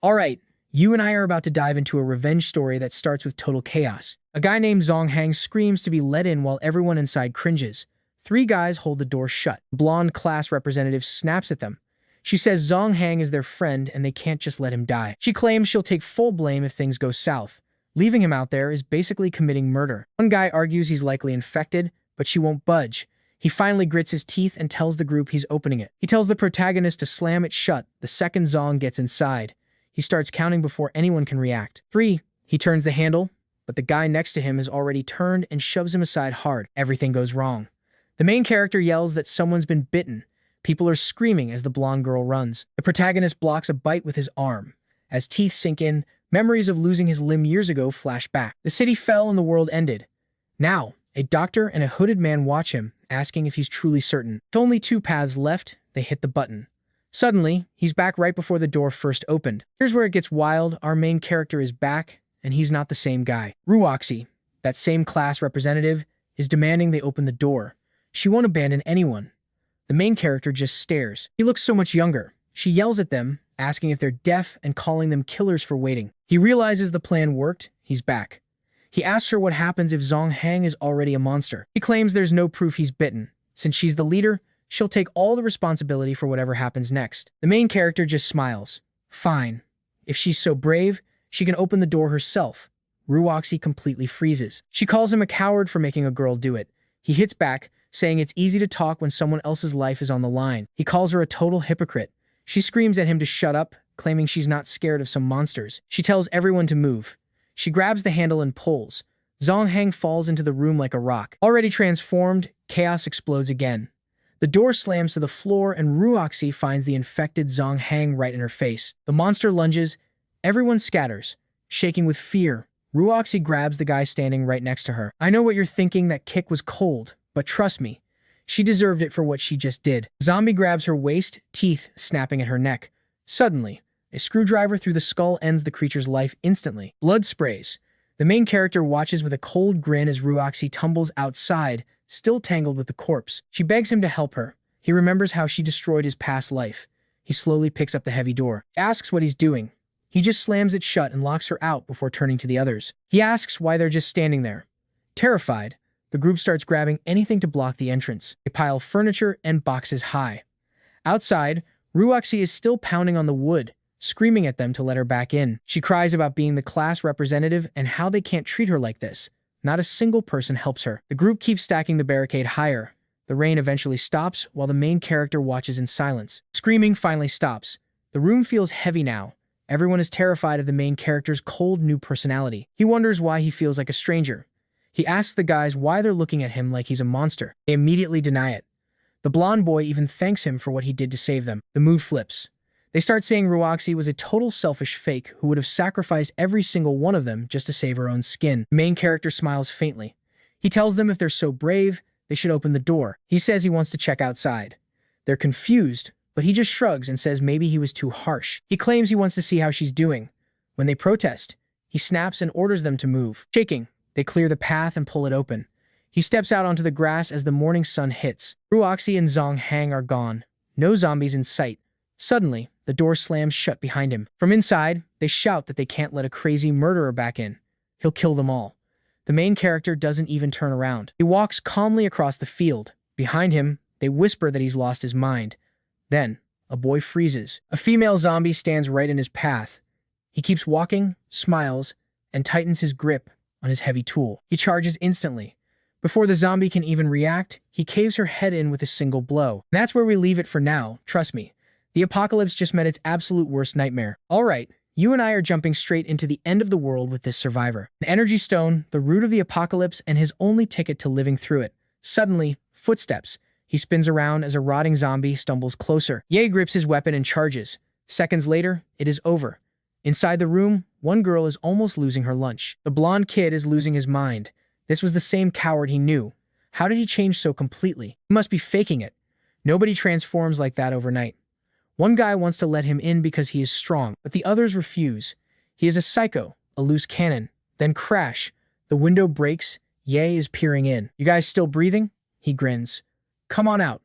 Alright, you and I are about to dive into a revenge story that starts with total chaos. A guy named Zong Hang screams to be let in while everyone inside cringes. Three guys hold the door shut. A blonde class representative snaps at them. She says Zong Hang is their friend and they can't just let him die. She claims she'll take full blame if things go south. Leaving him out there is basically committing murder. One guy argues he's likely infected, but she won't budge. He finally grits his teeth and tells the group he's opening it. He tells the protagonist to slam it shut the second Zong gets inside. He starts counting before anyone can react. 3. He turns the handle, but the guy next to him has already turned and shoves him aside hard. Everything goes wrong. The main character yells that someone's been bitten. People are screaming as the blonde girl runs. The protagonist blocks a bite with his arm. As teeth sink in, memories of losing his limb years ago flash back. The city fell and the world ended. Now, a doctor and a hooded man watch him, asking if he's truly certain. With only 2 paths left, they hit the button. Suddenly, he's back right before the door first opened. Here's where it gets wild. Our main character is back, and he's not the same guy. Ruoxi, that same class representative, is demanding they open the door. She won't abandon anyone. The main character just stares. He looks so much younger. She yells at them, asking if they're deaf and calling them killers for waiting. He realizes the plan worked. He's back. He asks her what happens if Zong Hang is already a monster. He claims there's no proof he's bitten. Since she's the leader, she'll take all the responsibility for whatever happens next. The main character just smiles. Fine. If she's so brave, she can open the door herself. Ruoxi completely freezes. She calls him a coward for making a girl do it. He hits back, saying it's easy to talk when someone else's life is on the line. He calls her a total hypocrite. She screams at him to shut up, claiming she's not scared of some monsters. She tells everyone to move. She grabs the handle and pulls. Zong Hang falls into the room like a rock. Already transformed, chaos explodes again. The door slams to the floor and Ruoxi finds the infected Zong Hang right in her face. The monster lunges. Everyone scatters, shaking with fear. Ruoxi grabs the guy standing right next to her. I know what you're thinking, that kick was cold, but trust me, she deserved it for what she just did. Zombie grabs her waist, teeth snapping at her neck. Suddenly, a screwdriver through the skull ends the creature's life instantly. Blood sprays. The main character watches with a cold grin as Ruoxi tumbles outside, still tangled with the corpse. She begs him to help her. He remembers how she destroyed his past life. He slowly picks up the heavy door. Asks what he's doing. He just slams it shut and locks her out before turning to the others. He asks why they're just standing there. Terrified, the group starts grabbing anything to block the entrance. They pile furniture and boxes high. Outside, Ruoxi is still pounding on the wood, screaming at them to let her back in. She cries about being the class representative and how they can't treat her like this. Not a single person helps her. The group keeps stacking the barricade higher. The rain eventually stops while the main character watches in silence. Screaming finally stops. The room feels heavy now. Everyone is terrified of the main character's cold new personality. He wonders why he feels like a stranger. He asks the guys why they're looking at him like he's a monster. They immediately deny it. The blonde boy even thanks him for what he did to save them. The mood flips. They start saying Ruoxi was a total selfish fake who would have sacrificed every single one of them just to save her own skin. The main character smiles faintly. He tells them if they're so brave, they should open the door. He says he wants to check outside. They're confused, but he just shrugs and says maybe he was too harsh. He claims he wants to see how she's doing. When they protest, he snaps and orders them to move. Shaking, they clear the path and pull it open. He steps out onto the grass as the morning sun hits. Ruoxi and Zong Hang are gone. No zombies in sight. Suddenly, the door slams shut behind him. From inside, they shout that they can't let a crazy murderer back in. He'll kill them all. The main character doesn't even turn around. He walks calmly across the field. Behind him, they whisper that he's lost his mind. Then, a boy freezes. A female zombie stands right in his path. He keeps walking, smiles, and tightens his grip on his heavy tool. He charges instantly. Before the zombie can even react, he caves her head in with a single blow. That's where we leave it for now, trust me. The apocalypse just met its absolute worst nightmare. Alright, you and I are jumping straight into the end of the world with this survivor. An energy stone, the root of the apocalypse, and his only ticket to living through it. Suddenly, footsteps. He spins around as a rotting zombie stumbles closer. Ye grips his weapon and charges. Seconds later, it is over. Inside the room, one girl is almost losing her lunch. The blonde kid is losing his mind. This was the same coward he knew. How did he change so completely? He must be faking it. Nobody transforms like that overnight. One guy wants to let him in because he is strong, but the others refuse. He is a psycho, a loose cannon. Then crash. The window breaks. Ye is peering in. You guys still breathing? He grins. Come on out.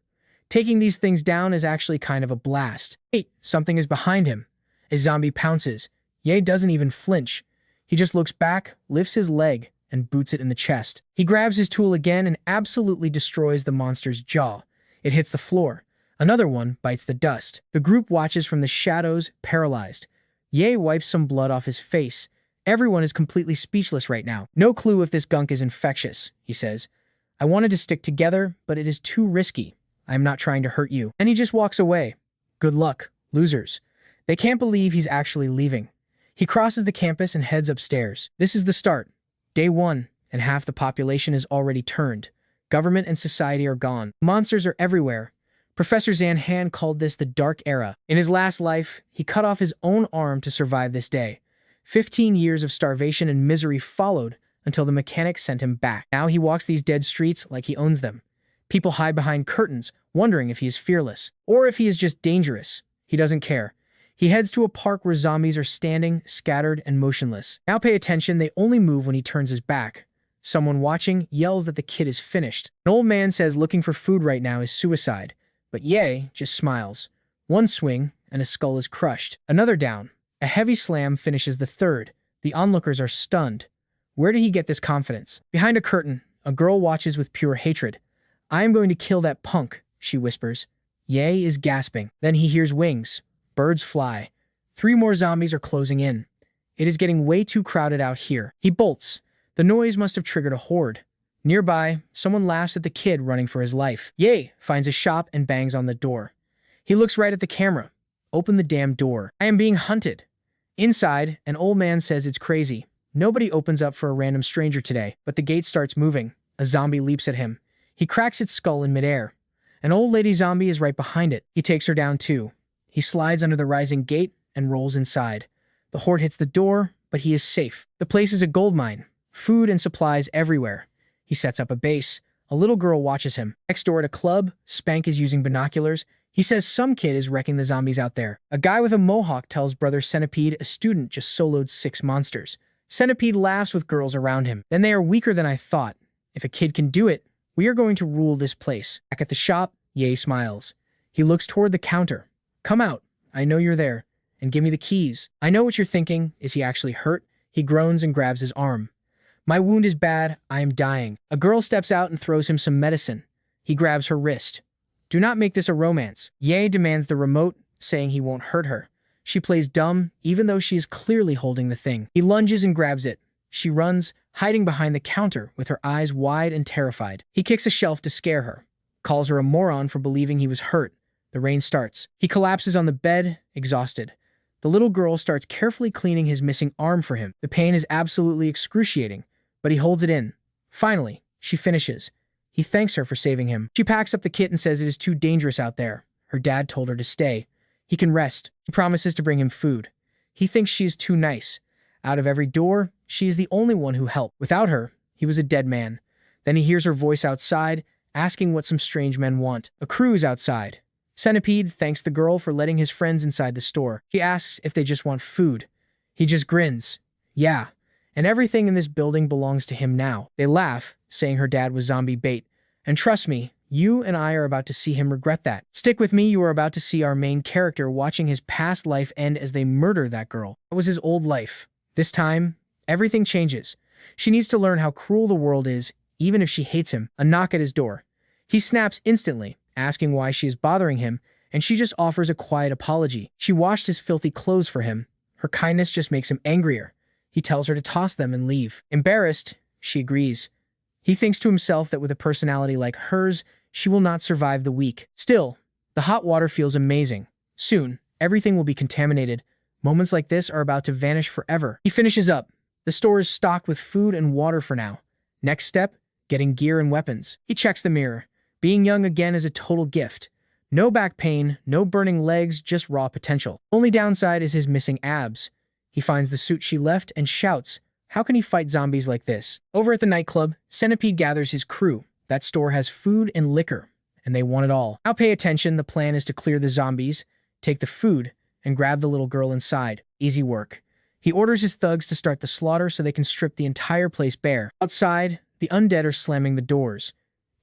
Taking these things down is actually kind of a blast. Wait, something is behind him. A zombie pounces. Ye doesn't even flinch. He just looks back, lifts his leg, and boots it in the chest. He grabs his tool again and absolutely destroys the monster's jaw. It hits the floor. Another one bites the dust. The group watches from the shadows, paralyzed. Ye wipes some blood off his face. Everyone is completely speechless right now. No clue if this gunk is infectious, he says. I wanted to stick together, but it is too risky. I am not trying to hurt you. And he just walks away. Good luck, losers. They can't believe he's actually leaving. He crosses the campus and heads upstairs. This is the start. Day 1, and half the population is already turned. Government and society are gone. Monsters are everywhere. Professor Zan Han called this the Dark Era. In his last life, he cut off his own arm to survive this day. 15 years of starvation and misery followed until the mechanic sent him back. Now he walks these dead streets like he owns them. People hide behind curtains, wondering if he is fearless, or if he is just dangerous. He doesn't care. He heads to a park where zombies are standing, scattered, and motionless. Now pay attention, they only move when he turns his back. Someone watching yells that the kid is finished. An old man says looking for food right now is suicide, but Ye just smiles. One swing, and a skull is crushed. Another down. A heavy slam finishes the third. The onlookers are stunned. Where did he get this confidence? Behind a curtain, a girl watches with pure hatred. I am going to kill that punk, she whispers. Ye is gasping. Then he hears wings. Birds fly. 3 more zombies are closing in. It is getting way too crowded out here. He bolts. The noise must have triggered a horde. Nearby, someone laughs at the kid running for his life. Ye finds a shop and bangs on the door. He looks right at the camera. Open the damn door. I am being hunted. Inside, an old man says it's crazy. Nobody opens up for a random stranger today, but the gate starts moving. A zombie leaps at him. He cracks its skull in midair. An old lady zombie is right behind it. He takes her down too. He slides under the rising gate and rolls inside. The horde hits the door, but he is safe. The place is a gold mine. Food and supplies everywhere. He sets up a base. A little girl watches him. Next door at a club, Spank is using binoculars. He says some kid is wrecking the zombies out there. A guy with a mohawk tells Brother Centipede a student just soloed 6 monsters. Centipede laughs with girls around him. Then they are weaker than I thought. If a kid can do it, we are going to rule this place. Back at the shop, Ye smiles. He looks toward the counter. Come out. I know you're there. And give me the keys. I know what you're thinking. Is he actually hurt? He groans and grabs his arm. My wound is bad. I am dying. A girl steps out and throws him some medicine. He grabs her wrist. Do not make this a romance. Ye demands the remote, saying he won't hurt her. She plays dumb, even though she is clearly holding the thing. He lunges and grabs it. She runs, hiding behind the counter with her eyes wide and terrified. He kicks a shelf to scare her. Calls her a moron for believing he was hurt. The rain starts. He collapses on the bed, exhausted. The little girl starts carefully cleaning his missing arm for him. The pain is absolutely excruciating, but he holds it in. Finally, she finishes. He thanks her for saving him. She packs up the kit and says it is too dangerous out there. Her dad told her to stay. He can rest. She promises to bring him food. He thinks she is too nice. Out of every door, she is the only one who helped. Without her, he was a dead man. Then he hears her voice outside, asking what some strange men want. A crew is outside. Centipede thanks the girl for letting his friends inside the store. She asks if they just want food. He just grins. Yeah, and everything in this building belongs to him now. They laugh, saying her dad was zombie bait. And trust me, you and I are about to see him regret that. Stick with me, you are about to see our main character watching his past life end as they murder that girl. That was his old life. This time, everything changes. She needs to learn how cruel the world is, even if she hates him. A knock at his door. He snaps instantly, asking why she is bothering him, and she just offers a quiet apology. She washed his filthy clothes for him. Her kindness just makes him angrier. He tells her to toss them and leave. Embarrassed, she agrees. He thinks to himself that with a personality like hers, she will not survive the week. Still, the hot water feels amazing. Soon, everything will be contaminated. Moments like this are about to vanish forever. He finishes up. The store is stocked with food and water for now. Next step, getting gear and weapons. He checks the mirror. Being young again is a total gift. No back pain, no burning legs, just raw potential. Only downside is his missing abs. He finds the suit she left and shouts, how can he fight zombies like this? Over at the nightclub, Centipede gathers his crew. That store has food and liquor, and they want it all. Now pay attention, the plan is to clear the zombies, take the food, and grab the little girl inside. Easy work. He orders his thugs to start the slaughter so they can strip the entire place bare. Outside, the undead are slamming the doors.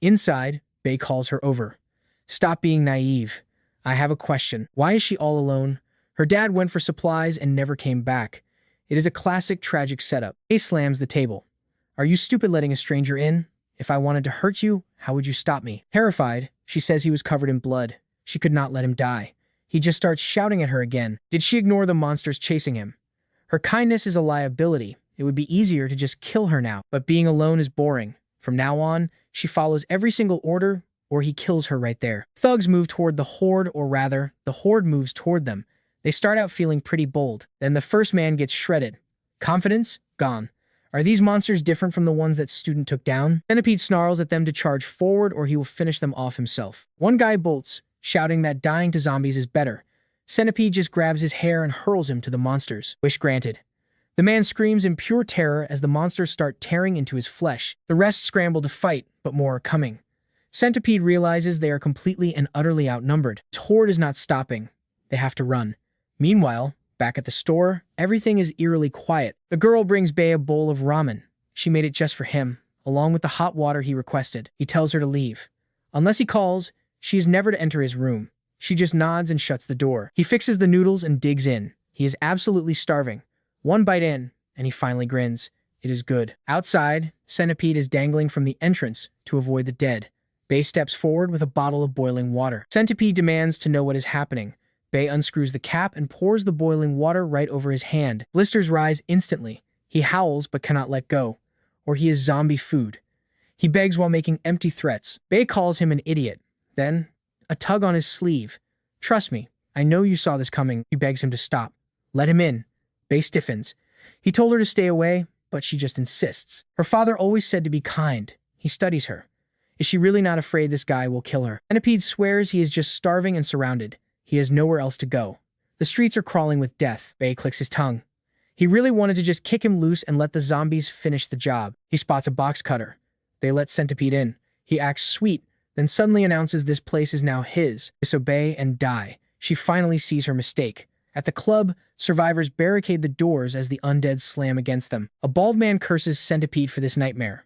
Inside, Bay calls her over. Stop being naive. I have a question. Why is she all alone? Her dad went for supplies and never came back. It is a classic tragic setup. Ye slams the table. Are you stupid letting a stranger in? If I wanted to hurt you, how would you stop me? Terrified, she says he was covered in blood. She could not let him die. He just starts shouting at her again. Did she ignore the monsters chasing him? Her kindness is a liability. It would be easier to just kill her now, but being alone is boring. From now on, she follows every single order, or he kills her right there. Thugs move toward the horde, or rather, the horde moves toward them. They start out feeling pretty bold. Then the first man gets shredded. Confidence? Gone. Are these monsters different from the ones that student took down? Centipede snarls at them to charge forward or he will finish them off himself. One guy bolts, shouting that dying to zombies is better. Centipede just grabs his hair and hurls him to the monsters. Wish granted. The man screams in pure terror as the monsters start tearing into his flesh. The rest scramble to fight, but more are coming. Centipede realizes they are completely and utterly outnumbered. His horde is not stopping. They have to run. Meanwhile, back at the store, everything is eerily quiet. The girl brings Bae a bowl of ramen. She made it just for him, along with the hot water he requested. He tells her to leave. Unless he calls, she is never to enter his room. She just nods and shuts the door. He fixes the noodles and digs in. He is absolutely starving. One bite in, and he finally grins. It is good. Outside, Centipede is dangling from the entrance to avoid the dead. Bae steps forward with a bottle of boiling water. Centipede demands to know what is happening. Bae unscrews the cap and pours the boiling water right over his hand. Blisters rise instantly. He howls but cannot let go, or he is zombie food. He begs while making empty threats. Bae calls him an idiot. Then, a tug on his sleeve. Trust me, I know you saw this coming. She begs him to stop. Let him in. Bae stiffens. He told her to stay away, but she just insists. Her father always said to be kind. He studies her. Is she really not afraid this guy will kill her? Centipede swears he is just starving and surrounded. He has nowhere else to go. The streets are crawling with death. Bae clicks his tongue. He really wanted to just kick him loose and let the zombies finish the job. He spots a box cutter. They let Centipede in. He acts sweet, then suddenly announces this place is now his. Disobey and die. She finally sees her mistake. At the club, survivors barricade the doors as the undead slam against them. A bald man curses Centipede for this nightmare.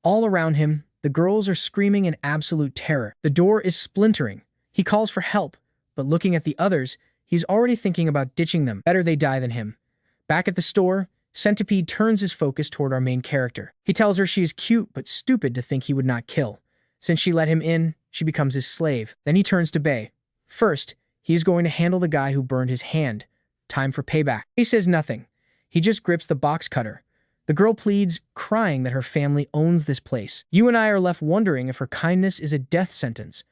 All around him, the girls are screaming in absolute terror. The door is splintering. He calls for help, but looking at the others, he's already thinking about ditching them. Better they die than him. Back at the store, Centipede turns his focus toward our main character. He tells her she is cute but stupid to think he would not kill. Since she let him in, she becomes his slave. Then he turns to Bae. First, he is going to handle the guy who burned his hand. Time for payback. He says nothing. He just grips the box cutter. The girl pleads, crying that her family owns this place. You and I are left wondering if her kindness is a death sentence.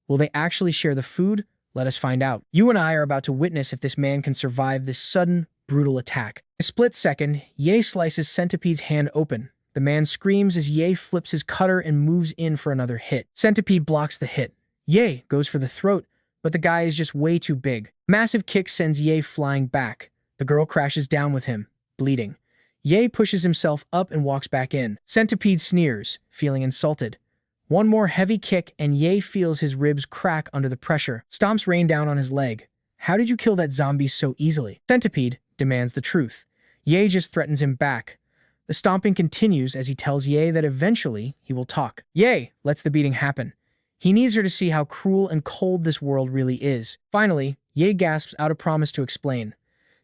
Will they actually share the food? Let us find out. You and I are about to witness if this man can survive this sudden, brutal attack. In a split second, Ye slices Centipede's hand open. The man screams as Ye flips his cutter and moves in for another hit. Centipede blocks the hit. Ye goes for the throat, but the guy is just way too big. Massive kick sends Ye flying back. The girl crashes down with him, bleeding. Ye pushes himself up and walks back in. Centipede sneers, feeling insulted. One more heavy kick and Ye feels his ribs crack under the pressure. Stomps rain down on his leg. How did you kill that zombie so easily? Centipede demands the truth. Ye just threatens him back. The stomping continues as he tells Ye that eventually he will talk. Ye lets the beating happen. He needs her to see how cruel and cold this world really is. Finally, Ye gasps out a promise to explain.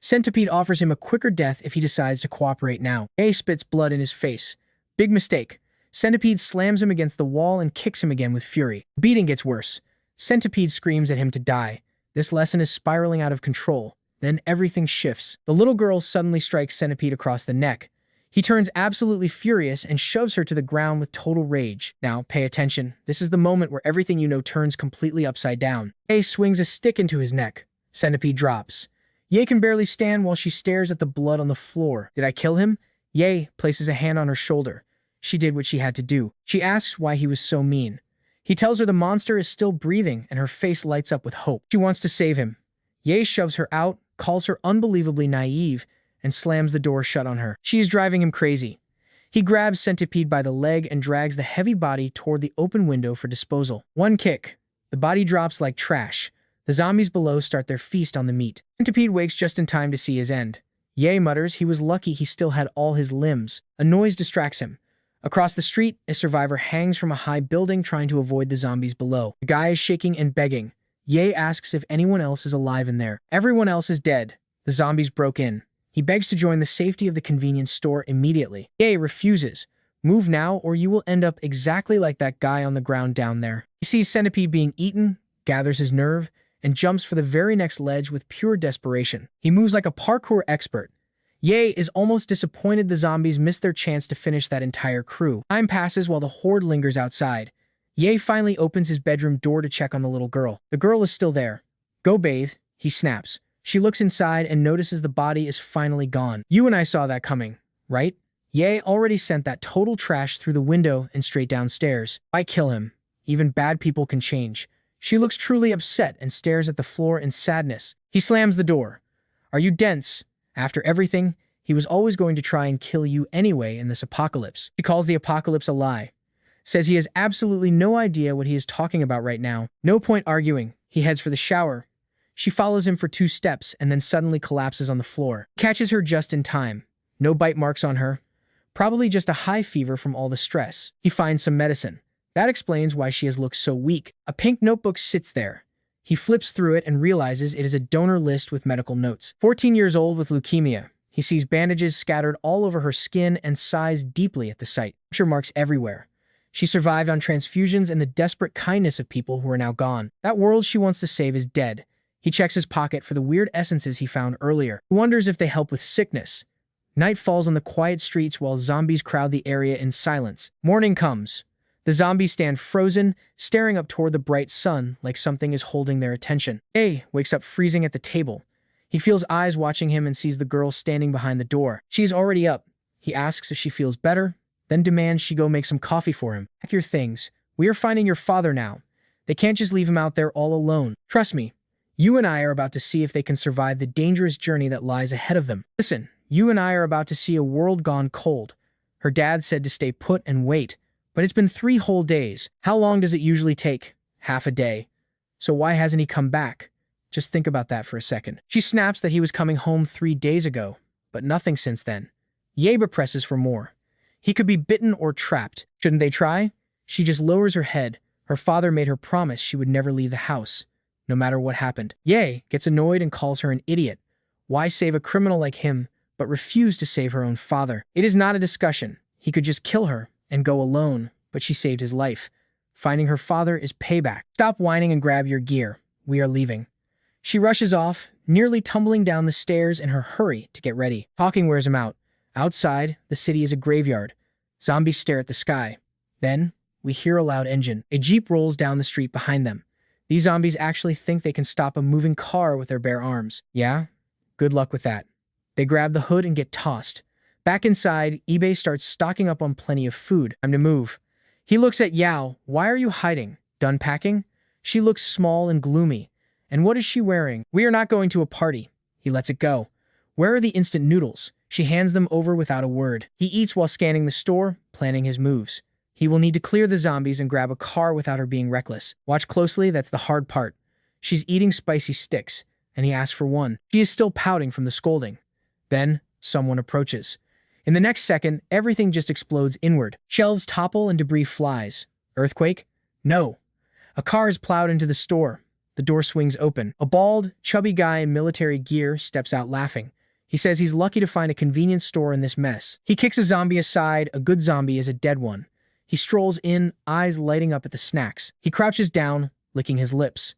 Centipede offers him a quicker death if he decides to cooperate now. Ye spits blood in his face. Big mistake. Centipede slams him against the wall and kicks him again with fury. The beating gets worse. Centipede screams at him to die. This lesson is spiraling out of control. Then everything shifts. The little girl suddenly strikes Centipede across the neck. He turns absolutely furious and shoves her to the ground with total rage. Now, pay attention. This is the moment where everything you know turns completely upside down. Ye swings a stick into his neck. Centipede drops. Ye can barely stand while she stares at the blood on the floor. Did I kill him? Ye places a hand on her shoulder. She did what she had to do. She asks why he was so mean. He tells her the monster is still breathing and her face lights up with hope. She wants to save him. Ye shoves her out, calls her unbelievably naive, and slams the door shut on her. She is driving him crazy. He grabs Centipede by the leg and drags the heavy body toward the open window for disposal. One kick. The body drops like trash. The zombies below start their feast on the meat. Centipede wakes just in time to see his end. Ye mutters he was lucky he still had all his limbs. A noise distracts him. Across the street, a survivor hangs from a high building trying to avoid the zombies below. The guy is shaking and begging. Ye asks if anyone else is alive in there. Everyone else is dead. The zombies broke in. He begs to join the safety of the convenience store immediately. Ye refuses. Move now or you will end up exactly like that guy on the ground down there. He sees Centipede being eaten, gathers his nerve, and jumps for the very next ledge with pure desperation. He moves like a parkour expert. Ye is almost disappointed the zombies missed their chance to finish that entire crew. Time passes while the horde lingers outside. Ye finally opens his bedroom door to check on the little girl. The girl is still there. Go bathe, he snaps. She looks inside and notices the body is finally gone. You and I saw that coming, right? Ye already sent that total trash through the window and straight downstairs. Why kill him? Even bad people can change. She looks truly upset and stares at the floor in sadness. He slams the door. Are you dense? After everything, he was always going to try and kill you anyway in this apocalypse. He calls the apocalypse a lie. Says he has absolutely no idea what he is talking about right now. No point arguing. He heads for the shower. She follows him for 2 steps and then suddenly collapses on the floor. Catches her just in time. No bite marks on her. Probably just a high fever from all the stress. He finds some medicine. That explains why she has looked so weak. A pink notebook sits there. He flips through it and realizes it is a donor list with medical notes. 14 years old with leukemia. He sees bandages scattered all over her skin and sighs deeply at the sight. Puncture marks everywhere. She survived on transfusions and the desperate kindness of people who are now gone. That world she wants to save is dead. He checks his pocket for the weird essences he found earlier. He wonders if they help with sickness. Night falls on the quiet streets while zombies crowd the area in silence. Morning comes. The zombies stand frozen, staring up toward the bright sun like something is holding their attention. A wakes up freezing at the table. He feels eyes watching him and sees the girl standing behind the door. She is already up. He asks if she feels better, then demands she go make some coffee for him. Pack your things. We are finding your father now. They can't just leave him out there all alone. Trust me, you and I are about to see if they can survive the dangerous journey that lies ahead of them. Listen, you and I are about to see a world gone cold. Her dad said to stay put and wait, but it's been 3 whole days. How long does it usually take? Half a day. So why hasn't he come back? Just think about that for a second. She snaps that he was coming home 3 days ago, but nothing since then. Yeba presses for more. He could be bitten or trapped. Shouldn't they try? She just lowers her head. Her father made her promise she would never leave the house, no matter what happened. Ye gets annoyed and calls her an idiot. Why save a criminal like him, but refuse to save her own father? It is not a discussion. He could just kill her and go alone, but she saved his life. Finding her father is payback. Stop whining and grab your gear. We are leaving. She rushes off, nearly tumbling down the stairs in her hurry to get ready. Talking wears him out. Outside, the city is a graveyard. Zombies stare at the sky. Then, we hear a loud engine. A jeep rolls down the street behind them. These zombies actually think they can stop a moving car with their bare arms. Yeah? Good luck with that. They grab the hood and get tossed. Back inside, eBay starts stocking up on plenty of food. Time to move. He looks at Yao. Why are you hiding? Done packing? She looks small and gloomy. And what is she wearing? We are not going to a party. He lets it go. Where are the instant noodles? She hands them over without a word. He eats while scanning the store, planning his moves. He will need to clear the zombies and grab a car without her being reckless. Watch closely, that's the hard part. She's eating spicy sticks, and he asks for one. She is still pouting from the scolding. Then, someone approaches. In the next second, everything just explodes inward. Shelves topple and debris flies. Earthquake? No. A car is plowed into the store. The door swings open. A bald, chubby guy in military gear steps out laughing. He says he's lucky to find a convenience store in this mess. He kicks a zombie aside. A good zombie is a dead one. He strolls in, eyes lighting up at the snacks. He crouches down, licking his lips.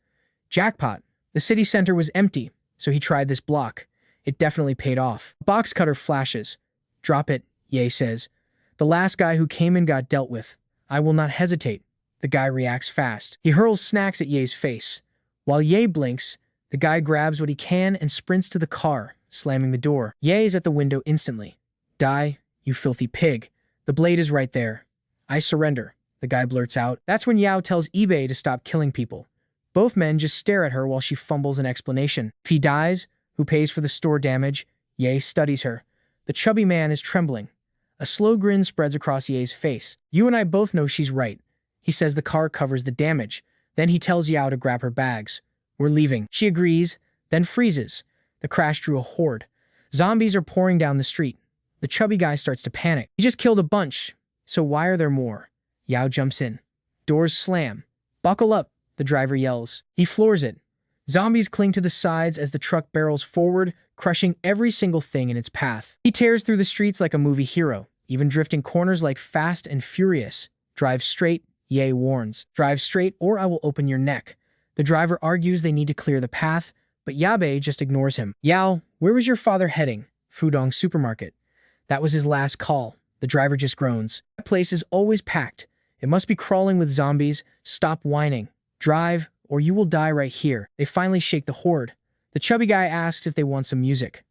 Jackpot. The city center was empty, so he tried this block. It definitely paid off. A box cutter flashes. Drop it, Ye says. The last guy who came in got dealt with. I will not hesitate. The guy reacts fast. He hurls snacks at Ye's face. While Ye blinks, the guy grabs what he can and sprints to the car, slamming the door. Ye is at the window instantly. Die, you filthy pig. The blade is right there. I surrender, the guy blurts out. That's when Yao tells eBay to stop killing people. Both men just stare at her while she fumbles an explanation. If he dies, who pays for the store damage? Ye studies her. The chubby man is trembling. A slow grin spreads across Ye's face. You and I both know she's right. He says the car covers the damage. Then he tells Yao to grab her bags. We're leaving. She agrees, then freezes. The crash drew a horde. Zombies are pouring down the street. The chubby guy starts to panic. He just killed a bunch, so why are there more? Yao jumps in. Doors slam. Buckle up, the driver yells. He floors it. Zombies cling to the sides as the truck barrels forward, crushing every single thing in its path. He tears through the streets like a movie hero, even drifting corners like Fast and Furious. Drive straight, Ye warns. Drive straight or I will open your neck. The driver argues they need to clear the path, but Yabe just ignores him. Yao, where was your father heading? Fudong Supermarket. That was his last call. The driver just groans. That place is always packed. It must be crawling with zombies. Stop whining. Drive, or you will die right here. They finally shake the horde. The chubby guy asks if they want some music.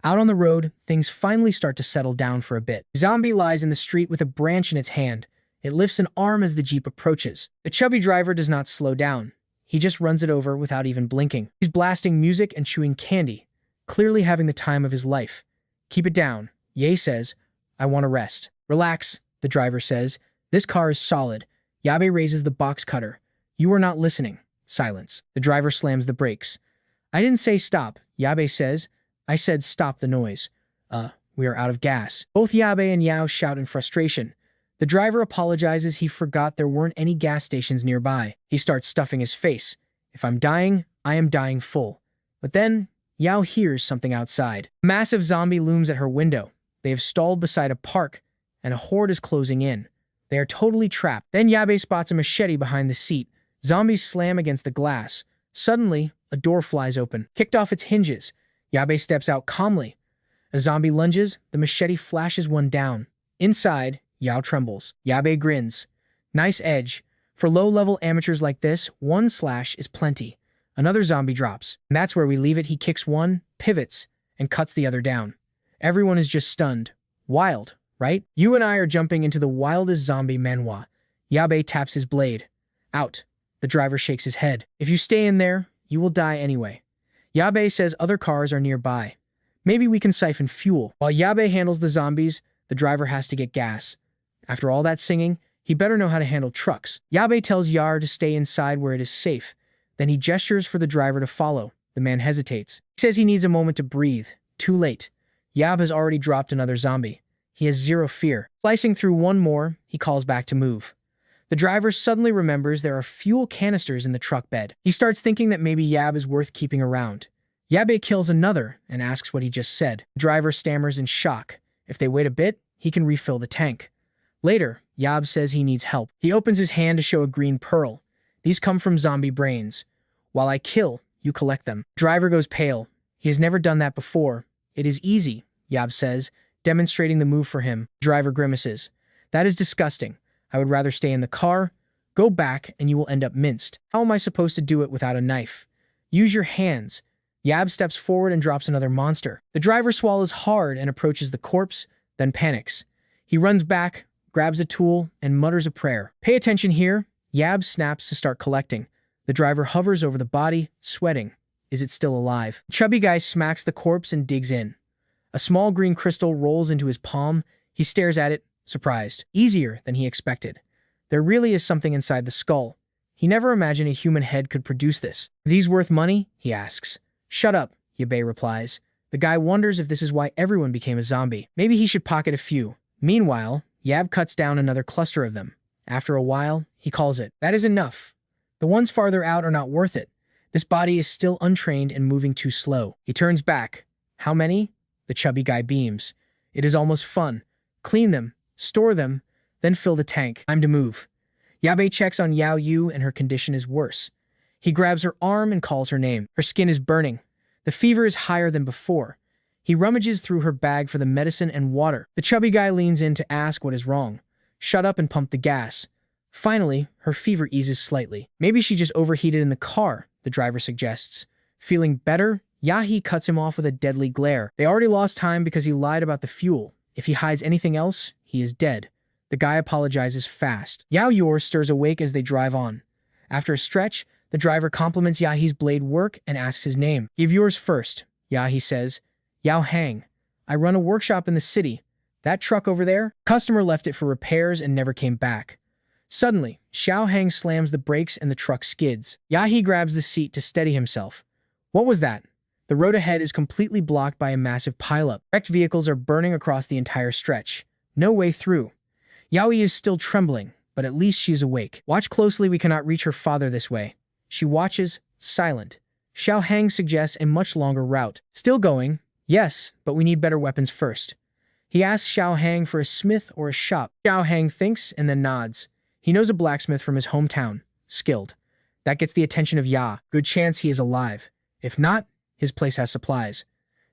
Out on the road, things finally start to settle down for a bit. Zombie lies in the street with a branch in its hand. It lifts an arm as the Jeep approaches. The chubby driver does not slow down. He just runs it over without even blinking. He's blasting music and chewing candy, clearly having the time of his life. Keep it down, Ye says. I want to rest. Relax, the driver says. This car is solid. Yabe raises the box cutter. You are not listening. Silence. The driver slams the brakes. I didn't say stop, Yabe says. I said stop the noise. We are out of gas. Both Yabe and Yao shout in frustration. The driver apologizes he forgot there weren't any gas stations nearby. He starts stuffing his face. If I'm dying, I am dying full. But then, Yao hears something outside. A massive zombie looms at her window. They have stalled beside a park, and a horde is closing in. They are totally trapped. Then Yabe spots a machete behind the seat. Zombies slam against the glass. Suddenly, a door flies open. Kicked off its hinges, Yabe steps out calmly. A zombie lunges, the machete flashes one down. Inside, Yao trembles. Yabe grins. Nice edge. For low-level amateurs like this, one slash is plenty. Another zombie drops. And that's where we leave it. He kicks one, pivots, and cuts the other down. Everyone is just stunned. Wild, right? You and I are jumping into the wildest zombie manhwa. Yabe taps his blade. Out. The driver shakes his head. If you stay in there, you will die anyway. Yabe says other cars are nearby. Maybe we can siphon fuel. While Yabe handles the zombies, the driver has to get gas. After all that singing, he better know how to handle trucks. Yabe tells Yar to stay inside where it is safe. Then he gestures for the driver to follow. The man hesitates. He says he needs a moment to breathe. Too late. Yab has already dropped another zombie. He has zero fear. Slicing through one more, he calls back to move. The driver suddenly remembers there are fuel canisters in the truck bed. He starts thinking that maybe Yab is worth keeping around. Yabe kills another and asks what he just said. The driver stammers in shock. If they wait a bit, he can refill the tank. Later, Yab says he needs help. He opens his hand to show a green pearl. These come from zombie brains. While I kill, you collect them. Driver goes pale. He has never done that before. It is easy, Yab says, demonstrating the move for him. Driver grimaces. That is disgusting. I would rather stay in the car. Go back and you will end up minced. How am I supposed to do it without a knife? Use your hands. Yab steps forward and drops another monster. The driver swallows hard and approaches the corpse, then panics. He runs back, grabs a tool, and mutters a prayer. Pay attention here. Yab snaps to start collecting. The driver hovers over the body, sweating. Is it still alive? Chubby guy smacks the corpse and digs in. A small green crystal rolls into his palm. He stares at it, surprised. Easier than he expected. There really is something inside the skull. He never imagined a human head could produce this. Are these worth money? He asks. Shut up, Yabe replies. The guy wonders if this is why everyone became a zombie. Maybe he should pocket a few. Meanwhile, Yab cuts down another cluster of them. After a while, he calls it. That is enough. The ones farther out are not worth it. This body is still untrained and moving too slow. He turns back. How many? The chubby guy beams. It is almost fun. Clean them, store them, then fill the tank. Time to move. Yabe checks on Yao Yu and her condition is worse. He grabs her arm and calls her name. Her skin is burning. The fever is higher than before. He rummages through her bag for the medicine and water. The chubby guy leans in to ask what is wrong. Shut up and pump the gas. Finally, her fever eases slightly. Maybe she just overheated in the car, the driver suggests. Feeling better, Yahi cuts him off with a deadly glare. They already lost time because he lied about the fuel. If he hides anything else, he is dead. The guy apologizes fast. Yao Yor stirs awake as they drive on. After a stretch, the driver compliments Yahi's blade work and asks his name. Give yours first, Yahi says. Yao Hang. I run a workshop in the city. That truck over there? Customer left it for repairs and never came back. Suddenly, Xiao Hang slams the brakes and the truck skids. Yahi grabs the seat to steady himself. What was that? The road ahead is completely blocked by a massive pileup. Wrecked vehicles are burning across the entire stretch. No way through. Yaoi is still trembling, but at least she is awake. Watch closely, we cannot reach her father this way. She watches, silent. Xiao Hang suggests a much longer route. Still going? Yes, but we need better weapons first. He asks Xiao Hang for a smith or a shop. Xiao Hang thinks and then nods. He knows a blacksmith from his hometown. Skilled. That gets the attention of Ya. Good chance he is alive. If not, his place has supplies.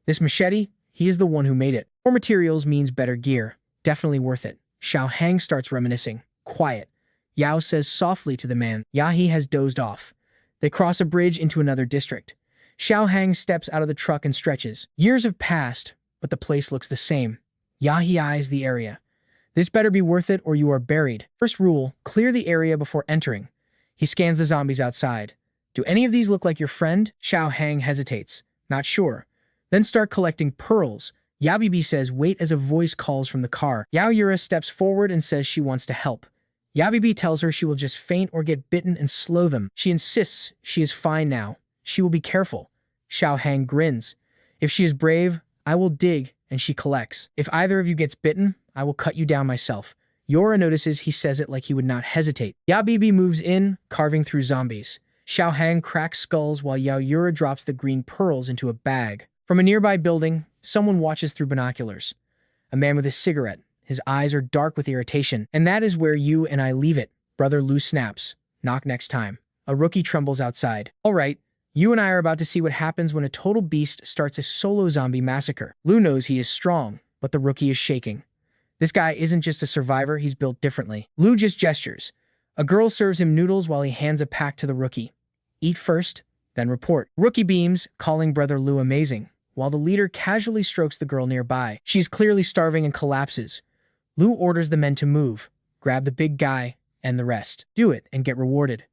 This machete, he is the one who made it. More materials means better gear. Definitely worth it. Xiao Hang starts reminiscing. Quiet. Yao says softly to the man. Yahi has dozed off. They cross a bridge into another district. Xiao Hang steps out of the truck and stretches. Years have passed, but the place looks the same. Yahi eyes the area. This better be worth it or you are buried. First rule, clear the area before entering. He scans the zombies outside. Do any of these look like your friend? Xiao Hang hesitates. Not sure. Then start collecting pearls. Yabibi says wait as a voice calls from the car. Yao Yura steps forward and says she wants to help. Yabibi tells her she will just faint or get bitten and slow them. She insists she is fine now. She will be careful. Xiao Hang grins. If she is brave, I will dig, and she collects. If either of you gets bitten, I will cut you down myself. Yora notices he says it like he would not hesitate. Yabibi moves in, carving through zombies. Xiao Hang cracks skulls while Yao Yura drops the green pearls into a bag. From a nearby building, someone watches through binoculars. A man with a cigarette. His eyes are dark with irritation. And that is where you and I leave it. Brother Lu snaps. Knock next time. A rookie trembles outside. All right, you and I are about to see what happens when a total beast starts a solo zombie massacre. Lu knows he is strong, but the rookie is shaking. This guy isn't just a survivor, he's built differently. Lu just gestures. A girl serves him noodles while he hands a pack to the rookie. Eat first, then report. Rookie beams, calling Brother Lu amazing, while the leader casually strokes the girl nearby. She is clearly starving and collapses. Lu orders the men to move, grab the big guy, and the rest. Do it and get rewarded.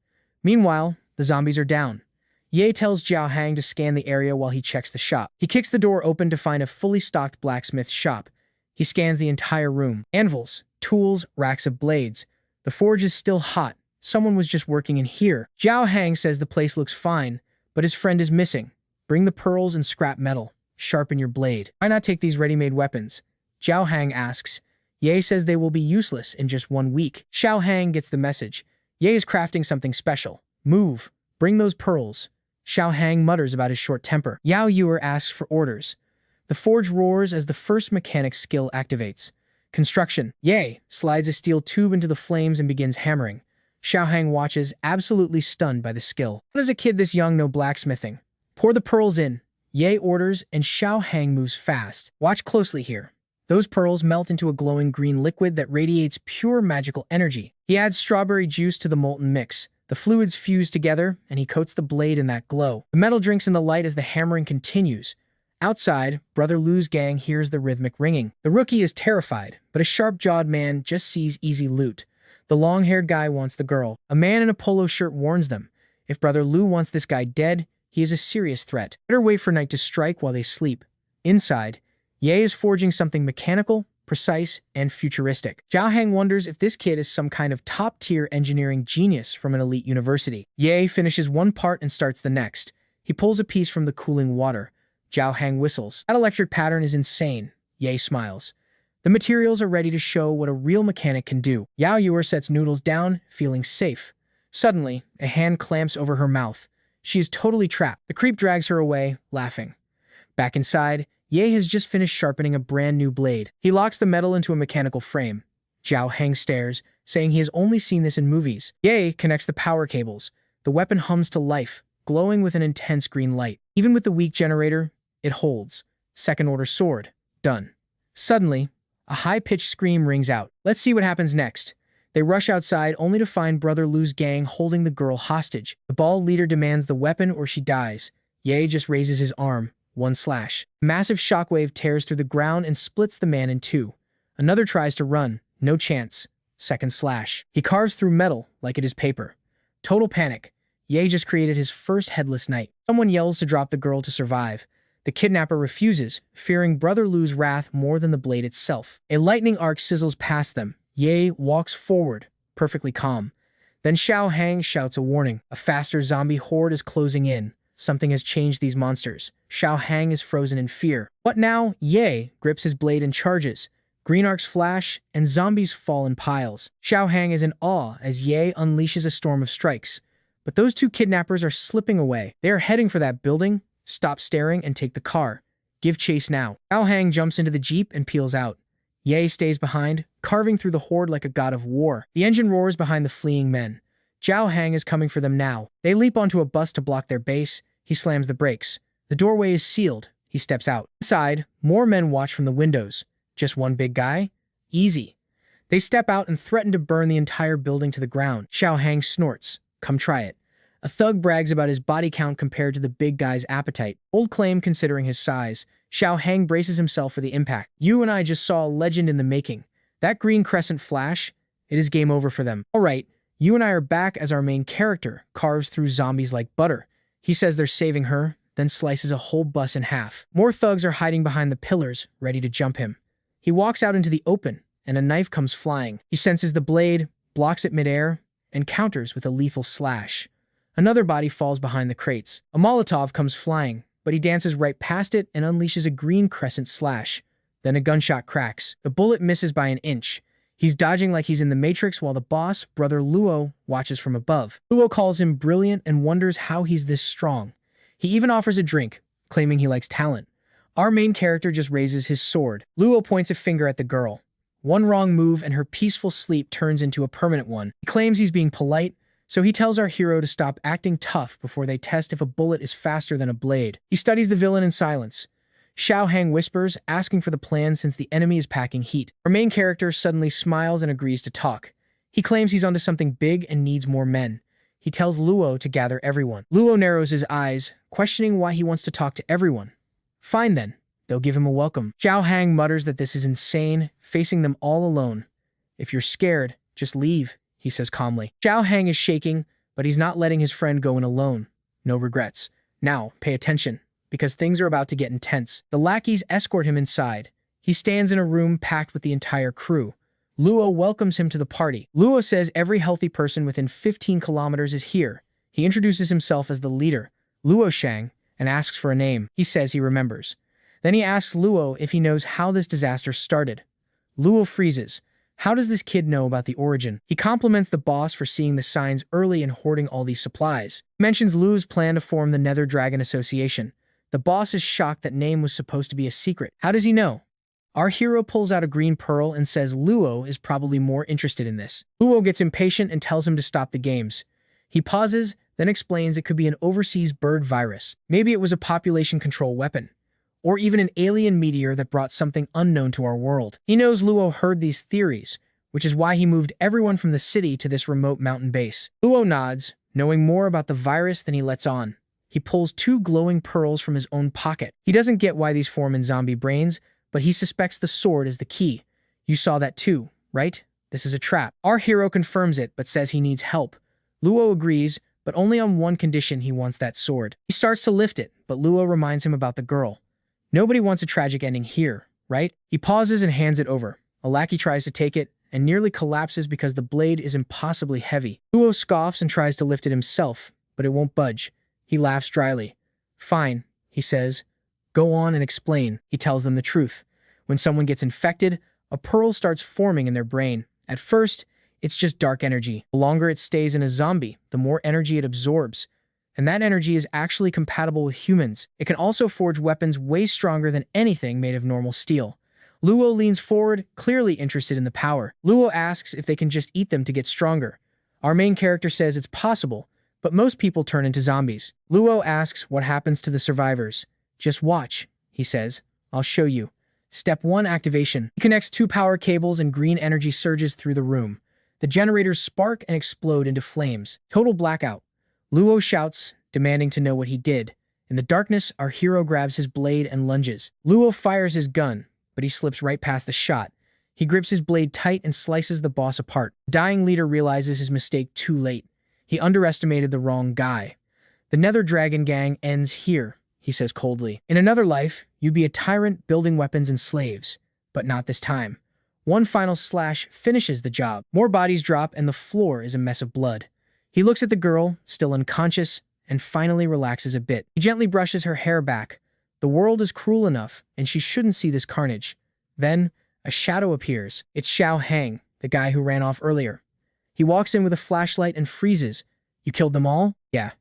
Meanwhile, the zombies are down. Ye tells Jiao Hang to scan the area while he checks the shop. He kicks the door open to find a fully stocked blacksmith shop. He scans the entire room. Anvils, tools, racks of blades. The forge is still hot. Someone was just working in here. Jiao Hang says the place looks fine, but his friend is missing. Bring the pearls and scrap metal. Sharpen your blade. Why not take these ready-made weapons? Jiao Hang asks. Ye says they will be useless in just 1 week. Xiao Hang gets the message. Ye is crafting something special. Move. Bring those pearls. Xiao Hang mutters about his short temper. Yao Yuer asks for orders. The forge roars as the first mechanic skill activates. Construction. Ye slides a steel tube into the flames and begins hammering. Xiao Hang watches, absolutely stunned by the skill. How does a kid this young know blacksmithing? Pour the pearls in. Ye orders, and Xiao Hang moves fast. Watch closely here. Those pearls melt into a glowing green liquid that radiates pure magical energy. He adds strawberry juice to the molten mix. The fluids fuse together, and he coats the blade in that glow. The metal drinks in the light as the hammering continues. Outside, Brother Lu's gang hears the rhythmic ringing. The rookie is terrified, but a sharp-jawed man just sees easy loot. The long-haired guy wants the girl. A man in a polo shirt warns them. If Brother Lu wants this guy dead, he is a serious threat. Better wait for night to strike while they sleep. Inside, Ye is forging something mechanical, precise, and futuristic. Jiao Hang wonders if this kid is some kind of top-tier engineering genius from an elite university. Ye finishes one part and starts the next. He pulls a piece from the cooling water. Jiao Hang whistles. That electric pattern is insane. Ye smiles. The materials are ready to show what a real mechanic can do. Yao Yuer sets noodles down, feeling safe. Suddenly, a hand clamps over her mouth. She is totally trapped. The creep drags her away, laughing. Back inside, Ye has just finished sharpening a brand new blade. He locks the metal into a mechanical frame. Jiao Hang stares, saying he has only seen this in movies. Ye connects the power cables. The weapon hums to life, glowing with an intense green light. Even with the weak generator, it holds. Second-order sword. Done. Suddenly, a high-pitched scream rings out. Let's see what happens next. They rush outside only to find Brother Lu's gang holding the girl hostage. The bald leader demands the weapon or she dies. Ye just raises his arm. One slash. A massive shockwave tears through the ground and splits the man in two. Another tries to run. No chance. Second slash. He carves through metal like it is paper. Total panic. Ye just created his first headless knight. Someone yells to drop the girl to survive. The kidnapper refuses, fearing Brother Lu's wrath more than the blade itself. A lightning arc sizzles past them. Ye walks forward, perfectly calm. Then Xiao Hang shouts a warning. A faster zombie horde is closing in. Something has changed these monsters. Xiao Hang is frozen in fear. What now? Ye grips his blade and charges. Green arcs flash, and zombies fall in piles. Xiao Hang is in awe as Ye unleashes a storm of strikes. But those two kidnappers are slipping away. They are heading for that building. Stop staring and take the car. Give chase now. Xiao Hang jumps into the jeep and peels out. Ye stays behind, carving through the horde like a god of war. The engine roars behind the fleeing men. Zhao Hang is coming for them now. They leap onto a bus to block their base. He slams the brakes. The doorway is sealed. He steps out. Inside, more men watch from the windows. Just one big guy? Easy. They step out and threaten to burn the entire building to the ground. Xiao Hang snorts. Come try it. A thug brags about his body count compared to the big guy's appetite. Old claim considering his size. Xiao Hang braces himself for the impact. You and I just saw a legend in the making. That green crescent flash, it is game over for them. All right, you and I are back as our main character, carves through zombies like butter. He says they're saving her, then slices a whole bus in half. More thugs are hiding behind the pillars, ready to jump him. He walks out into the open, and a knife comes flying. He senses the blade, blocks it midair, and counters with a lethal slash. Another body falls behind the crates. A Molotov comes flying, but he dances right past it and unleashes a green crescent slash. Then a gunshot cracks. The bullet misses by an inch. He's dodging like he's in the Matrix while the boss, Brother Luo, watches from above. Luo calls him brilliant and wonders how he's this strong. He even offers a drink, claiming he likes talent. Our main character just raises his sword. Luo points a finger at the girl. One wrong move and her peaceful sleep turns into a permanent one. He claims he's being polite, so he tells our hero to stop acting tough before they test if a bullet is faster than a blade. He studies the villain in silence. Xiao Hang whispers, asking for the plan since the enemy is packing heat. Our main character suddenly smiles and agrees to talk. He claims he's onto something big and needs more men. He tells Luo to gather everyone. Luo narrows his eyes, questioning why he wants to talk to everyone. Fine then, they'll give him a welcome. Xiao Hang mutters that this is insane, facing them all alone. If you're scared, just leave, he says calmly. Xiao Hang is shaking, but he's not letting his friend go in alone. No regrets. Now, pay attention, because things are about to get intense. The lackeys escort him inside. He stands in a room packed with the entire crew. Luo welcomes him to the party. Luo says every healthy person within 15 kilometers is here. He introduces himself as the leader, Luo Shang, and asks for a name. He says he remembers. Then he asks Luo if he knows how this disaster started. Luo freezes. How does this kid know about the origin? He compliments the boss for seeing the signs early and hoarding all these supplies. He mentions Luo's plan to form the Nether Dragon Association. The boss is shocked that name was supposed to be a secret. How does he know? Our hero pulls out a green pearl and says Luo is probably more interested in this. Luo gets impatient and tells him to stop the games. He pauses, then explains it could be an overseas bird virus. Maybe it was a population control weapon. Or even an alien meteor that brought something unknown to our world. He knows Luo heard these theories, which is why he moved everyone from the city to this remote mountain base. Luo nods, knowing more about the virus than he lets on. He pulls two glowing pearls from his own pocket. He doesn't get why these form in zombie brains, but he suspects the sword is the key. You saw that too, right? This is a trap. Our hero confirms it, but says he needs help. Luo agrees, but only on one condition: he wants that sword. He starts to lift it, but Luo reminds him about the girl. Nobody wants a tragic ending here, right? He pauses and hands it over. A lackey tries to take it and nearly collapses because the blade is impossibly heavy. Luo scoffs and tries to lift it himself, but it won't budge. He laughs dryly. Fine, he says. Go on and explain. He tells them the truth. When someone gets infected, a pearl starts forming in their brain. At first, it's just dark energy. The longer it stays in a zombie, the more energy it absorbs. And that energy is actually compatible with humans. It can also forge weapons way stronger than anything made of normal steel. Luo leans forward, clearly interested in the power. Luo asks if they can just eat them to get stronger. Our main character says it's possible, but most people turn into zombies. Luo asks what happens to the survivors. Just watch, he says. I'll show you. Step 1, activation. He connects two power cables and green energy surges through the room. The generators spark and explode into flames. Total blackout. Luo shouts, demanding to know what he did. In the darkness, our hero grabs his blade and lunges. Luo fires his gun, but he slips right past the shot. He grips his blade tight and slices the boss apart. The dying leader realizes his mistake too late. He underestimated the wrong guy. The Nether Dragon gang ends here, he says coldly. In another life, you'd be a tyrant building weapons and slaves, but not this time. One final slash finishes the job. More bodies drop and the floor is a mess of blood. He looks at the girl, still unconscious, and finally relaxes a bit. He gently brushes her hair back. The world is cruel enough, and she shouldn't see this carnage. Then, a shadow appears. It's Xiao Hang, the guy who ran off earlier. He walks in with a flashlight and freezes, You killed them all? Yeah.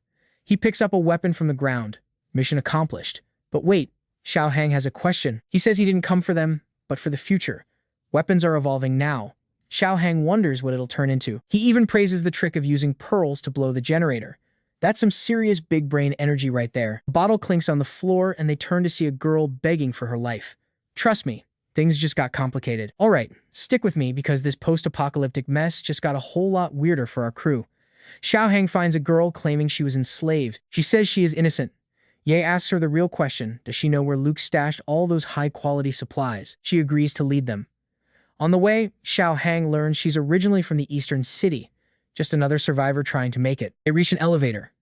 He picks up a weapon from the ground. Mission accomplished. But wait, Xiao Hang has a question. He says he didn't come for them, but for the future. Weapons are evolving now. Xiao Hang wonders what it'll turn into. He even praises the trick of using pearls to blow the generator. That's some serious big brain energy right there. A bottle clinks on the floor and they turn to see a girl begging for her life. Trust me, things just got complicated. All right, stick with me because this post-apocalyptic mess just got a whole lot weirder for our crew. Xiao Hang finds a girl claiming she was enslaved. She says she is innocent. Ye asks her the real question, does she know where Luke stashed all those high-quality supplies? She agrees to lead them. On the way, Xiao Hang learns she's originally from the Eastern City, just another survivor trying to make it. They reach an elevator.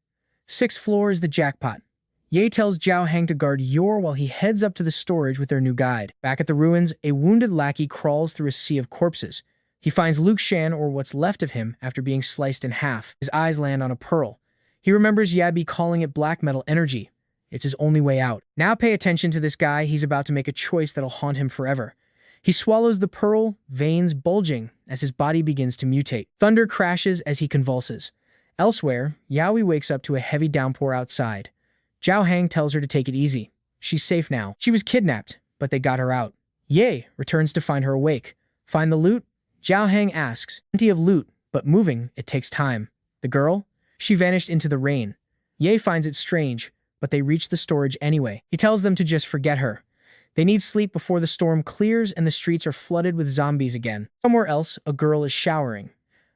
6th floor is the jackpot. Ye tells Xiao Hang to guard Yor while he heads up to the storage with their new guide. Back at the ruins, a wounded lackey crawls through a sea of corpses. He finds Luke Shan, or what's left of him, after being sliced in half. His eyes land on a pearl. He remembers Yabi calling it black metal energy. It's his only way out. Now pay attention to this guy. He's about to make a choice that'll haunt him forever. He swallows the pearl, veins bulging as his body begins to mutate. Thunder crashes as he convulses. Elsewhere, Yaoi wakes up to a heavy downpour outside. Xiao Hang tells her to take it easy. She's safe now. She was kidnapped, but they got her out. Ye returns to find her awake. Find the loot? Xiao Hang asks. Plenty of loot, but moving, it takes time. The girl? She vanished into the rain. Ye finds it strange, but they reach the storage anyway. He tells them to just forget her. They need sleep before the storm clears and the streets are flooded with zombies again. Somewhere else, a girl is showering.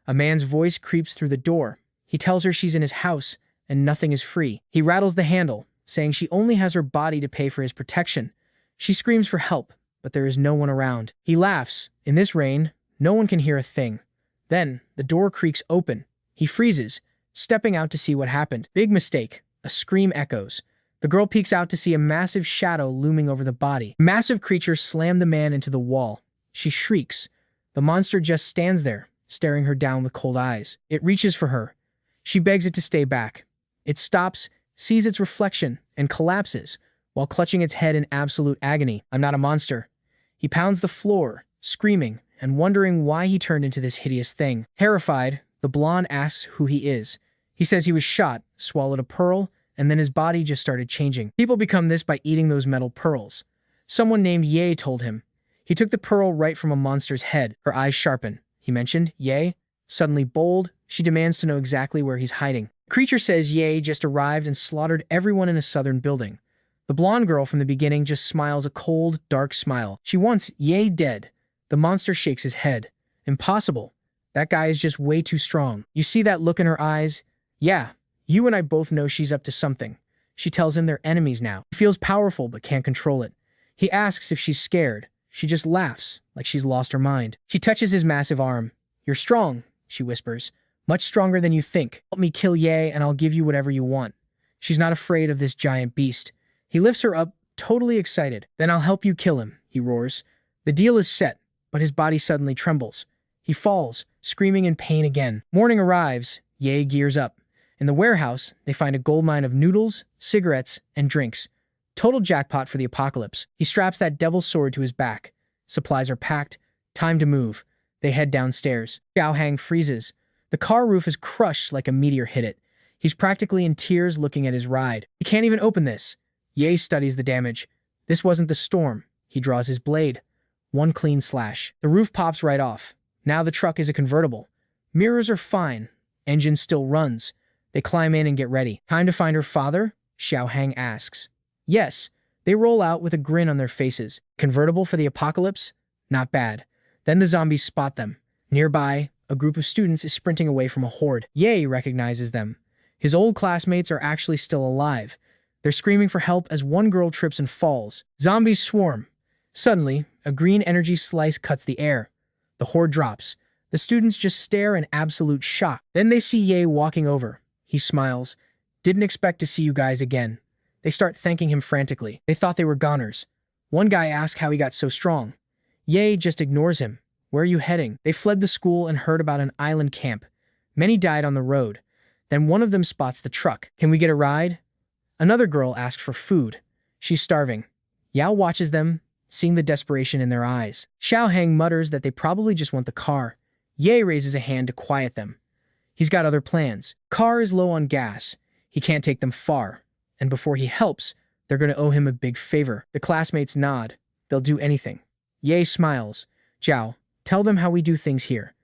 A man's voice creeps through the door. He tells her she's in his house and nothing is free. He rattles the handle, saying she only has her body to pay for his protection. She screams for help, but there is no one around. He laughs. In this rain, no one can hear a thing. Then, the door creaks open. He freezes, stepping out to see what happened. Big mistake. A scream echoes. The girl peeks out to see a massive shadow looming over the body. The massive creature slammed the man into the wall. She shrieks. The monster just stands there, staring her down with cold eyes. It reaches for her. She begs it to stay back. It stops, sees its reflection, and collapses, while clutching its head in absolute agony. I'm not a monster. He pounds the floor, screaming, and wondering why he turned into this hideous thing. Terrified, the blonde asks who he is. He says he was shot, swallowed a pearl, and then his body just started changing. People become this by eating those metal pearls. Someone named Ye told him. He took the pearl right from a monster's head. Her eyes sharpen. He mentioned Ye. Suddenly bold, she demands to know exactly where he's hiding. The creature says Ye just arrived and slaughtered everyone in a southern building. The blonde girl from the beginning just smiles a cold, dark smile. She wants Ye dead. The monster shakes his head. Impossible. That guy is just way too strong. You see that look in her eyes? Yeah. You and I both know she's up to something. She tells him they're enemies now. He feels powerful but can't control it. He asks if she's scared. She just laughs, like she's lost her mind. She touches his massive arm. You're strong, she whispers. Much stronger than you think. Help me kill Ye and I'll give you whatever you want. She's not afraid of this giant beast. He lifts her up, totally excited. Then I'll help you kill him, he roars. The deal is set, but his body suddenly trembles. He falls, screaming in pain again. Morning arrives. Ye gears up. In the warehouse, they find a goldmine of noodles, cigarettes, and drinks. Total jackpot for the apocalypse. He straps that devil's sword to his back. Supplies are packed. Time to move. They head downstairs. Xiao Hang freezes. The car roof is crushed like a meteor hit it. He's practically in tears looking at his ride. He can't even open this. Ye studies the damage. This wasn't the storm. He draws his blade. One clean slash. The roof pops right off. Now the truck is a convertible. Mirrors are fine. Engine still runs. They climb in and get ready. Time to find her father? Xiao Hang asks. Yes. They roll out with a grin on their faces. Convertible for the apocalypse? Not bad. Then the zombies spot them. Nearby, a group of students is sprinting away from a horde. Ye recognizes them. His old classmates are actually still alive. They're screaming for help as one girl trips and falls. Zombies swarm. Suddenly, a green energy slice cuts the air. The horde drops. The students just stare in absolute shock. Then they see Ye walking over. He smiles. Didn't expect to see you guys again. They start thanking him frantically. They thought they were goners. One guy asks how he got so strong. Ye just ignores him. Where are you heading? They fled the school and heard about an island camp. Many died on the road. Then one of them spots the truck. Can we get a ride? Another girl asks for food. She's starving. Yao watches them, seeing the desperation in their eyes. Xiao Hang mutters that they probably just want the car. Ye raises a hand to quiet them. He's got other plans. Car is low on gas. He can't take them far. And before he helps, they're going to owe him a big favor. The classmates nod. They'll do anything. Ye smiles. Zhao, tell them how we do things here.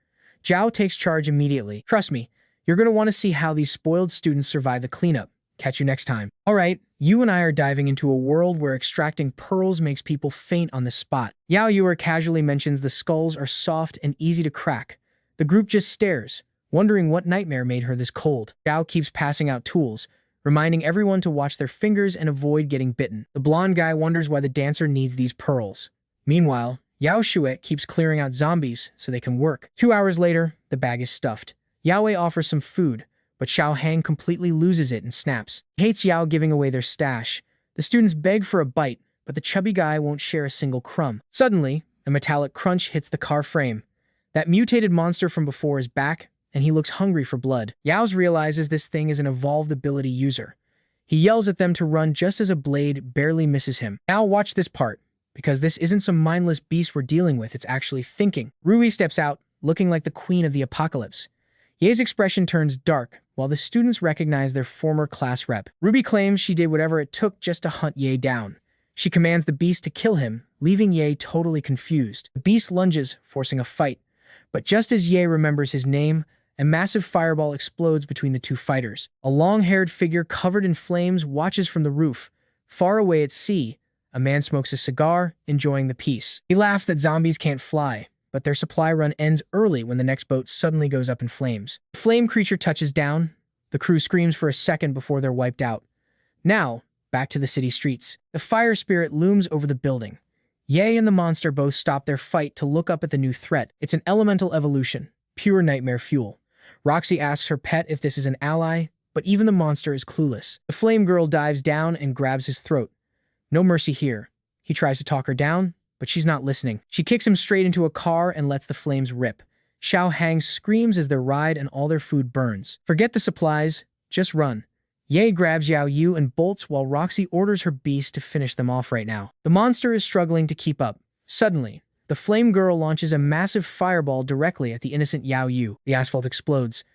Zhao takes charge immediately. Trust me, you're going to want to see how these spoiled students survive the cleanup. Catch you next time. All right, you and I are diving into a world where extracting pearls makes people faint on the spot. Yao Yuer casually mentions the skulls are soft and easy to crack. The group just stares, wondering what nightmare made her this cold. Zhao keeps passing out tools, reminding everyone to watch their fingers and avoid getting bitten. The blonde guy wonders why the dancer needs these pearls. Meanwhile, Yao Shuet keeps clearing out zombies so they can work. 2 hours later, the bag is stuffed. Yao Wei offers some food, but Xiao Hang completely loses it and snaps. He hates Yao giving away their stash. The students beg for a bite, but the chubby guy won't share a single crumb. Suddenly, a metallic crunch hits the car frame. That mutated monster from before is back, and he looks hungry for blood. Yao's realizes this thing is an evolved ability user. He yells at them to run just as a blade barely misses him. Now watch this part, because this isn't some mindless beast we're dealing with, it's actually thinking. Rui steps out, looking like the queen of the apocalypse. Ye's expression turns dark, while the students recognize their former class rep. Ruby claims she did whatever it took just to hunt Ye down. She commands the beast to kill him, leaving Ye totally confused. The beast lunges, forcing a fight. But just as Ye remembers his name, a massive fireball explodes between the two fighters. A long-haired figure covered in flames watches from the roof. Far away at sea, a man smokes a cigar, enjoying the peace. He laughs that zombies can't fly, but their supply run ends early when the next boat suddenly goes up in flames. The flame creature touches down. The crew screams for a second before they're wiped out. Now, back to the city streets. The fire spirit looms over the building. Ye and the monster both stop their fight to look up at the new threat. It's an elemental evolution, pure nightmare fuel. Roxy asks her pet if this is an ally, but even the monster is clueless. The flame girl dives down and grabs his throat. No mercy here. He tries to talk her down, but she's not listening. She kicks him straight into a car and lets the flames rip. Xiao Hang screams as they ride and all their food burns. Forget the supplies, just run. Ye grabs Yao Yu and bolts while Roxy orders her beast to finish them off right now. The monster is struggling to keep up. Suddenly, the flame girl launches a massive fireball directly at the innocent Yao Yu. The asphalt explodes.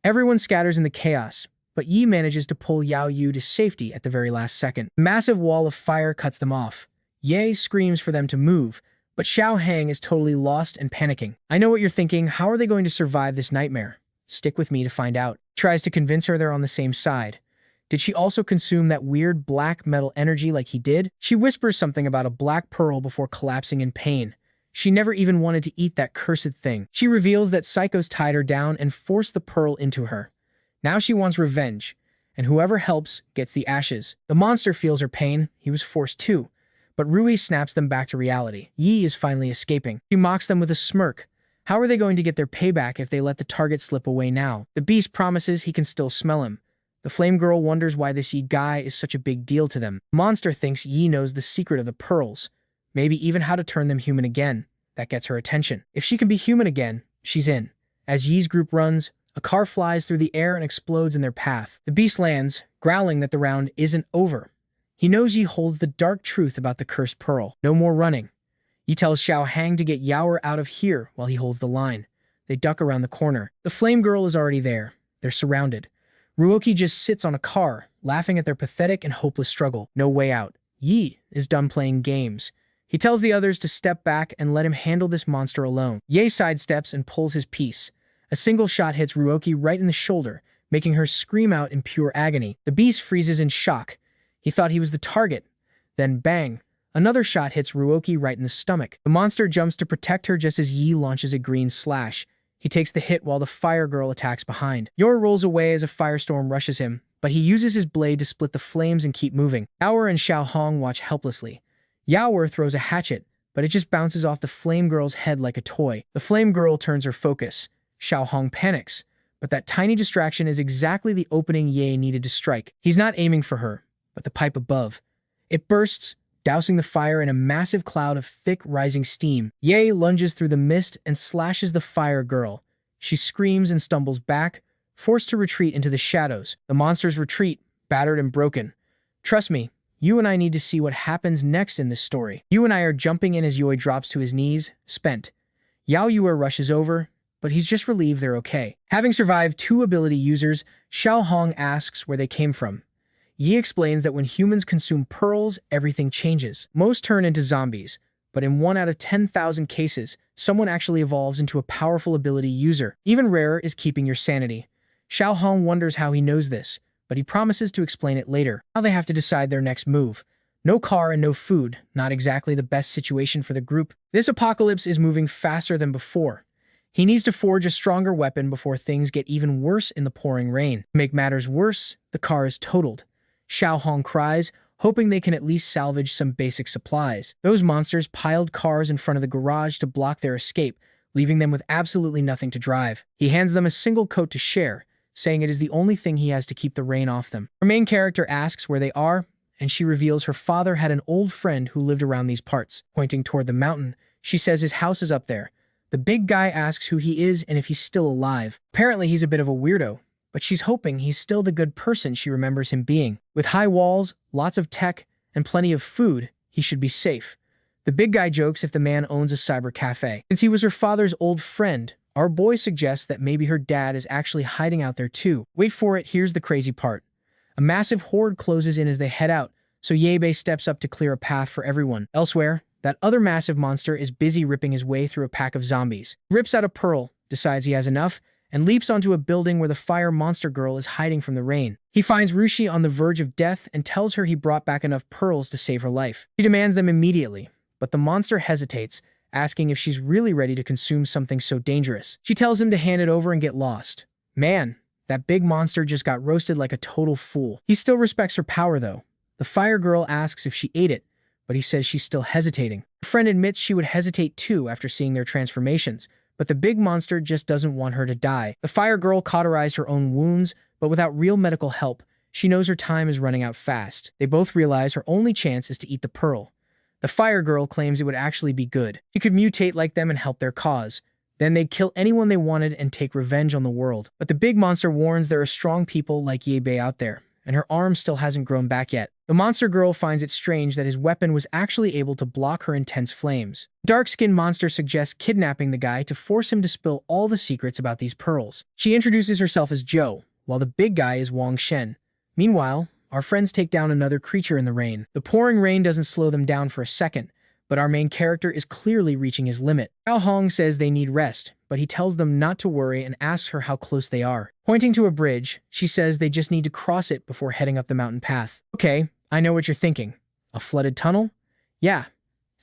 Everyone scatters in the chaos, but Yi manages to pull Yao Yu to safety at the very last second. A massive wall of fire cuts them off. Ye screams for them to move, but Xiao Hang is totally lost and panicking. I know what you're thinking, how are they going to survive this nightmare? Stick with me to find out. He tries to convince her they're on the same side. Did she also consume that weird black metal energy like he did? She whispers something about a black pearl before collapsing in pain. She never even wanted to eat that cursed thing. She reveals that psychos tied her down and forced the pearl into her. Now she wants revenge, and whoever helps gets the ashes. The monster feels her pain. He was forced too. But Rui snaps them back to reality. Yi is finally escaping. She mocks them with a smirk. How are they going to get their payback if they let the target slip away now? The beast promises he can still smell him. The flame girl wonders why this Yi guy is such a big deal to them. Monster thinks Yi knows the secret of the pearls, maybe even how to turn them human again. That gets her attention. If she can be human again, she's in. As Yi's group runs, a car flies through the air and explodes in their path. The beast lands, growling that the round isn't over. He knows Yi holds the dark truth about the cursed pearl. No more running. Yi tells Xiao Hang to get Yaoer out of here while he holds the line. They duck around the corner. The flame girl is already there. They're surrounded. Ruoki just sits on a car, laughing at their pathetic and hopeless struggle. No way out. Yi is done playing games. He tells the others to step back and let him handle this monster alone. Ye sidesteps and pulls his piece. A single shot hits Ruoki right in the shoulder, making her scream out in pure agony. The beast freezes in shock. He thought he was the target. Then bang, another shot hits Ruoki right in the stomach. The monster jumps to protect her just as Yi launches a green slash. He takes the hit while the fire girl attacks behind. Yor rolls away as a firestorm rushes him, but he uses his blade to split the flames and keep moving. Yaoer and Xiao Hong watch helplessly. Yaoer throws a hatchet, but it just bounces off the flame girl's head like a toy. The flame girl turns her focus. Xiao Hong panics, but that tiny distraction is exactly the opening Ye needed to strike. He's not aiming for her, but the pipe above. It bursts, dousing the fire in a massive cloud of thick, rising steam. Ye lunges through the mist and slashes the fire girl. She screams and stumbles back, forced to retreat into the shadows. The monsters retreat, battered and broken. Trust me, you and I need to see what happens next in this story. You and I are jumping in as Yoi drops to his knees, spent. Yao Yuer rushes over. but he's just relieved they're okay. Having survived 2 ability users, Xiao Hong asks where they came from. Yi explains that when humans consume pearls, everything changes. Most turn into zombies, but in 1 out of 10,000 cases, someone actually evolves into a powerful ability user. Even rarer is keeping your sanity. Xiao Hong wonders how he knows this, but he promises to explain it later. Now they have to decide their next move. No car and no food, not exactly the best situation for the group. This apocalypse is moving faster than before. He needs to forge a stronger weapon before things get even worse in the pouring rain. To make matters worse, the car is totaled. Xiao Hong cries, hoping they can at least salvage some basic supplies. Those monsters piled cars in front of the garage to block their escape, leaving them with absolutely nothing to drive. He hands them a single coat to share, saying it is the only thing he has to keep the rain off them. Our main character asks where they are, and she reveals her father had an old friend who lived around these parts. Pointing toward the mountain, she says his house is up there. The big guy asks who he is and if he's still alive. Apparently he's a bit of a weirdo, but she's hoping he's still the good person she remembers him being. With high walls, lots of tech, and plenty of food, he should be safe. The big guy jokes if the man owns a cyber cafe. Since he was her father's old friend, our boy suggests that maybe her dad is actually hiding out there too. Wait for it, here's the crazy part. A massive horde closes in as they head out, so Yebe steps up to clear a path for everyone. Elsewhere, that other massive monster is busy ripping his way through a pack of zombies. He rips out a pearl, decides he has enough, and leaps onto a building where the fire monster girl is hiding from the rain. He finds Rushi on the verge of death and tells her he brought back enough pearls to save her life. She demands them immediately, but the monster hesitates, asking if she's really ready to consume something so dangerous. She tells him to hand it over and get lost. Man, that big monster just got roasted like a total fool. He still respects her power though. The fire girl asks if she ate it, but he says she's still hesitating. Her friend admits she would hesitate too after seeing their transformations, but the big monster just doesn't want her to die. The fire girl cauterized her own wounds, but without real medical help, she knows her time is running out fast. They both realize her only chance is to eat the pearl. The fire girl claims it would actually be good. She could mutate like them and help their cause. Then they'd kill anyone they wanted and take revenge on the world. But the big monster warns there are strong people like Yebe out there, and her arm still hasn't grown back yet. The monster girl finds it strange that his weapon was actually able to block her intense flames. The dark-skinned monster suggests kidnapping the guy to force him to spill all the secrets about these pearls. She introduces herself as Joe, while the big guy is Wang Shen. Meanwhile, our friends take down another creature in the rain. The pouring rain doesn't slow them down for a second, but our main character is clearly reaching his limit. Xiao Hong says they need rest, but he tells them not to worry and asks her how close they are. Pointing to a bridge, she says they just need to cross it before heading up the mountain path. Okay, I know what you're thinking. A flooded tunnel? Yeah.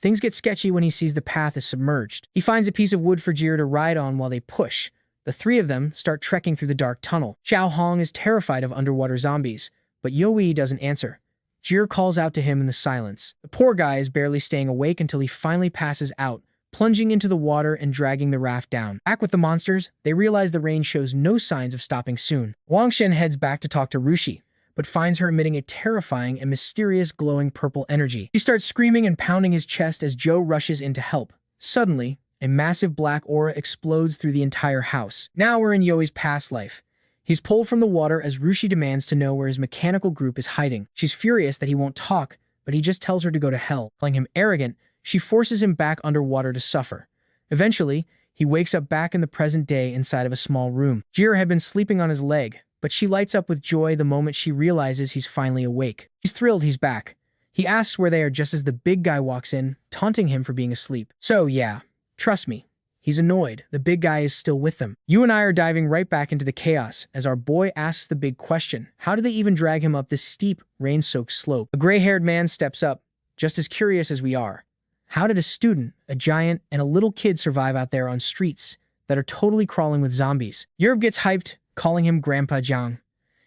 Things get sketchy when he sees the path is submerged. He finds a piece of wood for Jir to ride on while they push. The 3 of them start trekking through the dark tunnel. Xiao Hong is terrified of underwater zombies, but Yoi doesn't answer. Jir calls out to him in the silence. The poor guy is barely staying awake until he finally passes out, plunging into the water and dragging the raft down. Back with the monsters, they realize the rain shows no signs of stopping soon. Wang Shen heads back to talk to Rushi, but finds her emitting a terrifying and mysterious glowing purple energy. He starts screaming and pounding his chest as Joe rushes in to help. Suddenly, a massive black aura explodes through the entire house. Now we're in Yoi's past life. He's pulled from the water as Rushi demands to know where his mechanical group is hiding. She's furious that he won't talk, but he just tells her to go to hell. Calling him arrogant, she forces him back underwater to suffer. Eventually, he wakes up back in the present day inside of a small room. Jir had been sleeping on his leg, but she lights up with joy the moment she realizes he's finally awake. She's thrilled he's back. He asks where they are just as the big guy walks in, taunting him for being asleep. So yeah, trust me. He's annoyed. The big guy is still with them. You and I are diving right back into the chaos as our boy asks the big question. How do they even drag him up this steep, rain-soaked slope? A gray-haired man steps up, just as curious as we are. How did a student, a giant, and a little kid survive out there on streets that are totally crawling with zombies? Yerb gets hyped, calling him Grandpa Jiang.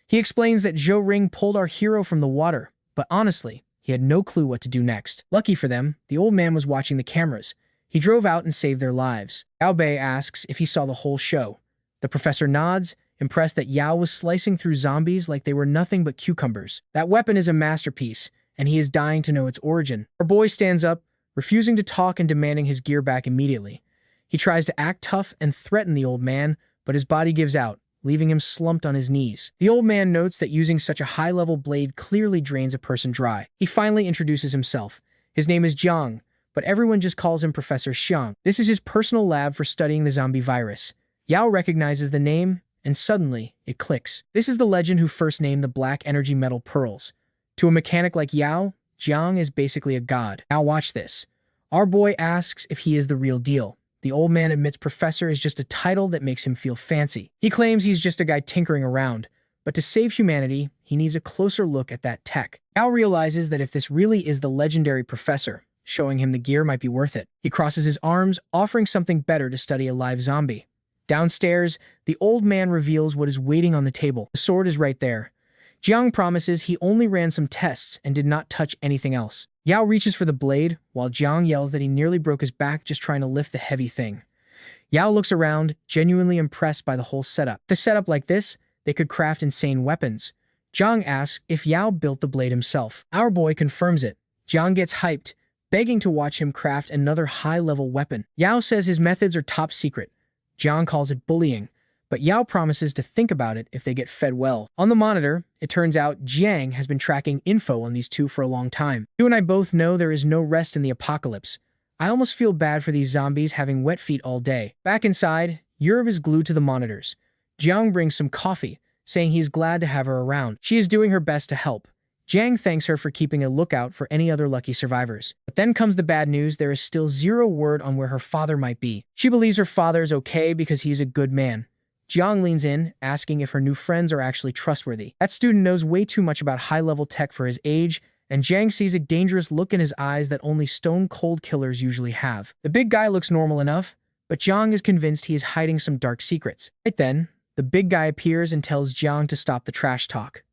He explains that Zhou Ring pulled our hero from the water, but honestly, he had no clue what to do next. Lucky for them, the old man was watching the cameras. He drove out and saved their lives. Yao Bei asks if he saw the whole show. The professor nods, impressed that Yao was slicing through zombies like they were nothing but cucumbers. That weapon is a masterpiece, and he is dying to know its origin. Our boy stands up, refusing to talk and demanding his gear back immediately. He tries to act tough and threaten the old man, but his body gives out, leaving him slumped on his knees. The old man notes that using such a high-level blade clearly drains a person dry. He finally introduces himself. His name is Jiang, but everyone just calls him Professor Xiang. This is his personal lab for studying the zombie virus. Yao recognizes the name, and suddenly, it clicks. This is the legend who first named the black energy metal pearls. To a mechanic like Yao, Jiang is basically a god. Now watch this. Our boy asks if he is the real deal. The old man admits professor is just a title that makes him feel fancy. He claims he's just a guy tinkering around, but to save humanity, he needs a closer look at that tech. Yao realizes that if this really is the legendary professor, showing him the gear might be worth it. He crosses his arms, offering something better to study a live zombie. Downstairs, the old man reveals what is waiting on the table. The sword is right there. Jiang promises he only ran some tests and did not touch anything else. Yao reaches for the blade, while Jiang yells that he nearly broke his back just trying to lift the heavy thing. Yao looks around, genuinely impressed by the whole setup. With a setup like this, they could craft insane weapons. Jiang asks if Yao built the blade himself. Our boy confirms it. Jiang gets hyped, begging to watch him craft another high-level weapon. Yao says his methods are top secret. Jiang calls it bullying, but Yao promises to think about it if they get fed well. On the monitor, it turns out Jiang has been tracking info on these two for a long time. You and I both know there is no rest in the apocalypse. I almost feel bad for these zombies having wet feet all day. Back inside, Yurb is glued to the monitors. Jiang brings some coffee, saying he's glad to have her around. She is doing her best to help. Jiang thanks her for keeping a lookout for any other lucky survivors. But then comes the bad news: there is still zero word on where her father might be. She believes her father is okay because he's a good man. Jiang leans in, asking if her new friends are actually trustworthy. That student knows way too much about high-level tech for his age, and Jiang sees a dangerous look in his eyes that only stone-cold killers usually have. The big guy looks normal enough, but Jiang is convinced he is hiding some dark secrets. Right then, the big guy appears and tells Jiang to stop the trash talk.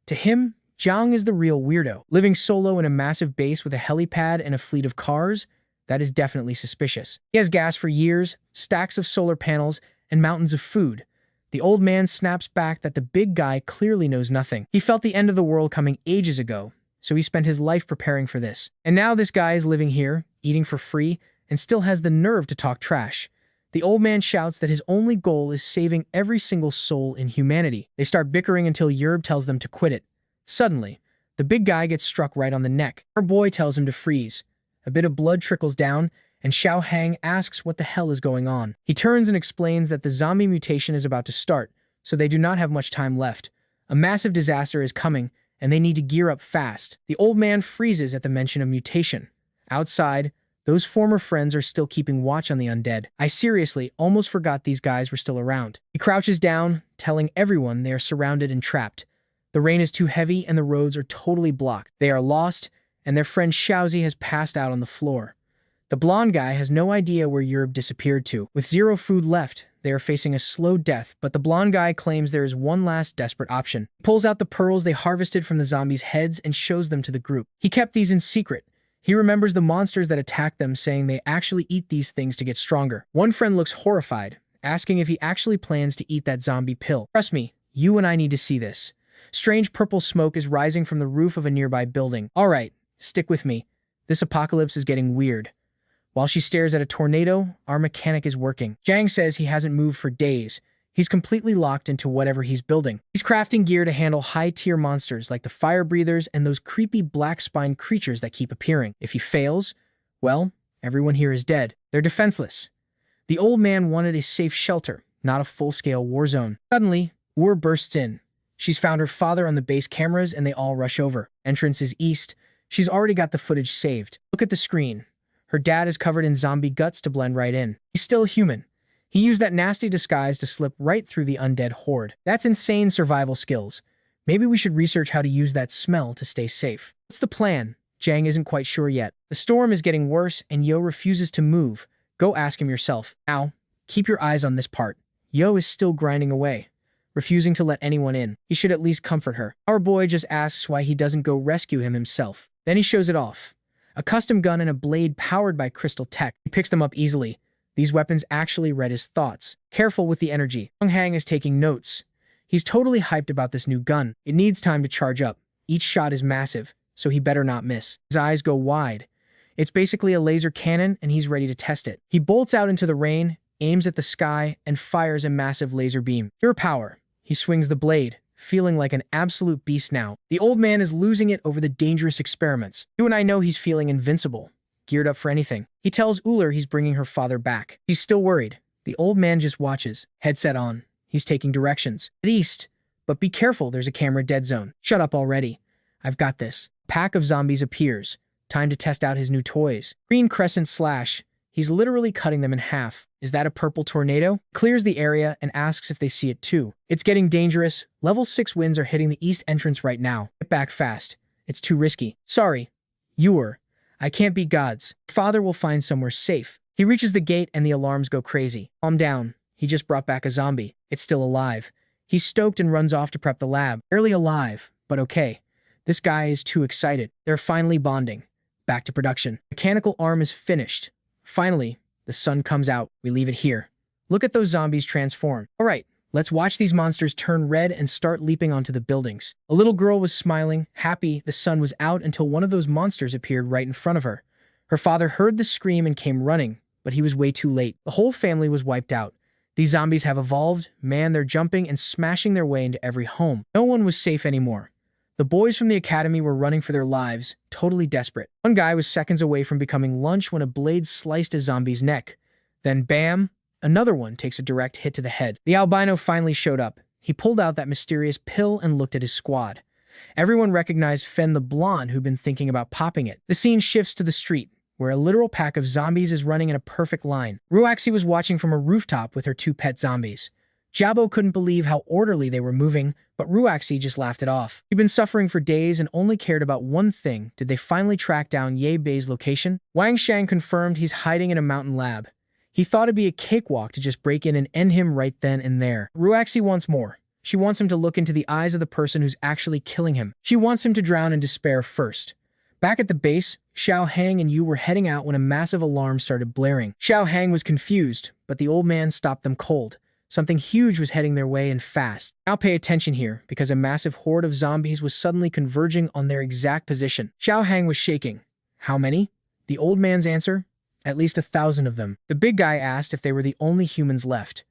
To him, Jiang is the real weirdo. Living solo in a massive base with a helipad and a fleet of cars, that is definitely suspicious. He has gas for years, stacks of solar panels, and mountains of food. The old man snaps back that the big guy clearly knows nothing. He felt the end of the world coming ages ago, so he spent his life preparing for this. And now this guy is living here, eating for free, and still has the nerve to talk trash. The old man shouts that his only goal is saving every single soul in humanity. They start bickering until Yurb tells them to quit it. Suddenly, the big guy gets struck right on the neck. Our boy tells him to freeze. A bit of blood trickles down, and Xiao Hang asks what the hell is going on. He turns and explains that the zombie mutation is about to start, so they do not have much time left. A massive disaster is coming, and they need to gear up fast. The old man freezes at the mention of mutation. Outside, those former friends are still keeping watch on the undead. I seriously almost forgot these guys were still around. He crouches down, telling everyone they are surrounded and trapped. The rain is too heavy and the roads are totally blocked. They are lost, and their friend Xiaozi has passed out on the floor. The blonde guy has no idea where Yurb disappeared to. With zero food left, they are facing a slow death, but the blonde guy claims there is one last desperate option. He pulls out the pearls they harvested from the zombies' heads and shows them to the group. He kept these in secret. He remembers the monsters that attacked them, saying they actually eat these things to get stronger. One friend looks horrified, asking if he actually plans to eat that zombie pill. Trust me, you and I need to see this. Strange purple smoke is rising from the roof of a nearby building. All right, stick with me. This apocalypse is getting weird. While she stares at a tornado, our mechanic is working. Jiang says he hasn't moved for days. He's completely locked into whatever he's building. He's crafting gear to handle high-tier monsters like the fire breathers and those creepy black-spined creatures that keep appearing. If he fails, well, everyone here is dead. They're defenseless. The old man wanted a safe shelter, not a full-scale war zone. Suddenly, Ur bursts in. She's found her father on the base cameras and they all rush over. Entrance is east. She's already got the footage saved. Look at the screen. Her dad is covered in zombie guts to blend right in. He's still human. He used that nasty disguise to slip right through the undead horde. That's insane survival skills. Maybe we should research how to use that smell to stay safe. What's the plan? Jiang isn't quite sure yet. The storm is getting worse and Yo refuses to move. Go ask him yourself. Now, keep your eyes on this part. Yo is still grinding away, refusing to let anyone in. He should at least comfort her. Our boy just asks why he doesn't go rescue him himself. Then he shows it off. A custom gun and a blade powered by crystal tech. He picks them up easily. These weapons actually read his thoughts. Careful with the energy. Song Hang is taking notes. He's totally hyped about this new gun. It needs time to charge up. Each shot is massive, so he better not miss. His eyes go wide. It's basically a laser cannon, and he's ready to test it. He bolts out into the rain, aims at the sky, and fires a massive laser beam. Pure power. He swings the blade, feeling like an absolute beast now. The old man is losing it over the dangerous experiments. You and I know he's feeling invincible, geared up for anything. He tells Uller he's bringing her father back. He's still worried, The old man just watches, headset on. He's taking directions. East. But be careful, there's a camera dead zone. Shut up already. I've got this. Pack of zombies appears. Time to test out his new toys. Green crescent slash. He's literally cutting them in half. Is that a purple tornado? Clears the area and asks if they see it too. It's getting dangerous. Level 6 winds are hitting the east entrance right now. Get back fast. It's too risky. Sorry. I can't be gods. Father will find somewhere safe. He reaches the gate and the alarms go crazy. Calm down. He just brought back a zombie. It's still alive. He's stoked and runs off to prep the lab. Barely alive, but okay. This guy is too excited. They're finally bonding. Back to production. Mechanical arm is finished. Finally, the sun comes out. We leave it here. Look at those zombies transform. All right, let's watch these monsters turn red and start leaping onto the buildings. A little girl was smiling, happy the sun was out until one of those monsters appeared right in front of her. Her father heard the scream and came running, but he was way too late. The whole family was wiped out. These zombies have evolved. Man, they're jumping and smashing their way into every home. No one was safe anymore. The boys from the academy were running for their lives, totally desperate. One guy was seconds away from becoming lunch when a blade sliced a zombie's neck. Then bam, another one takes a direct hit to the head. The albino finally showed up. He pulled out that mysterious pill and looked at his squad. Everyone recognized Fen the blonde who'd been thinking about popping it. The scene shifts to the street, where a literal pack of zombies is running in a perfect line. Ruaxi was watching from a rooftop with her two pet zombies. Jabo couldn't believe how orderly they were moving, but Ruaxi just laughed it off. He'd been suffering for days and only cared about one thing. Did they finally track down Ye Bei's location? Wang Shang confirmed he's hiding in a mountain lab. He thought it'd be a cakewalk to just break in and end him right then and there. Ruaxi wants more. She wants him to look into the eyes of the person who's actually killing him. She wants him to drown in despair first. Back at the base, Xiao Hang and Yu were heading out when a massive alarm started blaring. Xiao Hang was confused, but the old man stopped them cold. Something huge was heading their way and fast. Now pay attention here, because a massive horde of zombies was suddenly converging on their exact position. Xiao Hang was shaking. How many? The old man's answer? At least 1,000 of them. The big guy asked if they were the only humans left.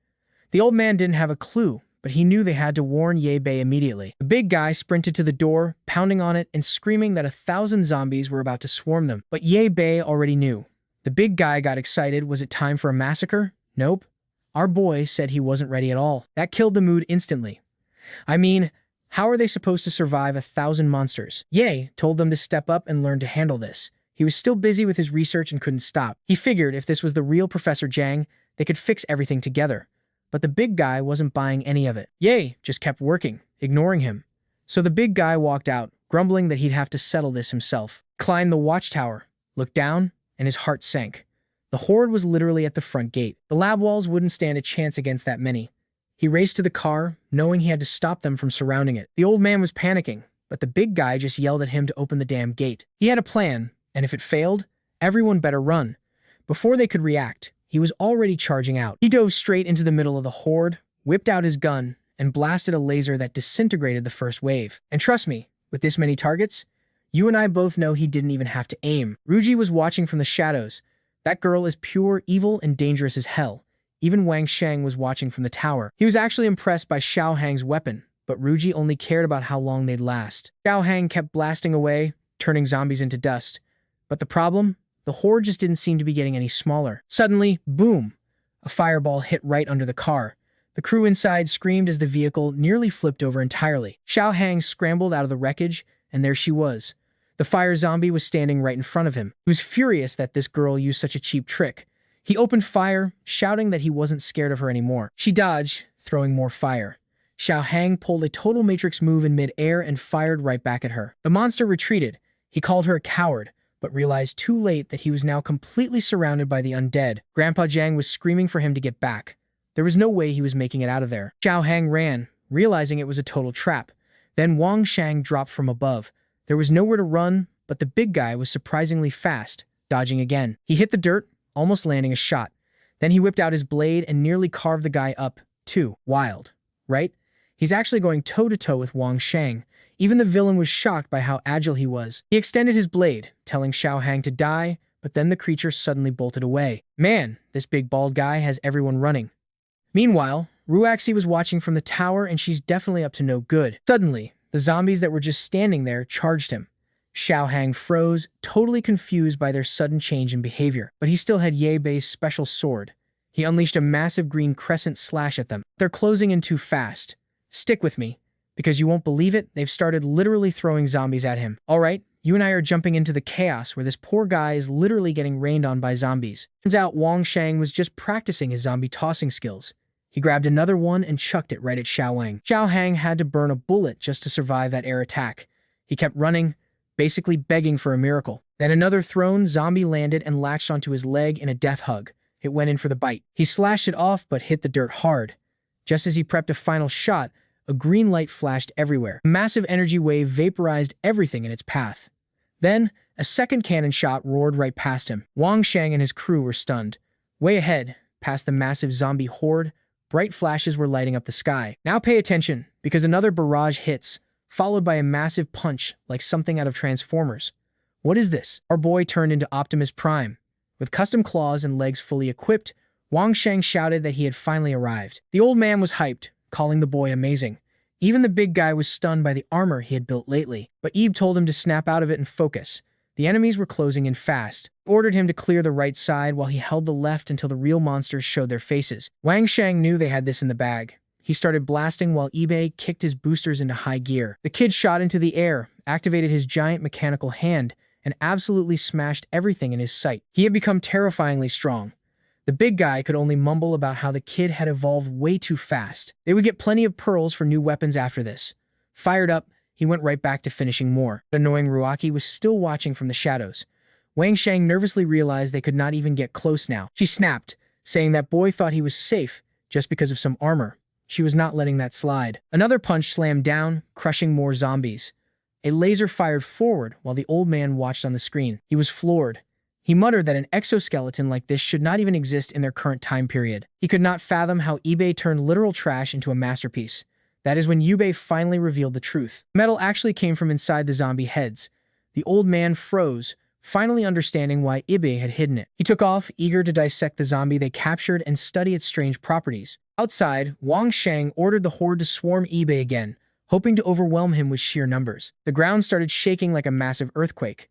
The old man didn't have a clue, but he knew they had to warn Ye Bei immediately. The big guy sprinted to the door, pounding on it and screaming that 1,000 zombies were about to swarm them. But Ye Bei already knew. The big guy got excited. Was it time for a massacre? Nope. Our boy said he wasn't ready at all. That killed the mood instantly. I mean, how are they supposed to survive 1,000 monsters? Ye told them to step up and learn to handle this. He was still busy with his research and couldn't stop. He figured if this was the real Professor Zhang, they could fix everything together. But the big guy wasn't buying any of it. Ye just kept working, ignoring him. So the big guy walked out, grumbling that he'd have to settle this himself. Climbed the watchtower, looked down, and his heart sank. The horde was literally at the front gate. The lab walls wouldn't stand a chance against that many. He raced to the car, knowing he had to stop them from surrounding it. The old man was panicking, but the big guy just yelled at him to open the damn gate. He had a plan, and if it failed, everyone better run. Before they could react, he was already charging out. He dove straight into the middle of the horde, whipped out his gun, and blasted a laser that disintegrated the first wave. And trust me, with this many targets, you and I both know he didn't even have to aim. Ruji was watching from the shadows. That girl is pure evil and dangerous as hell. Even Wang Shang was watching from the tower. He was actually impressed by Xiao Hang's weapon, but Ruji only cared about how long they'd last. Xiao Hang kept blasting away, turning zombies into dust. But the problem? The horde just didn't seem to be getting any smaller. Suddenly, boom! A fireball hit right under the car. The crew inside screamed as the vehicle nearly flipped over entirely. Xiao Hang scrambled out of the wreckage, and there she was. The fire zombie was standing right in front of him. He was furious that this girl used such a cheap trick. He opened fire, shouting that he wasn't scared of her anymore. She dodged, throwing more fire. Xiao Hang pulled a total Matrix move in mid-air and fired right back at her. The monster retreated. He called her a coward, but realized too late that he was now completely surrounded by the undead. Grandpa Zhang was screaming for him to get back. There was no way he was making it out of there. Xiao Hang ran, realizing it was a total trap. Then Wang Shang dropped from above. There was nowhere to run, but the big guy was surprisingly fast, dodging again. He hit the dirt, almost landing a shot. Then he whipped out his blade and nearly carved the guy up, too. Wild, right? He's actually going toe-to-toe with Wang Shang. Even the villain was shocked by how agile he was. He extended his blade, telling Xiao Hang to die, but then the creature suddenly bolted away. Man, this big bald guy has everyone running. Meanwhile, Ruaxi was watching from the tower and she's definitely up to no good. Suddenly, the zombies that were just standing there charged him. Xiao Hang froze, totally confused by their sudden change in behavior. But he still had Ye Bei's special sword. He unleashed a massive green crescent slash at them. They're closing in too fast. Stick with me, because you won't believe it, they've started literally throwing zombies at him. All right, you and I are jumping into the chaos where this poor guy is literally getting rained on by zombies. Turns out Wang Shang was just practicing his zombie tossing skills. He grabbed another one and chucked it right at Xiao Wang. Xiao Hang had to burn a bullet just to survive that air attack. He kept running, basically begging for a miracle. Then another thrown zombie landed and latched onto his leg in a death hug. It went in for the bite. He slashed it off but hit the dirt hard. Just as he prepped a final shot, a green light flashed everywhere. A massive energy wave vaporized everything in its path. Then, a second cannon shot roared right past him. Wang Shang and his crew were stunned. Way ahead, past the massive zombie horde, bright flashes were lighting up the sky. Now pay attention, because another barrage hits, followed by a massive punch like something out of Transformers. What is this? Our boy turned into Optimus Prime. With custom claws and legs fully equipped, Wang Shang shouted that he had finally arrived. The old man was hyped, calling the boy amazing. Even the big guy was stunned by the armor he had built lately, but Ebe told him to snap out of it and focus. The enemies were closing in fast. He ordered him to clear the right side while he held the left until the real monsters showed their faces. Wang Shang knew they had this in the bag. He started blasting while Ebe kicked his boosters into high gear. The kid shot into the air, activated his giant mechanical hand, and absolutely smashed everything in his sight. He had become terrifyingly strong. The big guy could only mumble about how the kid had evolved way too fast. They would get plenty of pearls for new weapons after this. Fired up, he went right back to finishing more. The annoying Ruaki was still watching from the shadows. Wang Shang nervously realized they could not even get close now. She snapped, saying that boy thought he was safe just because of some armor. She was not letting that slide. Another punch slammed down, crushing more zombies. A laser fired forward while the old man watched on the screen. He was floored. He muttered that an exoskeleton like this should not even exist in their current time period. He could not fathom how eBay turned literal trash into a masterpiece. That is when Yubei finally revealed the truth. Metal actually came from inside the zombie heads. The old man froze, finally understanding why Ibe had hidden it. He took off, eager to dissect the zombie they captured and study its strange properties. Outside, Wang Shang ordered the horde to swarm Ibe again, hoping to overwhelm him with sheer numbers. The ground started shaking like a massive earthquake.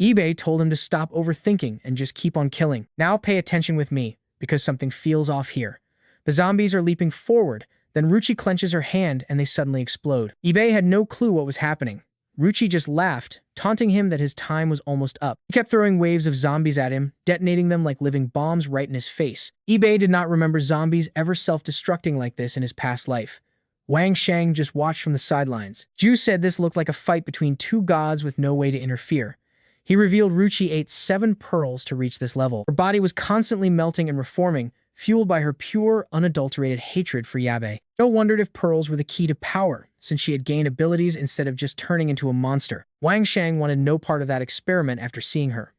Ibe told him to stop overthinking and just keep on killing. Now pay attention with me, because something feels off here. The zombies are leaping forward, then Ruchi clenches her hand and they suddenly explode. Ibe had no clue what was happening. Ruchi just laughed, taunting him that his time was almost up. He kept throwing waves of zombies at him, detonating them like living bombs right in his face. Ibe did not remember zombies ever self-destructing like this in his past life. Wang Shang just watched from the sidelines. Ju said this looked like a fight between two gods with no way to interfere. He revealed Ruchi ate 7 pearls to reach this level. Her body was constantly melting and reforming, fueled by her pure, unadulterated hatred for Yabe. Joe wondered if pearls were the key to power, since she had gained abilities instead of just turning into a monster. Wang Shang wanted no part of that experiment after seeing her.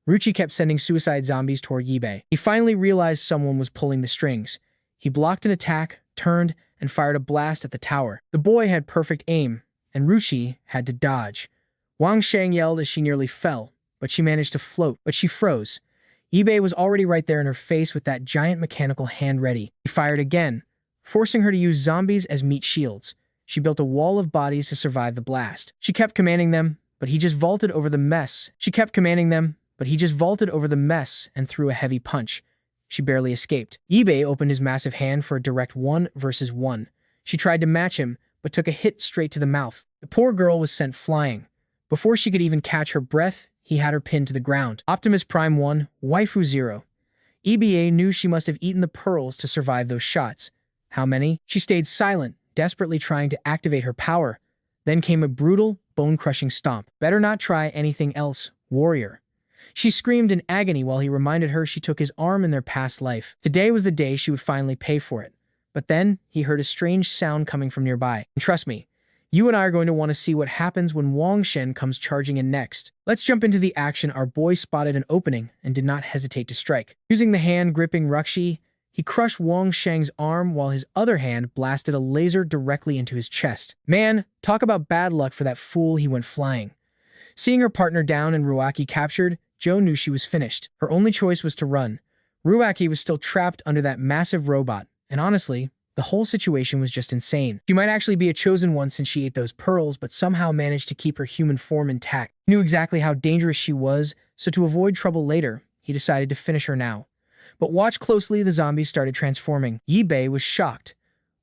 Ruchi kept sending suicide zombies toward Yabe. He finally realized someone was pulling the strings. He blocked an attack, turned, and fired a blast at the tower. The boy had perfect aim, and Ruchi had to dodge. Wang Shang yelled as she nearly fell, but she managed to float, but she froze. Ibe was already right there in her face with that giant mechanical hand ready. He fired again, forcing her to use zombies as meat shields. She built a wall of bodies to survive the blast. She kept commanding them, but he just vaulted over the mess. And threw a heavy punch. She barely escaped. Ibe opened his massive hand for a direct 1 versus 1. She tried to match him, but took a hit straight to the mouth. The poor girl was sent flying. Before she could even catch her breath, he had her pinned to the ground. Optimus Prime 1, Waifu 0. EBA knew she must have eaten the pearls to survive those shots. How many? She stayed silent, desperately trying to activate her power. Then came a brutal, bone-crushing stomp. Better not try anything else, warrior. She screamed in agony while he reminded her she took his arm in their past life. Today was the day she would finally pay for it. But then, he heard a strange sound coming from nearby. And trust me, you and I are going to want to see what happens when Wang Shen comes charging in next. Let's jump into the action. Our boy spotted an opening and did not hesitate to strike. Using the hand-gripping Ruxi, he crushed Wang Sheng's arm while his other hand blasted a laser directly into his chest. Man, talk about bad luck for that fool, he went flying. Seeing her partner down and Ruaki captured, Joe knew she was finished. Her only choice was to run. Ruaki was still trapped under that massive robot, and honestly, the whole situation was just insane. She might actually be a chosen one since she ate those pearls, but somehow managed to keep her human form intact. He knew exactly how dangerous she was, so to avoid trouble later, he decided to finish her now. But watch closely, the zombies started transforming. Yi-Bei was shocked.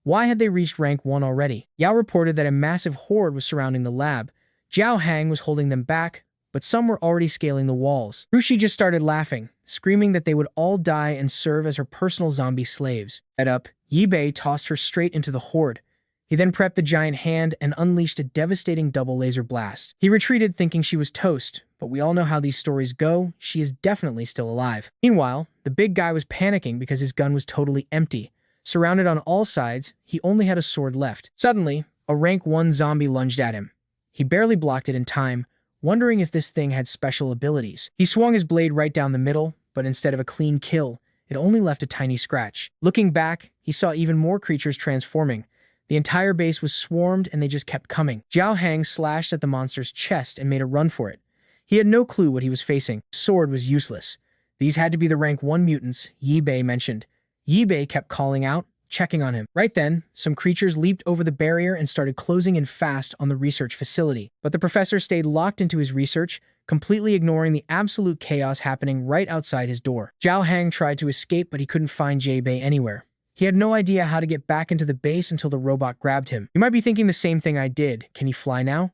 Why had they reached rank 1 already? Yao reported that a massive horde was surrounding the lab. Jiao Hang was holding them back, but some were already scaling the walls. Rushi just started laughing, screaming that they would all die and serve as her personal zombie slaves. Head up, Yi-Bei tossed her straight into the horde. He then prepped the giant hand and unleashed a devastating double laser blast. He retreated thinking she was toast, but we all know how these stories go. She is definitely still alive. Meanwhile, the big guy was panicking because his gun was totally empty. Surrounded on all sides, he only had a sword left. Suddenly, a rank 1 zombie lunged at him. He barely blocked it in time, wondering if this thing had special abilities. He swung his blade right down the middle, but instead of a clean kill, it only left a tiny scratch. Looking back, he saw even more creatures transforming. The entire base was swarmed and they just kept coming. Jiao Hang slashed at the monster's chest and made a run for it. He had no clue what he was facing. His sword was useless. These had to be the rank 1 mutants, Yi-Bei mentioned. Yi-Bei kept calling out, checking on him. Right then, some creatures leaped over the barrier and started closing in fast on the research facility. But the professor stayed locked into his research, completely ignoring the absolute chaos happening right outside his door. Jiao Hang tried to escape, but he couldn't find Yi-Bei anywhere. He had no idea how to get back into the base until the robot grabbed him. You might be thinking the same thing I did. Can he fly now?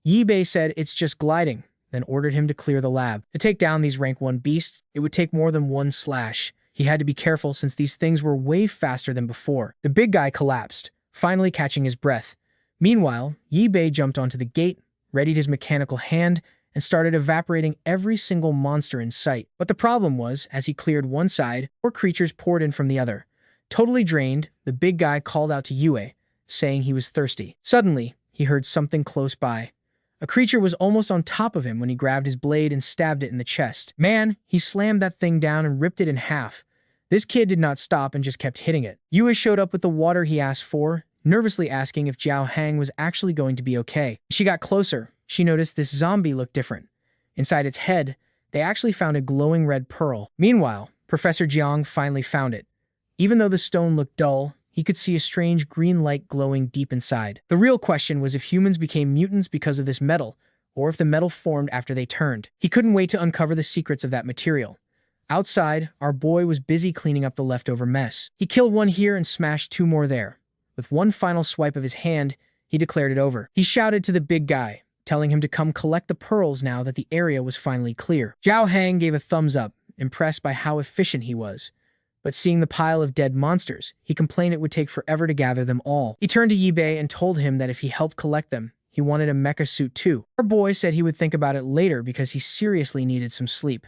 Yi-Bei said it's just gliding, then ordered him to clear the lab. To take down these rank 1 beasts, it would take more than one slash. He had to be careful since these things were way faster than before. The big guy collapsed, finally catching his breath. Meanwhile, Yi-Bei jumped onto the gate, readied his mechanical hand, and started evaporating every single monster in sight. But the problem was, as he cleared one side, more creatures poured in from the other. Totally drained, the big guy called out to Yue, saying he was thirsty. Suddenly, he heard something close by. A creature was almost on top of him when he grabbed his blade and stabbed it in the chest. Man, he slammed that thing down and ripped it in half. This kid did not stop and just kept hitting it. Yue showed up with the water he asked for, nervously asking if Jiao Hang was actually going to be okay. She got closer. She noticed this zombie looked different. Inside its head, they actually found a glowing red pearl. Meanwhile, Professor Jiang finally found it. Even though the stone looked dull, he could see a strange green light glowing deep inside. The real question was if humans became mutants because of this metal, or if the metal formed after they turned. He couldn't wait to uncover the secrets of that material. Outside, our boy was busy cleaning up the leftover mess. He killed one here and smashed 2 more there. With one final swipe of his hand, he declared it over. He shouted to the big guy, telling him to come collect the pearls now that the area was finally clear. Jiao Hang gave a thumbs up, impressed by how efficient he was. But seeing the pile of dead monsters, he complained it would take forever to gather them all. He turned to Yi-Bei and told him that if he helped collect them, he wanted a mecha suit too. Our boy said he would think about it later because he seriously needed some sleep.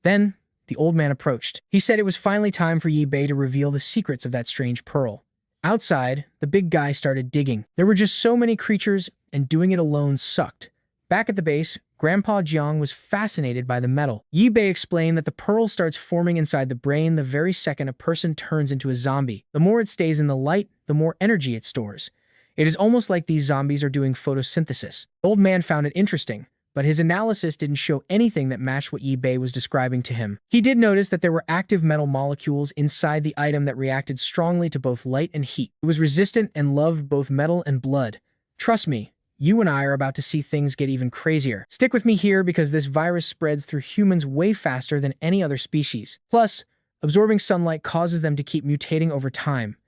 Then, the old man approached. He said it was finally time for Yi-Bei to reveal the secrets of that strange pearl. Outside, the big guy started digging. There were just so many creatures, and doing it alone sucked. Back at the base, Grandpa Jiang was fascinated by the metal. Yi-Bei explained that the pearl starts forming inside the brain the very second a person turns into a zombie. The more it stays in the light, the more energy it stores. It is almost like these zombies are doing photosynthesis. The old man found it interesting, but his analysis didn't show anything that matched what Yi-Bei was describing to him. He did notice that there were active metal molecules inside the item that reacted strongly to both light and heat. It was resistant and loved both metal and blood. Trust me, you and I are about to see things get even crazier. Stick with me here because this virus spreads through humans way faster than any other species. Plus, absorbing sunlight causes them to keep mutating over time.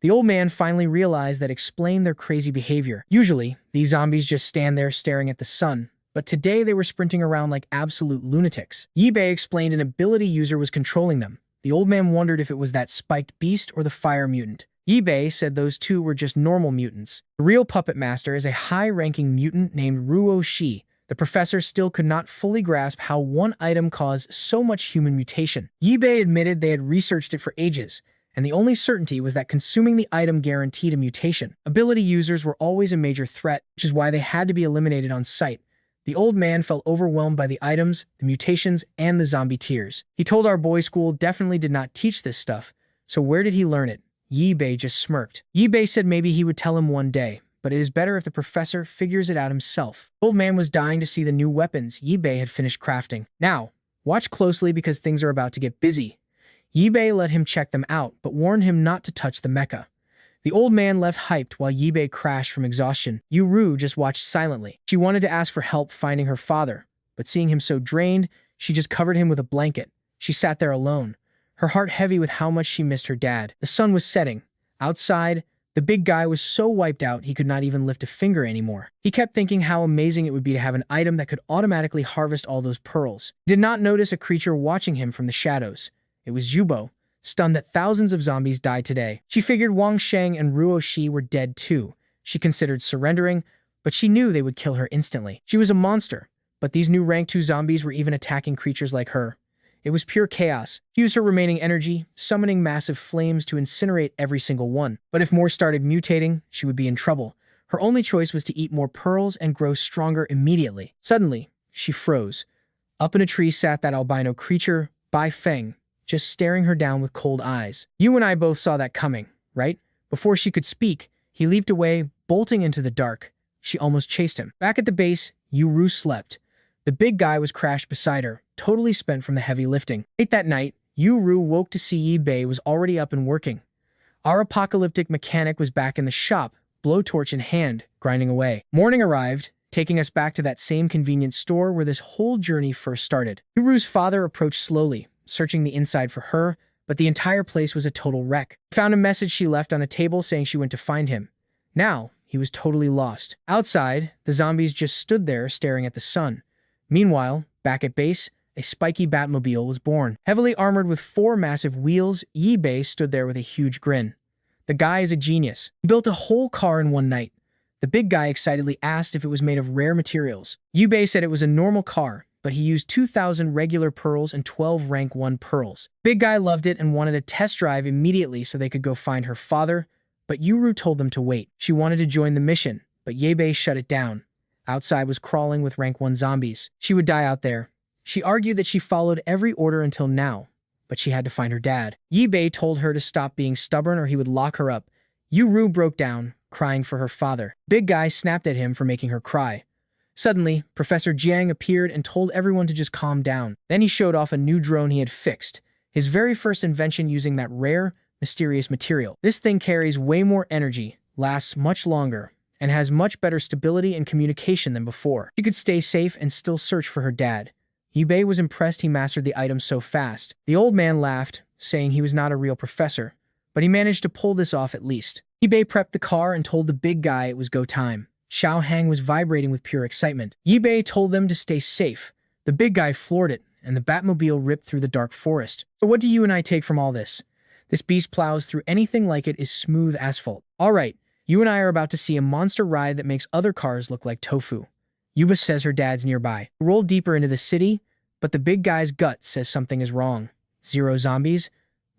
The old man finally realized that explained their crazy behavior. Usually, these zombies just stand there staring at the sun, but today they were sprinting around like absolute lunatics. Yi-Bei explained an ability user was controlling them. The old man wondered if it was that spiked beast or the fire mutant. Yi-Bei said those two were just normal mutants. The real puppet master is a high-ranking mutant named Ruo Shi. The professor still could not fully grasp how one item caused so much human mutation. Yi-Bei admitted they had researched it for ages, and the only certainty was that consuming the item guaranteed a mutation. Ability users were always a major threat, which is why they had to be eliminated on sight. The old man felt overwhelmed by the items, the mutations, and the zombie tears. He told our boy school definitely did not teach this stuff, so where did he learn it? Yi-Bei just smirked. Yi-Bei said maybe he would tell him one day, but it is better if the professor figures it out himself. The old man was dying to see the new weapons Yi-Bei had finished crafting. Now, watch closely because things are about to get busy. Yi-Bei let him check them out, but warned him not to touch the mecha. The old man left hyped while Yi-Bei crashed from exhaustion. Yu-Ru just watched silently. She wanted to ask for help finding her father, but seeing him so drained, she just covered him with a blanket. She sat there alone. her heart heavy with how much she missed her dad. The sun was setting. Outside, the big guy was so wiped out he could not even lift a finger anymore. He kept thinking how amazing it would be to have an item that could automatically harvest all those pearls. He did not notice a creature watching him from the shadows. It was Yubo, stunned that thousands of zombies died today. She figured Wang Sheng and Ruo Shi were dead too. She considered surrendering, but she knew they would kill her instantly. She was a monster, but these new rank 2 zombies were even attacking creatures like her. It was pure chaos. She used her remaining energy, summoning massive flames to incinerate every single one. But if more started mutating, she would be in trouble. Her only choice was to eat more pearls and grow stronger immediately. Suddenly, she froze. Up in a tree sat that albino creature, Bai Feng, just staring her down with cold eyes. You and I both saw that coming, right? Before she could speak, he leaped away, bolting into the dark. She almost chased him. Back at the base, Yu-Ru slept. The big guy was crashed beside her, totally spent from the heavy lifting. Late that night, Yu-Ru woke to see Yi Bei was already up and working. Our apocalyptic mechanic was back in the shop, blowtorch in hand, grinding away. Morning arrived, taking us back to that same convenience store where this whole journey first started. Yu-Ru's father approached slowly, searching the inside for her, but the entire place was a total wreck. He found a message she left on a table saying she went to find him. Now, he was totally lost. Outside, the zombies just stood there staring at the sun. Meanwhile, back at base, a spiky Batmobile was born. Heavily armored with 4 massive wheels, Yi Bei stood there with a huge grin. The guy is a genius. He built a whole car in one night. The big guy excitedly asked if it was made of rare materials. Yi Bei said it was a normal car, but he used 2,000 regular pearls and 12 rank 1 pearls. Big guy loved it and wanted a test drive immediately so they could go find her father, but Yu-Ru told them to wait. She wanted to join the mission, but Yi Bei shut it down. Outside was crawling with rank 1 zombies. She would die out there. She argued that she followed every order until now, but she had to find her dad. Yi Bei told her to stop being stubborn or he would lock her up. Yu-Ru broke down, crying for her father. Big guy snapped at him for making her cry. Suddenly, Professor Jiang appeared and told everyone to just calm down. Then he showed off a new drone he had fixed, his very first invention using that rare, mysterious material. This thing carries way more energy, lasts much longer, and has much better stability and communication than before. She could stay safe and still search for her dad. Yi Bei was impressed he mastered the item so fast. The old man laughed, saying he was not a real professor, but he managed to pull this off at least. Yi Bei prepped the car and told the big guy it was go time. Xiao Hang was vibrating with pure excitement. Yi Bei told them to stay safe. The big guy floored it, and the Batmobile ripped through the dark forest. So what do you and I take from all this? This beast plows through anything like it is smooth asphalt. All right. You and I are about to see a monster ride that makes other cars look like tofu. Yuba says her dad's nearby. We roll deeper into the city, but the big guy's gut says something is wrong. 0 zombies.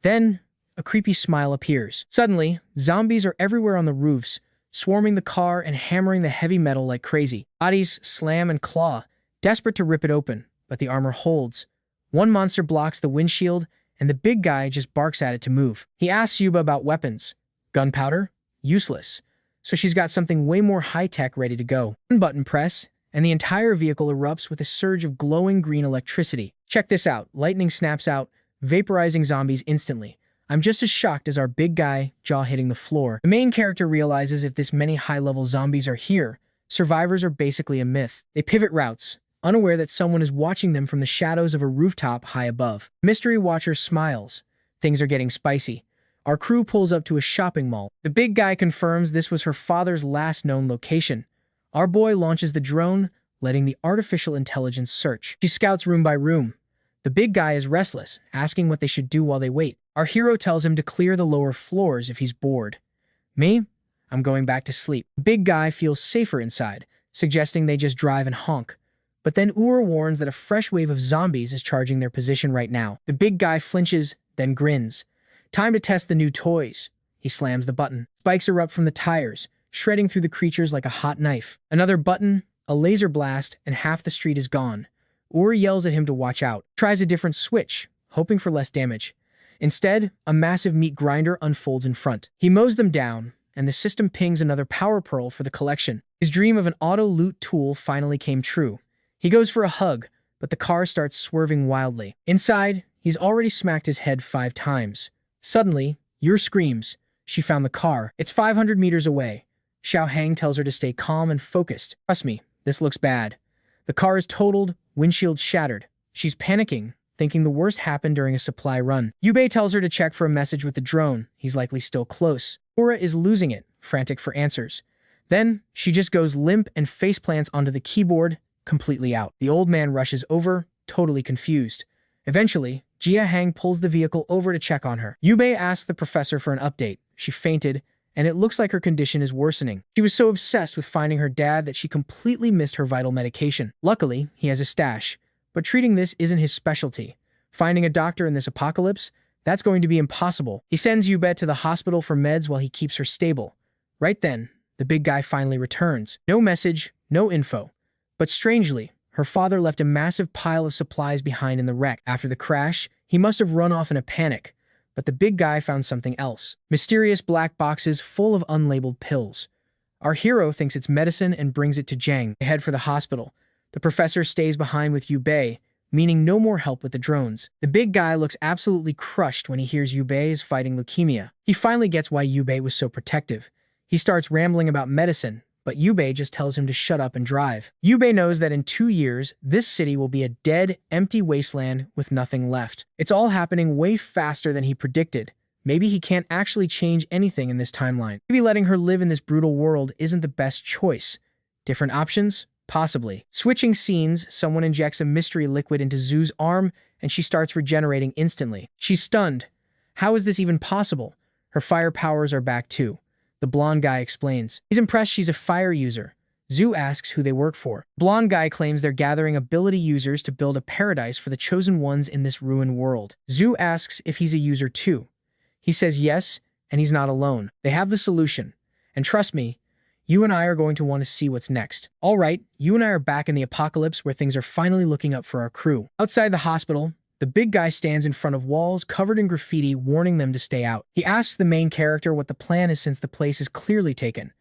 Then, a creepy smile appears. Suddenly, zombies are everywhere on the roofs, swarming the car and hammering the heavy metal like crazy. Bodies slam and claw, desperate to rip it open, but the armor holds. One monster blocks the windshield, and the big guy just barks at it to move. He asks Yuba about weapons. Gunpowder? Useless. So she's got something way more high-tech ready to go. One button press, and the entire vehicle erupts with a surge of glowing green electricity. Check this out. Lightning snaps out, vaporizing zombies instantly. I'm just as shocked as our big guy, jaw hitting the floor. The main character realizes if this many high-level zombies are here, survivors are basically a myth. They pivot routes, unaware that someone is watching them from the shadows of a rooftop high above. Mystery Watcher smiles. Things are getting spicy. Our crew pulls up to a shopping mall. The big guy confirms this was her father's last known location. Our boy launches the drone, letting the artificial intelligence search. She scouts room by room. The big guy is restless, asking what they should do while they wait. Our hero tells him to clear the lower floors if he's bored. Me? I'm going back to sleep. The big guy feels safer inside, suggesting they just drive and honk. But then Ur warns that a fresh wave of zombies is charging their position right now. The big guy flinches, then grins. Time to test the new toys. He slams the button. Spikes erupt from the tires, shredding through the creatures like a hot knife. Another button, a laser blast, and half the street is gone. Ur yells at him to watch out. Tries a different switch, hoping for less damage. Instead, a massive meat grinder unfolds in front. He mows them down, and the system pings another power pearl for the collection. His dream of an auto-loot tool finally came true. He goes for a hug, but the car starts swerving wildly. Inside, he's already smacked his head 5 times. Suddenly, Ur screams. She found the car. It's 500 meters away. Xiao Hang tells her to stay calm and focused. Trust me, this looks bad. The car is totaled, windshield shattered. She's panicking, thinking the worst happened during a supply run. Yubei tells her to check for a message with the drone. He's likely still close. Aura is losing it, frantic for answers. Then, she just goes limp and faceplants onto the keyboard, completely out. The old man rushes over, totally confused. Eventually, Jia Hang pulls the vehicle over to check on her. Yubei asks the professor for an update. She fainted, and it looks like her condition is worsening. She was so obsessed with finding her dad that she completely missed her vital medication. Luckily, he has a stash, but treating this isn't his specialty. Finding a doctor in this apocalypse, that's going to be impossible. He sends Yubei to the hospital for meds while he keeps her stable. Right then, the big guy finally returns. No message, no info. But strangely, her father left a massive pile of supplies behind in the wreck. After the crash, he must have run off in a panic. But the big guy found something else. Mysterious black boxes full of unlabeled pills. Our hero thinks it's medicine and brings it to Zhang. They head for the hospital. The professor stays behind with Yubei, meaning no more help with the drones. The big guy looks absolutely crushed when he hears Yubei is fighting leukemia. He finally gets why Yubei was so protective. He starts rambling about medicine, but Yubei just tells him to shut up and drive. Yubei knows that in 2 years, this city will be a dead, empty wasteland with nothing left. It's all happening way faster than he predicted. Maybe he can't actually change anything in this timeline. Maybe letting her live in this brutal world isn't the best choice. Different options? Possibly. Switching scenes, someone injects a mystery liquid into Zhu's arm, and she starts regenerating instantly. She's stunned. How is this even possible? Her fire powers are back too. The blonde guy explains. He's impressed she's a fire user. Zhu asks who they work for. Blonde guy claims they're gathering ability users to build a paradise for the chosen ones in this ruined world. Zhu asks if he's a user too. He says yes, and he's not alone. They have the solution. And trust me, you and I are going to want to see what's next. All right, you and I are back in the apocalypse where things are finally looking up for our crew. Outside the hospital, the big guy stands in front of walls covered in graffiti warning them to stay out. He asks the main character what the plan is since the place is clearly taken.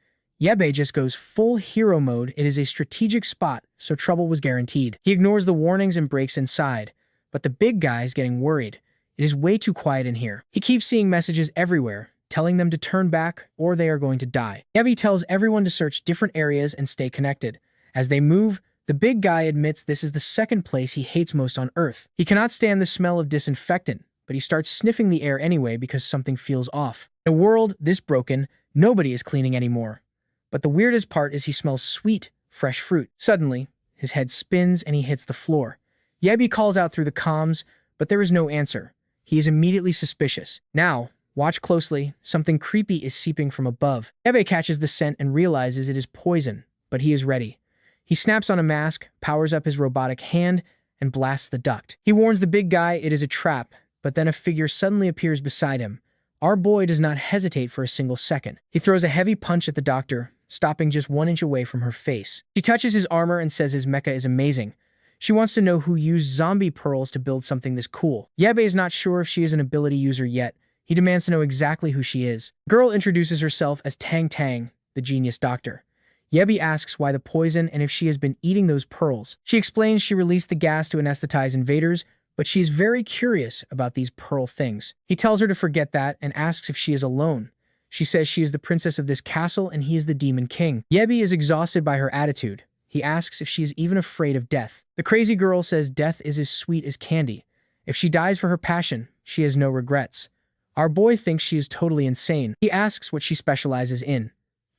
Yubei just goes full hero mode. It is a strategic spot, so trouble was guaranteed. He ignores the warnings and breaks inside, but the big guy is getting worried. It is way too quiet in here. He keeps seeing messages everywhere, telling them to turn back or they are going to die. Yubei tells everyone to search different areas and stay connected. As they move, the big guy admits this is the second place he hates most on Earth. He cannot stand the smell of disinfectant, but he starts sniffing the air anyway because something feels off. In a world this broken, nobody is cleaning anymore. But the weirdest part is he smells sweet, fresh fruit. Suddenly, his head spins and he hits the floor. Yubei calls out through the comms, but there is no answer. He is immediately suspicious. Now, watch closely. Something creepy is seeping from above. Yubei catches the scent and realizes it is poison, but he is ready. He snaps on a mask, powers up his robotic hand, and blasts the duct. He warns the big guy it is a trap, but then a figure suddenly appears beside him. Our boy does not hesitate for a single second. He throws a heavy punch at the doctor, stopping just 1 inch away from her face. She touches his armor and says his mecha is amazing. She wants to know who used zombie pearls to build something this cool. Yubei is not sure if she is an ability user yet. He demands to know exactly who she is. The girl introduces herself as Tang Tang, the genius doctor. Yubei asks why the poison and if she has been eating those pearls. She explains she released the gas to anesthetize invaders, but she is very curious about these pearl things. He tells her to forget that and asks if she is alone. She says she is the princess of this castle and he is the demon king. Yubei is exhausted by her attitude. He asks if she is even afraid of death. The crazy girl says death is as sweet as candy. If she dies for her passion, she has no regrets. Our boy thinks she is totally insane. He asks what she specializes in.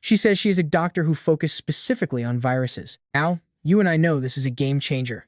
She says she is a doctor who focused specifically on viruses. Now, you and I know this is a game changer.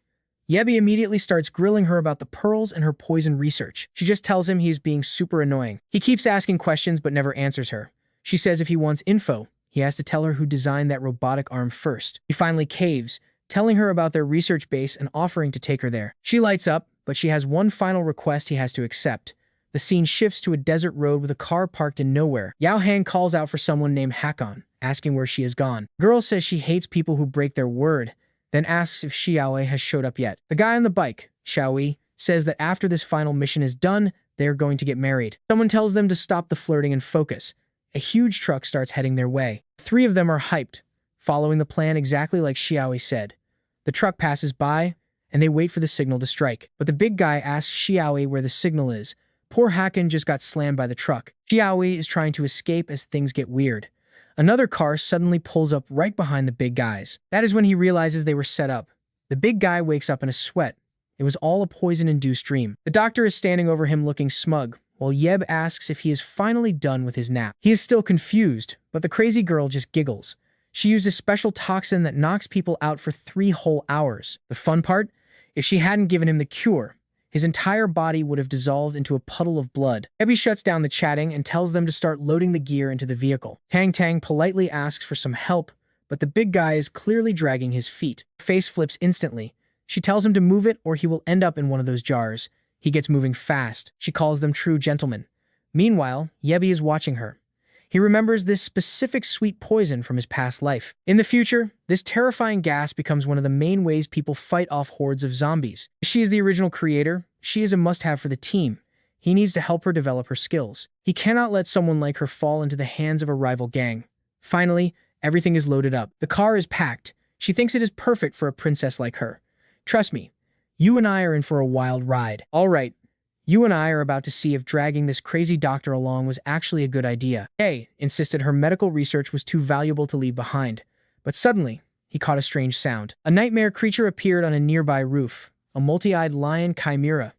Yubei immediately starts grilling her about the pearls and her poison research. She just tells him he is being super annoying. He keeps asking questions but never answers her. She says if he wants info, he has to tell her who designed that robotic arm first. He finally caves, telling her about their research base and offering to take her there. She lights up, but she has one final request he has to accept. The scene shifts to a desert road with a car parked in nowhere. Yao Hang calls out for someone named Hakon, asking where she has gone. Girl says she hates people who break their word, then asks if Xiaowei has showed up yet. The guy on the bike, Xiaowei, says that after this final mission is done, they are going to get married. Someone tells them to stop the flirting and focus. A huge truck starts heading their way. 3 of them are hyped, following the plan exactly like Xiaowei said. The truck passes by, and they wait for the signal to strike. But the big guy asks Xiaowei where the signal is. Poor Hakon just got slammed by the truck. Xiaowei is trying to escape as things get weird. Another car suddenly pulls up right behind the big guys. That is when he realizes they were set up. The big guy wakes up in a sweat. It was all a poison-induced dream. The doctor is standing over him looking smug, while Yeb asks if he is finally done with his nap. He is still confused, but the crazy girl just giggles. She used a special toxin that knocks people out for 3 whole hours. The fun part? If she hadn't given him the cure, his entire body would have dissolved into a puddle of blood. Ebby shuts down the chatting and tells them to start loading the gear into the vehicle. Tang Tang politely asks for some help, but the big guy is clearly dragging his feet. Her face flips instantly. She tells him to move it or he will end up in one of those jars. He gets moving fast. She calls them true gentlemen. Meanwhile, Yebby is watching her. He remembers this specific sweet poison from his past life. In the future, this terrifying gas becomes one of the main ways people fight off hordes of zombies. She is the original creator. She is a must-have for the team. He needs to help her develop her skills. He cannot let someone like her fall into the hands of a rival gang. Finally, everything is loaded up. The car is packed. She thinks it is perfect for a princess like her. Trust me, you and I are in for a wild ride. All right, you and I are about to see if dragging this crazy doctor along was actually a good idea. Hey, insisted her medical research was too valuable to leave behind. But suddenly, he caught a strange sound. A nightmare creature appeared on a nearby roof, a multi-eyed lion chimera.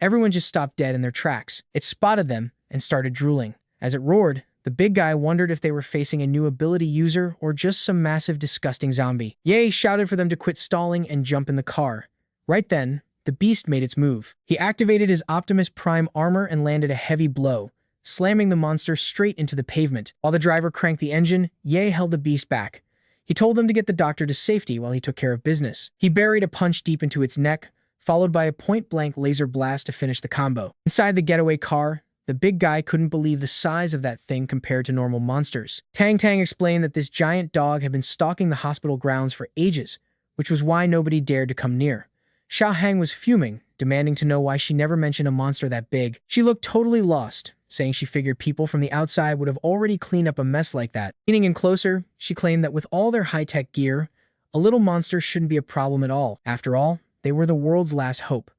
Everyone just stopped dead in their tracks. It spotted them and started drooling. As it roared, the big guy wondered if they were facing a new ability user or just some massive disgusting zombie. Ye shouted for them to quit stalling and jump in the car. Right then, the beast made its move. He activated his Optimus Prime armor and landed a heavy blow, slamming the monster straight into the pavement. While the driver cranked the engine, Ye held the beast back. He told them to get the doctor to safety while he took care of business. He buried a punch deep into its neck, followed by a point-blank laser blast to finish the combo. Inside the getaway car, the big guy couldn't believe the size of that thing compared to normal monsters. Tang Tang explained that this giant dog had been stalking the hospital grounds for ages, which was why nobody dared to come near. Xiao Hang was fuming, demanding to know why she never mentioned a monster that big. She looked totally lost, saying she figured people from the outside would have already cleaned up a mess like that. Leaning in closer, she claimed that with all their high-tech gear, a little monster shouldn't be a problem at all. After all, they were the world's last hope.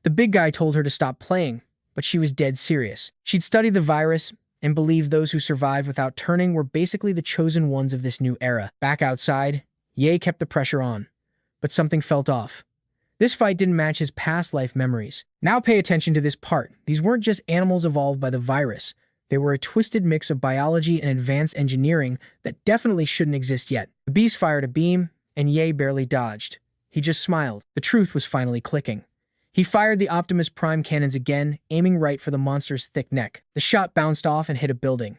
The big guy told her to stop playing, but she was dead serious. She'd studied the virus and believed those who survived without turning were basically the chosen ones of this new era. Back outside, Ye kept the pressure on, but something felt off. This fight didn't match his past life memories. Now pay attention to this part. These weren't just animals evolved by the virus. They were a twisted mix of biology and advanced engineering that definitely shouldn't exist yet. The beast fired a beam, and Ye barely dodged. He just smiled. The truth was finally clicking. He fired the Optimus Prime cannons again, aiming right for the monster's thick neck. The shot bounced off and hit a building.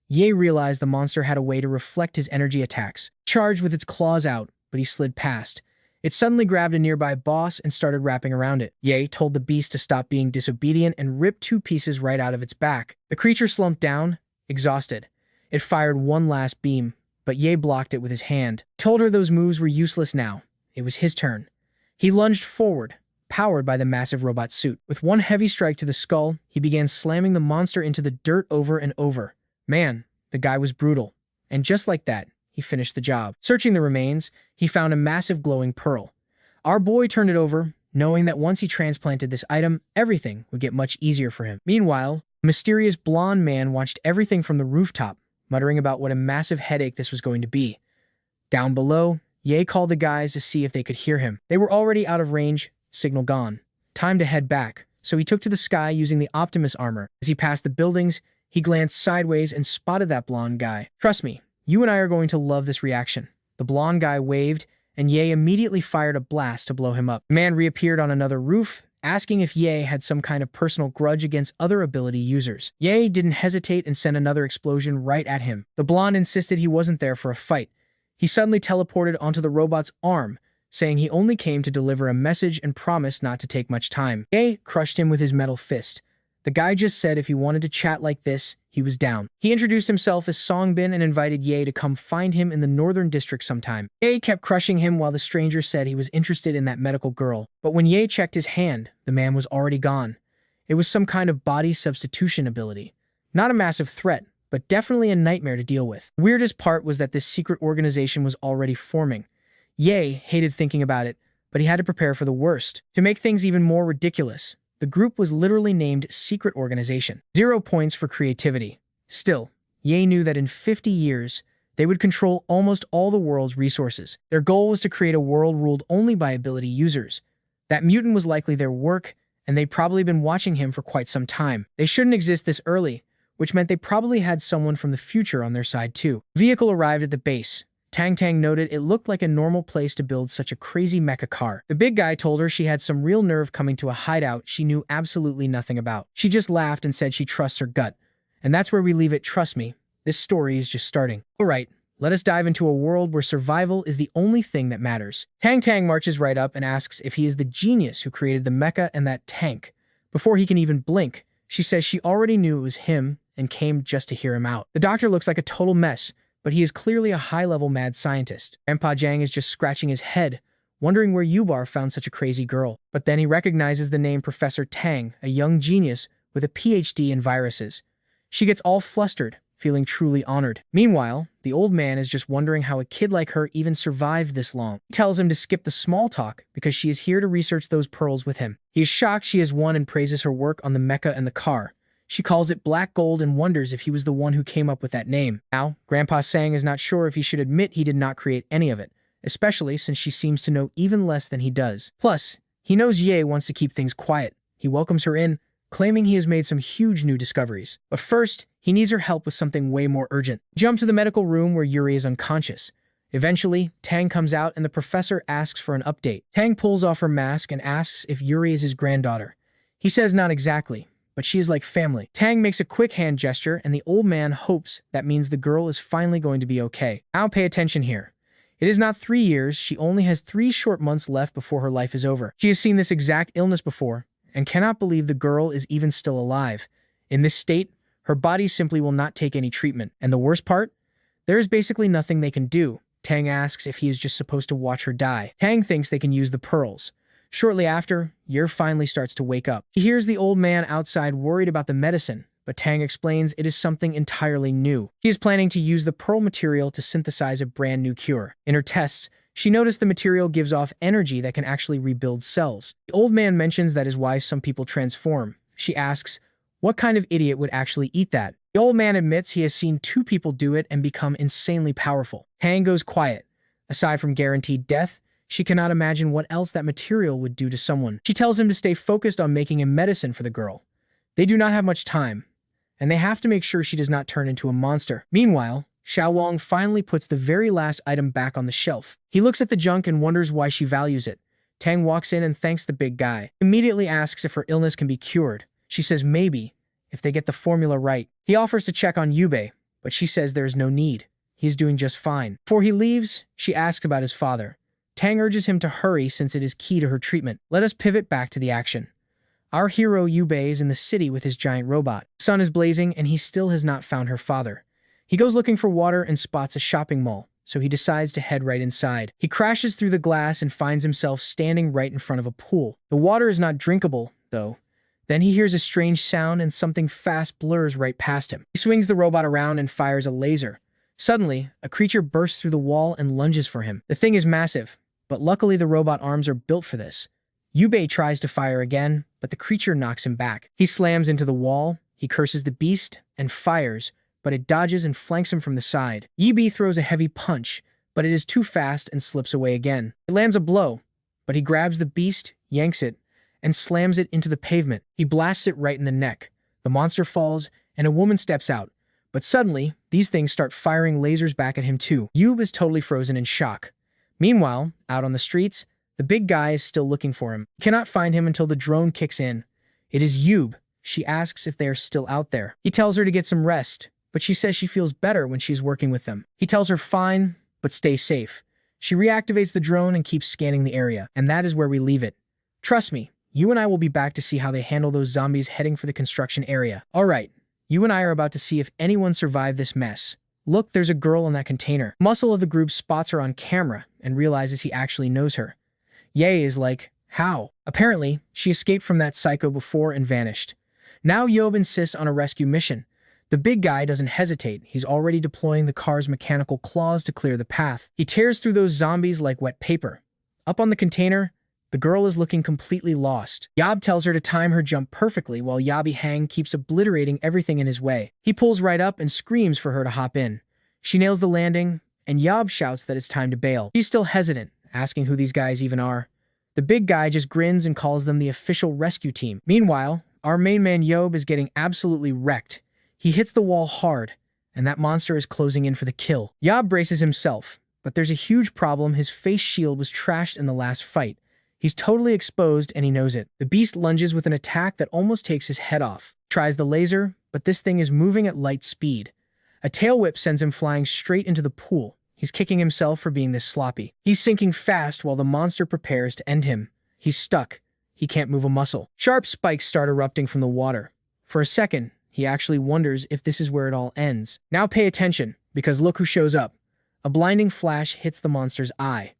Ye realized the monster had a way to reflect his energy attacks. Charged with its claws out, but he slid past. It suddenly grabbed a nearby boss and started wrapping around it. Ye told the beast to stop being disobedient and ripped 2 pieces right out of its back. The creature slumped down, exhausted. It fired one last beam, but Ye blocked it with his hand. He told her those moves were useless now. It was his turn. He lunged forward, powered by the massive robot suit. With one heavy strike to the skull, he began slamming the monster into the dirt over and over. Man, the guy was brutal. And just like that, he finished the job. Searching the remains, he found a massive glowing pearl. Our boy turned it over, knowing that once he transplanted this item, everything would get much easier for him. Meanwhile, a mysterious blonde man watched everything from the rooftop, muttering about what a massive headache this was going to be. Down below, Ye called the guys to see if they could hear him. They were already out of range, signal gone. Time to head back, so he took to the sky using the Optimus armor. As he passed the buildings, he glanced sideways and spotted that blonde guy. Trust me, you and I are going to love this reaction. The blonde guy waved, and Ye immediately fired a blast to blow him up. The man reappeared on another roof, asking if Ye had some kind of personal grudge against other ability users. Ye didn't hesitate and sent another explosion right at him. The blonde insisted he wasn't there for a fight. He suddenly teleported onto the robot's arm, saying he only came to deliver a message and promised not to take much time. Ye crushed him with his metal fist. The guy just said if he wanted to chat like this, he was down. He introduced himself as Songbin and invited Ye to come find him in the northern district sometime. Ye kept crushing him while the stranger said he was interested in that medical girl. But when Ye checked his hand, the man was already gone. It was some kind of body substitution ability. Not a massive threat, but definitely a nightmare to deal with. The weirdest part was that this secret organization was already forming. Ye hated thinking about it, but he had to prepare for the worst. To make things even more ridiculous, the group was literally named Secret Organization. 0 points for creativity. Still, Ye knew that in 50 years, they would control almost all the world's resources. Their goal was to create a world ruled only by ability users. That mutant was likely their work, and they'd probably been watching him for quite some time. They shouldn't exist this early, which meant they probably had someone from the future on their side too. Vehicle arrived at the base. Tang Tang noted it looked like a normal place to build such a crazy mecha car. The big guy told her she had some real nerve coming to a hideout she knew absolutely nothing about. She just laughed and said she trusts her gut. And that's where we leave it, trust me. This story is just starting. Alright, let us dive into a world where survival is the only thing that matters. Tang Tang marches right up and asks if he is the genius who created the mecha and that tank. Before he can even blink, she says she already knew it was him and came just to hear him out. The doctor looks like a total mess, but he is clearly a high-level mad scientist. Grandpa Jiang is just scratching his head, wondering where Yubar found such a crazy girl. But then he recognizes the name Professor Tang, a young genius with a PhD in viruses. She gets all flustered, feeling truly honored. Meanwhile, the old man is just wondering how a kid like her even survived this long. He tells him to skip the small talk because she is here to research those pearls with him. He is shocked she has won and praises her work on the mecha and the car. She calls it black gold and wonders if he was the one who came up with that name. Now, Grandpa Sang is not sure if he should admit he did not create any of it, especially since she seems to know even less than he does. Plus, he knows Ye wants to keep things quiet. He welcomes her in, claiming he has made some huge new discoveries. But first, he needs her help with something way more urgent. Jump to the medical room where Yuri is unconscious. Eventually, Tang comes out and the professor asks for an update. Tang pulls off her mask and asks if Yuri is his granddaughter. He says not exactly, but she is like family. Tang makes a quick hand gesture and the old man hopes that means the girl is finally going to be okay. Now pay attention here. It is not 3 years, she only has 3 short months left before her life is over. She has seen this exact illness before and cannot believe the girl is even still alive. In this state, her body simply will not take any treatment. And the worst part? There is basically nothing they can do. Tang asks if he is just supposed to watch her die. Tang thinks they can use the pearls. Shortly after, Yer finally starts to wake up. He hears the old man outside worried about the medicine, but Tang explains it is something entirely new. She is planning to use the pearl material to synthesize a brand new cure. In her tests, she noticed the material gives off energy that can actually rebuild cells. The old man mentions that is why some people transform. She asks, what kind of idiot would actually eat that? The old man admits he has seen 2 people do it and become insanely powerful. Tang goes quiet. Aside from guaranteed death, she cannot imagine what else that material would do to someone. She tells him to stay focused on making a medicine for the girl. They do not have much time, and they have to make sure she does not turn into a monster. Meanwhile, Xiao Wang finally puts the very last item back on the shelf. He looks at the junk and wonders why she values it. Tang walks in and thanks the big guy. He immediately asks if her illness can be cured. She says maybe, if they get the formula right. He offers to check on Yubei, but she says there is no need. He is doing just fine. Before he leaves, she asks about his father. Tang urges him to hurry since it is key to her treatment. Let us pivot back to the action. Our hero Yubei is in the city with his giant robot. The sun is blazing and he still has not found her father. He goes looking for water and spots a shopping mall, so he decides to head right inside. He crashes through the glass and finds himself standing right in front of a pool. The water is not drinkable, though. Then he hears a strange sound and something fast blurs right past him. He swings the robot around and fires a laser. Suddenly, a creature bursts through the wall and lunges for him. The thing is massive, but luckily the robot arms are built for this. Yubei tries to fire again, but the creature knocks him back. He slams into the wall, he curses the beast, and fires, but it dodges and flanks him from the side. Yubei throws a heavy punch, but it is too fast and slips away again. It lands a blow, but he grabs the beast, yanks it, and slams it into the pavement. He blasts it right in the neck. The monster falls, and a woman steps out. But suddenly, these things start firing lasers back at him too. Yub is totally frozen in shock. Meanwhile, out on the streets, the big guy is still looking for him. He cannot find him until the drone kicks in. It is Yub. She asks if they are still out there. He tells her to get some rest, but she says she feels better when she's working with them. He tells her fine, but stay safe. She reactivates the drone and keeps scanning the area, and that is where we leave it. Trust me, you and I will be back to see how they handle those zombies heading for the construction area. Alright, you and I are about to see if anyone survived this mess. Look, there's a girl in that container. Muscle of the group spots her on camera and realizes he actually knows her. Ye is like, how? Apparently, she escaped from that psycho before and vanished. Now Yob insists on a rescue mission. The big guy doesn't hesitate. He's already deploying the car's mechanical claws to clear the path. He tears through those zombies like wet paper. Up on the container, the girl is looking completely lost. Yob tells her to time her jump perfectly while Yabi Hang keeps obliterating everything in his way. He pulls right up and screams for her to hop in. She nails the landing, and Yob shouts that it's time to bail. She's still hesitant, asking who these guys even are. The big guy just grins and calls them the official rescue team. Meanwhile, our main man Yob is getting absolutely wrecked. He hits the wall hard, and that monster is closing in for the kill. Yob braces himself, but there's a huge problem. His face shield was trashed in the last fight. He's totally exposed and he knows it. The beast lunges with an attack that almost takes his head off. Tries the laser, but this thing is moving at light speed. A tail whip sends him flying straight into the pool. He's kicking himself for being this sloppy. He's sinking fast while the monster prepares to end him. He's stuck. He can't move a muscle. Sharp spikes start erupting from the water. For a second, he actually wonders if this is where it all ends. Now pay attention, because look who shows up. A blinding flash hits the monster's eye.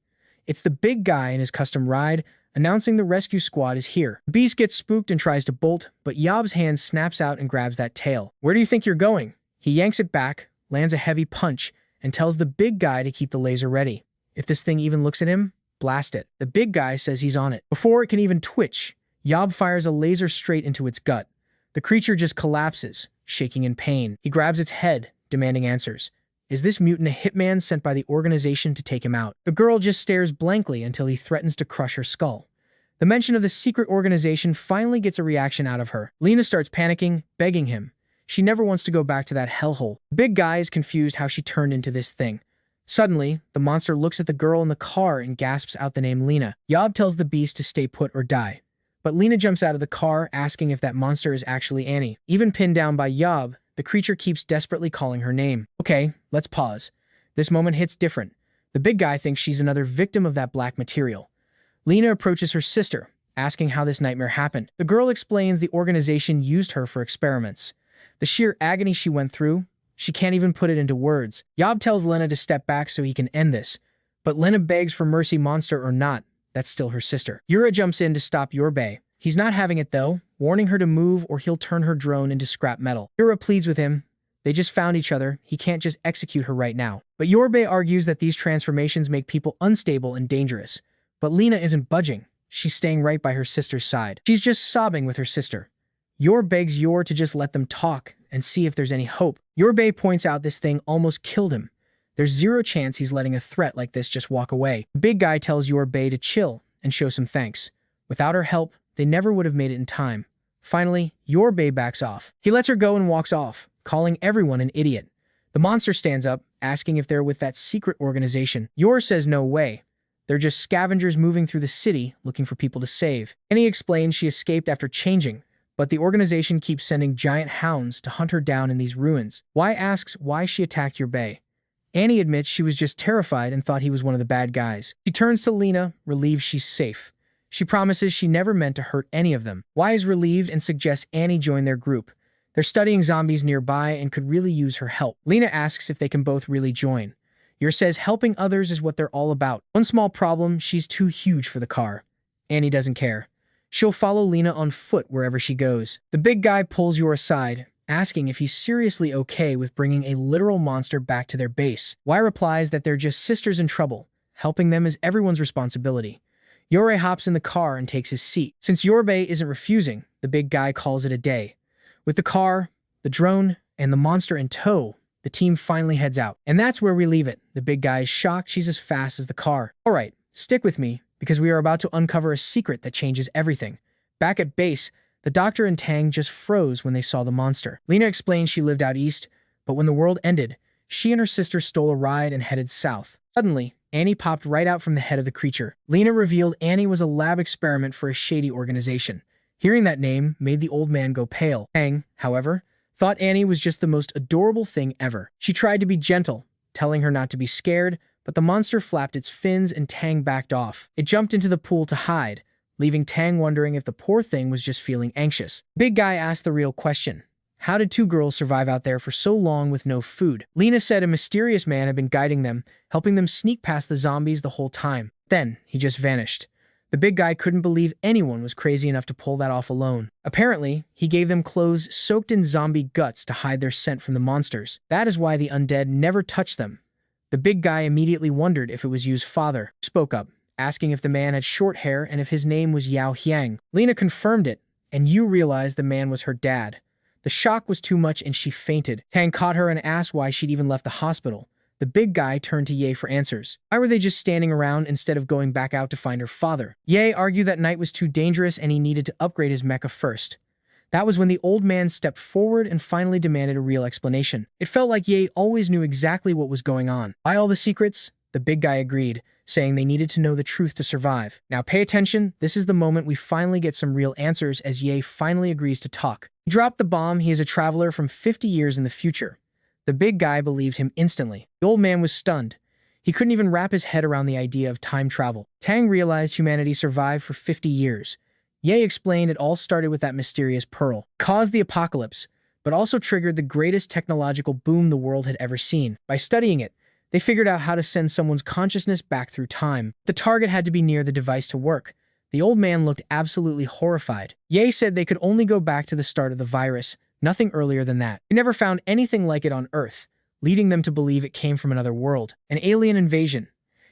It's the big guy in his custom ride, announcing the rescue squad is here. The beast gets spooked and tries to bolt, but Yob's hand snaps out and grabs that tail. Where do you think you're going? He yanks it back, lands a heavy punch, and tells the big guy to keep the laser ready. If this thing even looks at him, blast it. The big guy says he's on it. Before it can even twitch, Yob fires a laser straight into its gut. The creature just collapses, shaking in pain. He grabs its head, demanding answers. Is this mutant a hitman sent by the organization to take him out? The girl just stares blankly until he threatens to crush her skull. The mention of the secret organization finally gets a reaction out of her. Lena starts panicking, begging him. She never wants to go back to that hellhole. The big guy is confused how she turned into this thing. Suddenly, the monster looks at the girl in the car and gasps out the name Lena. Yob tells the beast to stay put or die. But Lena jumps out of the car, asking if that monster is actually Annie. Even pinned down by Yob, the creature keeps desperately calling her name. Okay, let's pause. This moment hits different. The big guy thinks she's another victim of that black material. Lena approaches her sister, asking how this nightmare happened. The girl explains the organization used her for experiments. The sheer agony she went through, she can't even put it into words. Yob tells Lena to step back so he can end this. But Lena begs for mercy, monster or not. That's still her sister. Yura jumps in to stop Yorbei. He's not having it though, warning her to move or he'll turn her drone into scrap metal. Yura pleads with him. They just found each other. He can't just execute her right now. But Yorbei argues that these transformations make people unstable and dangerous. But Lena isn't budging. She's staying right by her sister's side. She's just sobbing with her sister. Yor begs Yor to just let them talk and see if there's any hope. Yorbei points out this thing almost killed him. There's zero chance he's letting a threat like this just walk away. The big guy tells Yorbei to chill and show some thanks. Without her help, they never would have made it in time. Finally, Yorbei backs off. He lets her go and walks off, calling everyone an idiot. The monster stands up, asking if they're with that secret organization. Yor says no way. They're just scavengers moving through the city looking for people to save. Annie explains she escaped after changing, but the organization keeps sending giant hounds to hunt her down in these ruins. Y asks why she attacked Yorbei. Annie admits she was just terrified and thought he was one of the bad guys. She turns to Lena, relieved she's safe. She promises she never meant to hurt any of them. Y is relieved and suggests Annie join their group. They're studying zombies nearby and could really use her help. Lena asks if they can both really join. Yor says helping others is what they're all about. One small problem, she's too huge for the car. Annie doesn't care. She'll follow Lena on foot wherever she goes. The big guy pulls Yor aside, asking if he's seriously okay with bringing a literal monster back to their base. Y replies that they're just sisters in trouble. Helping them is everyone's responsibility. Yorei hops in the car and takes his seat. Since Yorbei isn't refusing, the big guy calls it a day. With the car, the drone, and the monster in tow, the team finally heads out. And that's where we leave it. The big guy is shocked she's as fast as the car. Alright, stick with me, because we are about to uncover a secret that changes everything. Back at base, the doctor and Tang just froze when they saw the monster. Lena explained she lived out east, but when the world ended, she and her sister stole a ride and headed south. Suddenly, Annie popped right out from the head of the creature. Lena revealed Annie was a lab experiment for a shady organization. Hearing that name made the old man go pale. Tang, however, thought Annie was just the most adorable thing ever. She tried to be gentle, telling her not to be scared, but the monster flapped its fins and Tang backed off. It jumped into the pool to hide, leaving Tang wondering if the poor thing was just feeling anxious. Big guy asked the real question. How did two girls survive out there for so long with no food? Lena said a mysterious man had been guiding them, helping them sneak past the zombies the whole time. Then, he just vanished. The big guy couldn't believe anyone was crazy enough to pull that off alone. Apparently, he gave them clothes soaked in zombie guts to hide their scent from the monsters. That is why the undead never touched them. The big guy immediately wondered if it was Yu's father. He spoke up, asking if the man had short hair and if his name was Yao Hyang. Lena confirmed it, and Yu realized the man was her dad. The shock was too much and she fainted. Tang caught her and asked why she'd even left the hospital. The big guy turned to Ye for answers. Why were they just standing around instead of going back out to find her father? Ye argued that night was too dangerous and he needed to upgrade his mecha first. That was when the old man stepped forward and finally demanded a real explanation. It felt like Ye always knew exactly what was going on. Why all the secrets? The big guy agreed, saying they needed to know the truth to survive. Now pay attention, this is the moment we finally get some real answers as Ye finally agrees to talk. He dropped the bomb. He is a traveler from 50 years in the future. The big guy believed him instantly. The old man was stunned. He couldn't even wrap his head around the idea of time travel. Tang realized humanity survived for 50 years. Ye explained it all started with that mysterious pearl. It caused the apocalypse, but also triggered the greatest technological boom the world had ever seen. By studying it, they figured out how to send someone's consciousness back through time. The target had to be near the device to work. The old man looked absolutely horrified. Ye said they could only go back to the start of the virus, nothing earlier than that. They never found anything like it on Earth, leading them to believe it came from another world. An alien invasion.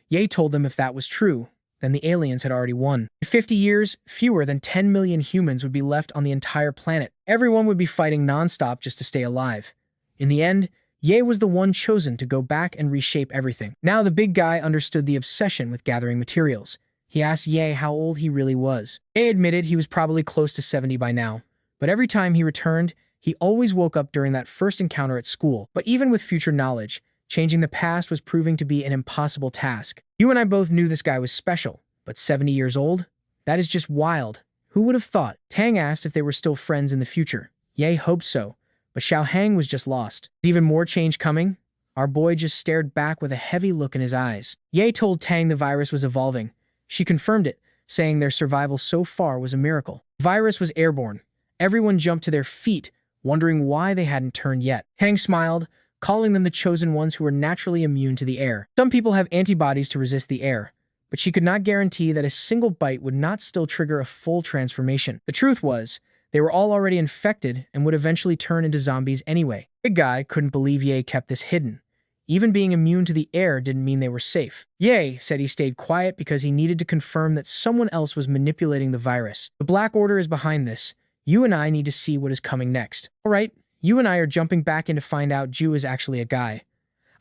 Ye told them if that was true, then the aliens had already won. In 50 years, fewer than 10 million humans would be left on the entire planet. Everyone would be fighting nonstop just to stay alive. In the end, Ye was the one chosen to go back and reshape everything. Now the big guy understood the obsession with gathering materials. He asked Ye how old he really was. Ye admitted he was probably close to 70 by now, but every time he returned, he always woke up during that first encounter at school. But even with future knowledge, changing the past was proving to be an impossible task. You and I both knew this guy was special, but 70 years old? That is just wild. Who would have thought? Tang asked if they were still friends in the future. Ye hoped so, but Xiao Hang was just lost. Is even more change coming? Our boy just stared back with a heavy look in his eyes. Ye told Tang the virus was evolving. She confirmed it, saying their survival so far was a miracle. The virus was airborne. Everyone jumped to their feet, wondering why they hadn't turned yet. Tang smiled, calling them the chosen ones who were naturally immune to the air. Some people have antibodies to resist the air, but she could not guarantee that a single bite would not still trigger a full transformation. The truth was, they were all already infected and would eventually turn into zombies anyway. Big guy couldn't believe Ye kept this hidden. Even being immune to the air didn't mean they were safe. Ye said he stayed quiet because he needed to confirm that someone else was manipulating the virus. The Black Order is behind this. You and I need to see what is coming next. Alright, you and I are jumping back in to find out Ju is actually a guy.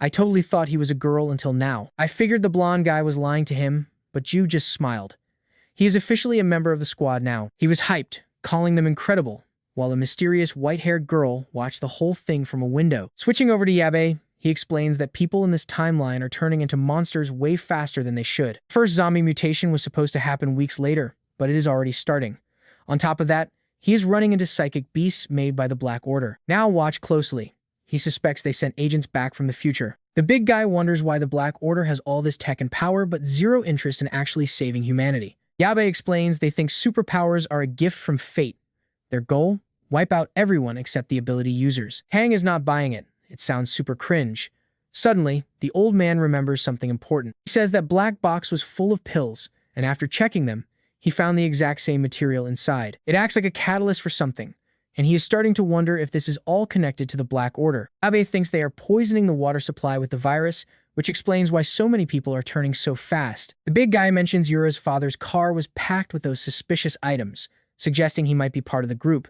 I totally thought he was a girl until now. I figured the blonde guy was lying to him, but Ju just smiled. He is officially a member of the squad now. He was hyped, calling them incredible, while a mysterious white-haired girl watched the whole thing from a window. Switching over to Yabe, he explains that people in this timeline are turning into monsters way faster than they should. First zombie mutation was supposed to happen weeks later, but it is already starting. On top of that, he is running into psychic beasts made by the Black Order. Now watch closely. He suspects they sent agents back from the future. The big guy wonders why the Black Order has all this tech and power but zero interest in actually saving humanity. Yabe explains they think superpowers are a gift from fate. Their goal? Wipe out everyone except the ability users. Hang is not buying it. It sounds super cringe. Suddenly, the old man remembers something important. He says that black box was full of pills, and after checking them, he found the exact same material inside. It acts like a catalyst for something, and he is starting to wonder if this is all connected to the Black Order. Abe thinks they are poisoning the water supply with the virus, which explains why so many people are turning so fast. The big guy mentions Yura's father's car was packed with those suspicious items, suggesting he might be part of the group.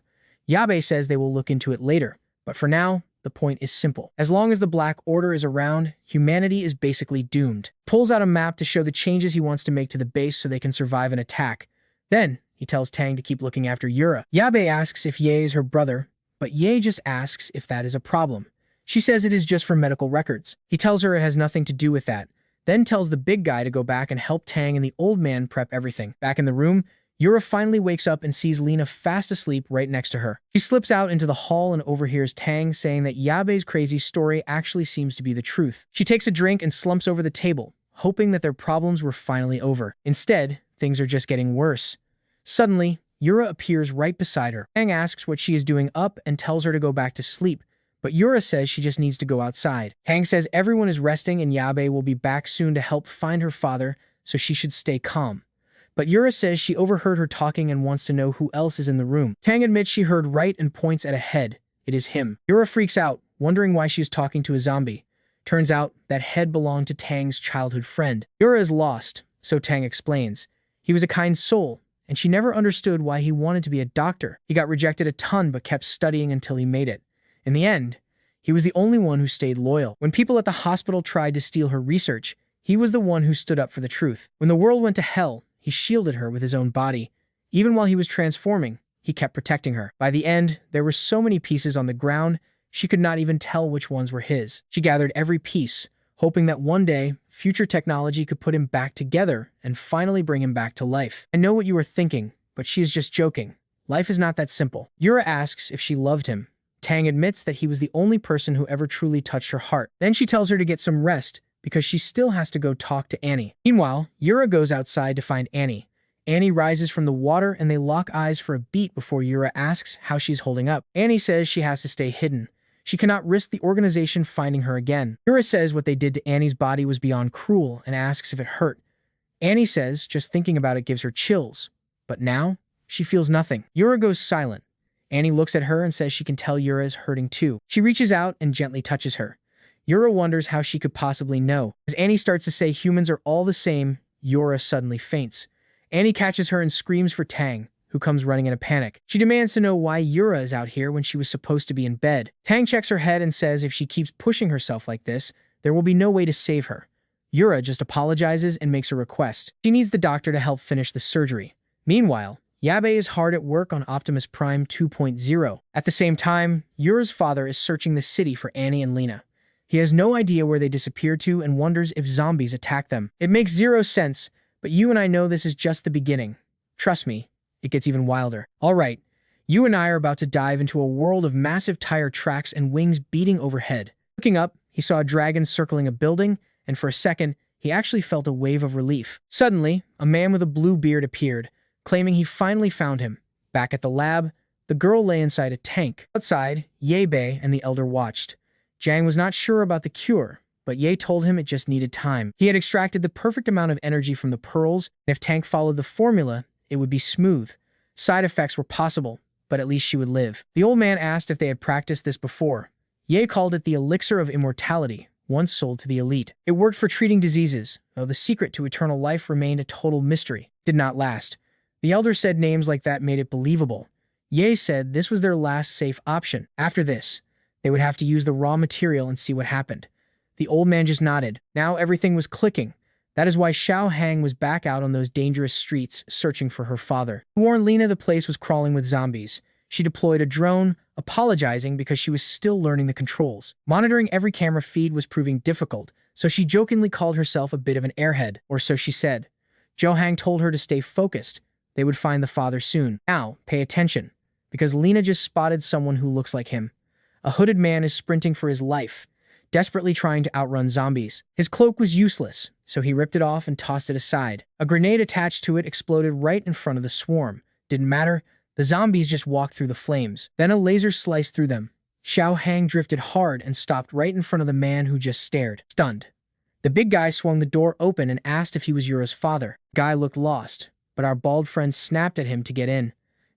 Yabe says they will look into it later, but for now, the point is simple. As long as the Black Order is around, humanity is basically doomed. Pulls out a map to show the changes he wants to make to the base so they can survive an attack. Then, he tells Tang to keep looking after Yura. Yabe asks if Ye is her brother, but Ye just asks if that is a problem. She says it is just for medical records. He tells her it has nothing to do with that, then tells the big guy to go back and help Tang and the old man prep everything. Back in the room, Yura finally wakes up and sees Lena fast asleep right next to her. She slips out into the hall and overhears Tang saying that Yabe's crazy story actually seems to be the truth. She takes a drink and slumps over the table, hoping that their problems were finally over. Instead, things are just getting worse. Suddenly, Yura appears right beside her. Tang asks what she is doing up and tells her to go back to sleep, but Yura says she just needs to go outside. Tang says everyone is resting and Yabe will be back soon to help find her father, so she should stay calm. But Yura says she overheard her talking and wants to know who else is in the room. Tang admits she heard right and points at a head. It is him. Yura freaks out, wondering why she is talking to a zombie. Turns out that head belonged to Tang's childhood friend. Yura is lost, so Tang explains. He was a kind soul, and she never understood why he wanted to be a doctor. He got rejected a ton but kept studying until he made it. In the end, He was the only one who stayed loyal. When people at the hospital tried to steal her research, he was the one who stood up for the truth. When the world went to hell, he shielded her with his own body. Even while he was transforming, he kept protecting her. By the end, there were so many pieces on the ground, she could not even tell which ones were his. She gathered every piece, hoping that one day, future technology could put him back together and finally bring him back to life. I know what you are thinking, but she is just joking. Life is not that simple. Yura asks if she loved him. Tang admits that he was the only person who ever truly touched her heart. Then she tells her to get some rest because she still has to go talk to Annie. Meanwhile, Yura goes outside to find Annie. Annie rises from the water and they lock eyes for a beat before Yura asks how she's holding up. Annie says she has to stay hidden. She cannot risk the organization finding her again. Yura says what they did to Annie's body was beyond cruel and asks if it hurt. Annie says just thinking about it gives her chills. But now, she feels nothing. Yura goes silent. Annie looks at her and says she can tell Yura is hurting too. She reaches out and gently touches her. Yura wonders how she could possibly know. As Annie starts to say humans are all the same, Yura suddenly faints. Annie catches her and screams for Tang, who comes running in a panic. She demands to know why Yura is out here when she was supposed to be in bed. Tang checks her head and says if she keeps pushing herself like this, there will be no way to save her. Yura just apologizes and makes a request. She needs the doctor to help finish the surgery. Meanwhile, Yabe is hard at work on Optimus Prime 2.0. At the same time, Yura's father is searching the city for Annie and Lena. He has no idea where they disappeared to and wonders if zombies attack them. It makes zero sense, but you and I know this is just the beginning. Trust me, it gets even wilder. All right, you and I are about to dive into a world of massive tire tracks and wings beating overhead. Looking up, he saw a dragon circling a building, and for a second, he actually felt a wave of relief. Suddenly, a man with a blue beard appeared, claiming he finally found him. Back at the lab, the girl lay inside a tank. Outside, Yabe and the elder watched. Jang was not sure about the cure, but Ye told him it just needed time. He had extracted the perfect amount of energy from the pearls, and if Tank followed the formula, it would be smooth. Side effects were possible, but at least she would live. The old man asked if they had practiced this before. Ye called it the elixir of immortality, once sold to the elite. It worked for treating diseases, though the secret to eternal life remained a total mystery. It did not last. The elder said names like that made it believable. Ye said this was their last safe option. After this, they would have to use the raw material and see what happened. The old man just nodded. Now everything was clicking. That is why Xiao Hang was back out on those dangerous streets searching for her father. To warn Lena the place was crawling with zombies. She deployed a drone, apologizing because she was still learning the controls. Monitoring every camera feed was proving difficult, so she jokingly called herself a bit of an airhead, or so she said. Zhou Hang told her to stay focused. They would find the father soon. Now, pay attention, because Lena just spotted someone who looks like him. A hooded man is sprinting for his life, desperately trying to outrun zombies. His cloak was useless, so he ripped it off and tossed it aside. A grenade attached to it exploded right in front of the swarm. Didn't matter, the zombies just walked through the flames. Then a laser sliced through them. Xiao Hang drifted hard and stopped right in front of the man who just stared, stunned. The big guy swung the door open and asked if he was Yura's father. The guy looked lost, but our bald friend snapped at him to get in.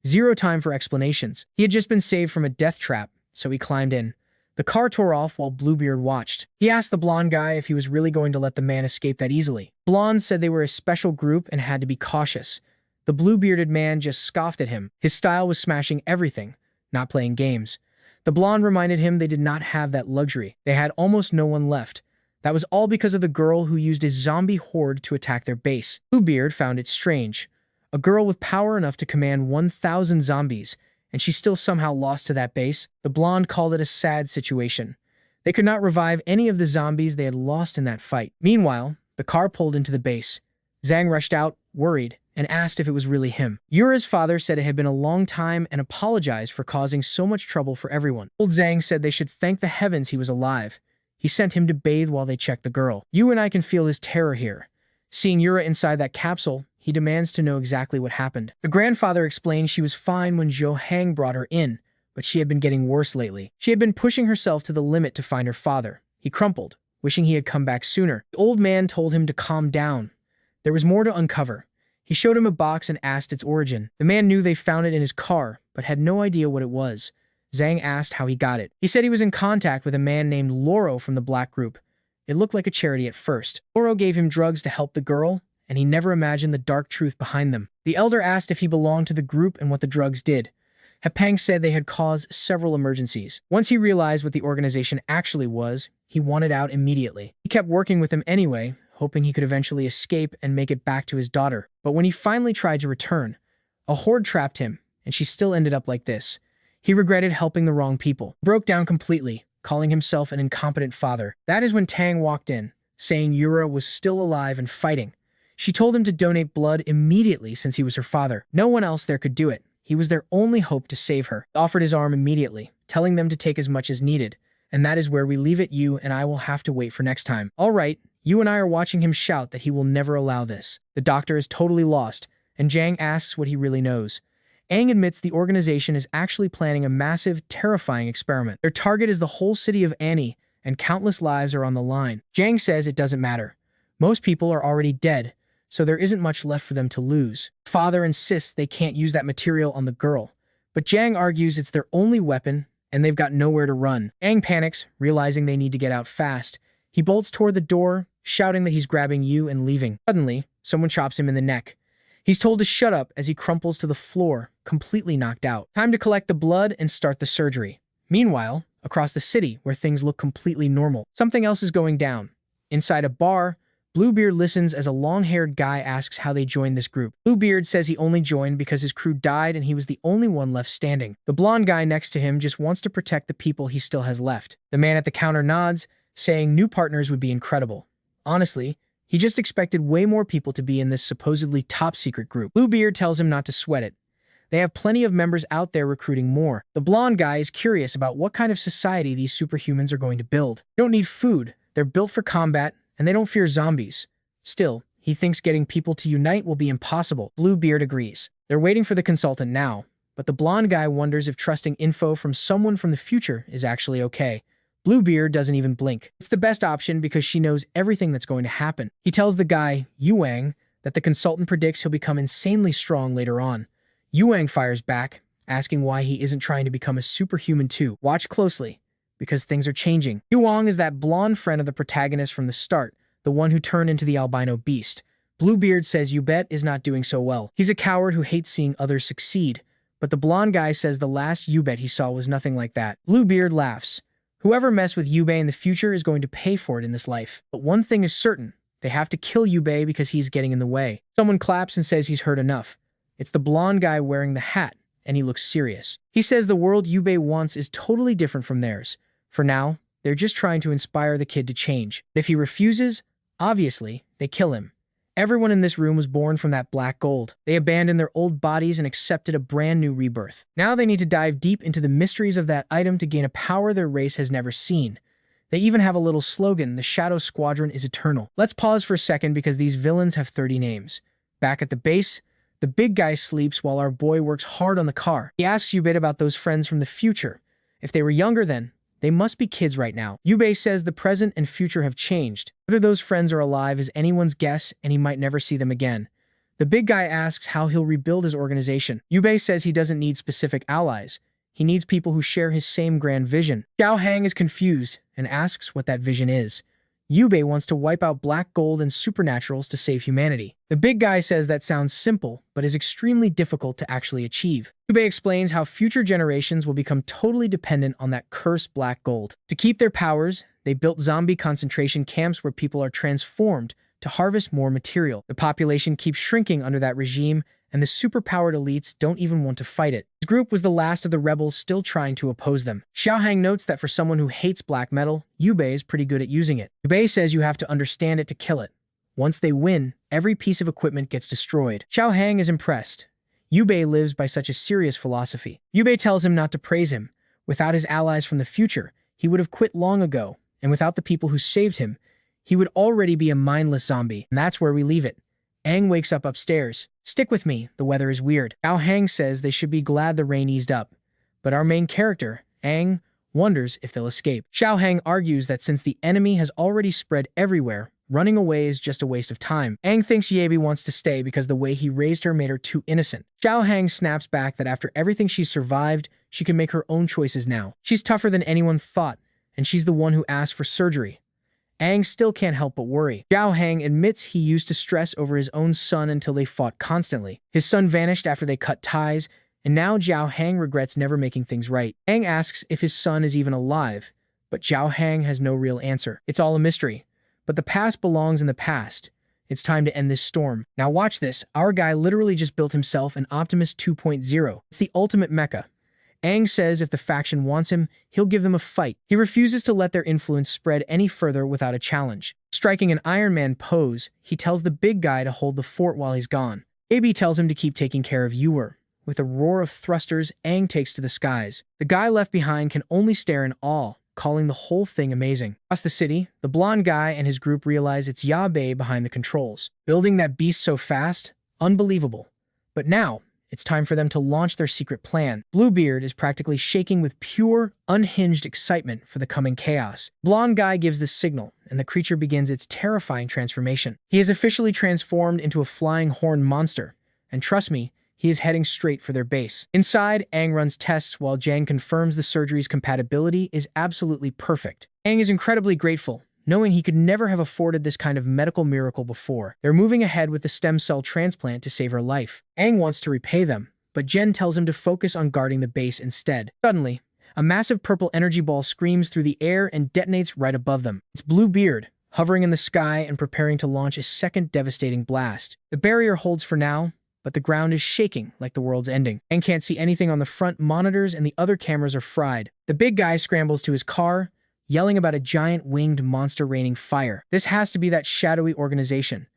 Zero time for explanations. He had just been saved from a death trap, so he climbed in. The car tore off while Bluebeard watched. He asked the blonde guy if he was really going to let the man escape that easily. Blonde said they were a special group and had to be cautious. The blue-bearded man just scoffed at him. His style was smashing everything, not playing games. The blonde reminded him they did not have that luxury. They had almost no one left. That was all because of the girl who used a zombie horde to attack their base. Bluebeard found it strange. A girl with power enough to command 1,000 zombies, and she still somehow lost to that base. The blonde called it a sad situation. They could not revive any of the zombies they had lost in that fight. Meanwhile, the car pulled into the base. Zhang rushed out, worried, and asked if it was really him. Yura's father said it had been a long time and apologized for causing so much trouble for everyone. Old Zhang said they should thank the heavens he was alive. He sent him to bathe while they checked the girl. You and I can feel his terror here. Seeing Yura inside that capsule, he demands to know exactly what happened. The grandfather explained she was fine when Zhou Hang brought her in, but she had been getting worse lately. She had been pushing herself to the limit to find her father. He crumpled, wishing he had come back sooner. The old man told him to calm down. There was more to uncover. He showed him a box and asked its origin. The man knew they found it in his car, but had no idea what it was. Zhang asked how he got it. He said he was in contact with a man named Loro from the Black Group. It looked like a charity at first. Loro gave him drugs to help the girl, and he never imagined the dark truth behind them. The elder asked if he belonged to the group and what the drugs did. Hepang said they had caused several emergencies. Once he realized what the organization actually was, he wanted out immediately. He kept working with them anyway, hoping he could eventually escape and make it back to his daughter. But when he finally tried to return, a horde trapped him, and she still ended up like this. He regretted helping the wrong people. Broke down completely, calling himself an incompetent father. That is when Tang walked in, saying Yura was still alive and fighting. She told him to donate blood immediately since he was her father. No one else there could do it. He was their only hope to save her. He offered his arm immediately, telling them to take as much as needed. And that is where we leave it. You and I will have to wait for next time. All right, you and I are watching him shout that he will never allow this. The doctor is totally lost, and Jang asks what he really knows. Aang admits the organization is actually planning a massive, terrifying experiment. Their target is the whole city of Annie, and countless lives are on the line. Jang says it doesn't matter. Most people are already dead, so there isn't much left for them to lose. Father insists they can't use that material on the girl, but Jang argues it's their only weapon, and they've got nowhere to run. Aang panics, realizing they need to get out fast. He bolts toward the door, shouting that he's grabbing Yu and leaving. Suddenly, someone chops him in the neck. He's told to shut up as he crumples to the floor, completely knocked out. Time to collect the blood and start the surgery. Meanwhile, across the city, where things look completely normal, something else is going down. Inside a bar, Bluebeard listens as a long-haired guy asks how they joined this group. Bluebeard says he only joined because his crew died and he was the only one left standing. The blonde guy next to him just wants to protect the people he still has left. The man at the counter nods, saying new partners would be incredible. Honestly, he just expected way more people to be in this supposedly top-secret group. Bluebeard tells him not to sweat it. They have plenty of members out there recruiting more. The blonde guy is curious about what kind of society these superhumans are going to build. They don't need food, they're built for combat, and they don't fear zombies. Still, he thinks getting people to unite will be impossible. Bluebeard agrees. They're waiting for the consultant now, but the blonde guy wonders if trusting info from someone from the future is actually okay. Bluebeard doesn't even blink. It's the best option because she knows everything that's going to happen. He tells the guy, Yuang, that the consultant predicts he'll become insanely strong later on. Yuang fires back, asking why he isn't trying to become a superhuman too. Watch closely, because things are changing. Yuang is that blonde friend of the protagonist from the start, the one who turned into the albino beast. Bluebeard says Yubet is not doing so well. He's a coward who hates seeing others succeed, but the blonde guy says the last Yubet he saw was nothing like that. Bluebeard laughs. Whoever messed with Yubei in the future is going to pay for it in this life. But one thing is certain, they have to kill Yubei because he's getting in the way. Someone claps and says he's heard enough. It's the blonde guy wearing the hat, and he looks serious. He says the world Yubei wants is totally different from theirs. For now, they're just trying to inspire the kid to change. If he refuses, obviously, they kill him. Everyone in this room was born from that black gold. They abandoned their old bodies and accepted a brand new rebirth. Now they need to dive deep into the mysteries of that item to gain a power their race has never seen. They even have a little slogan, the Shadow Squadron is eternal. Let's pause for a second because these villains have 30 names. Back at the base, the big guy sleeps while our boy works hard on the car. He asks Yubei about those friends from the future. If they were younger then, they must be kids right now. Yubei says the present and future have changed. Whether those friends are alive is anyone's guess, and he might never see them again. The big guy asks how he'll rebuild his organization. Yubei says he doesn't need specific allies. He needs people who share his same grand vision. Xiao Hang is confused and asks what that vision is. Yubei wants to wipe out black gold and supernaturals to save humanity. The big guy says that sounds simple, but is extremely difficult to actually achieve. Yubei explains how future generations will become totally dependent on that cursed black gold. To keep their powers, they built zombie concentration camps where people are transformed to harvest more material. The population keeps shrinking under that regime, and the superpowered elites don't even want to fight it. His group was the last of the rebels still trying to oppose them. Xiaohang notes that for someone who hates black metal, Yubei is pretty good at using it. Yubei says you have to understand it to kill it. Once they win, every piece of equipment gets destroyed. Xiaohang is impressed. Yubei lives by such a serious philosophy. Yubei tells him not to praise him. Without his allies from the future, he would have quit long ago, and without the people who saved him, he would already be a mindless zombie. And that's where we leave it. Aang wakes up upstairs. Stick with me, the weather is weird. Xiao Hang says they should be glad the rain eased up. But our main character, Aang, wonders if they'll escape. Xiao Hang argues that since the enemy has already spread everywhere, running away is just a waste of time. Aang thinks Yabi wants to stay because the way he raised her made her too innocent. Xiao Hang snaps back that after everything she's survived, she can make her own choices now. She's tougher than anyone thought, and she's the one who asked for surgery. Aang still can't help but worry. Xiao Hang admits he used to stress over his own son until they fought constantly. His son vanished after they cut ties, And now Zhao Hang regrets never making things right. Aang asks if his son is even alive, but Zhao Hang has no real answer. It's all a mystery. But the past belongs in the past. It's time to end this storm. Now watch this. Our guy literally just built himself an Optimus 2.0. It's the ultimate mecha. Aang says if the faction wants him, he'll give them a fight. He refuses to let their influence spread any further without a challenge. Striking an Iron Man pose, he tells the big guy to hold the fort while he's gone. AB tells him to keep taking care of Ewer. With a roar of thrusters, Aang takes to the skies. The guy left behind can only stare in awe, calling the whole thing amazing. Across the city, the blonde guy and his group realize it's Yabe behind the controls. Building that beast so fast? Unbelievable. But now, it's time for them to launch their secret plan. Bluebeard is practically shaking with pure, unhinged excitement for the coming chaos. Blonde guy gives the signal, and the creature begins its terrifying transformation. He is officially transformed into a flying horned monster, and trust me, he is heading straight for their base. Inside, Aang runs tests while Jang confirms the surgery's compatibility is absolutely perfect. Aang is incredibly grateful, knowing he could never have afforded this kind of medical miracle before. They're moving ahead with the stem cell transplant to save her life. Aang wants to repay them, but Jen tells him to focus on guarding the base instead. Suddenly, a massive purple energy ball screams through the air and detonates right above them. It's Bluebeard, hovering in the sky and preparing to launch a second devastating blast. The barrier holds for now, but the ground is shaking like the world's ending. Aang can't see anything on the front monitors and the other cameras are fried. The big guy scrambles to his car, yelling about a giant winged monster raining fire. This has to be that shadowy organization.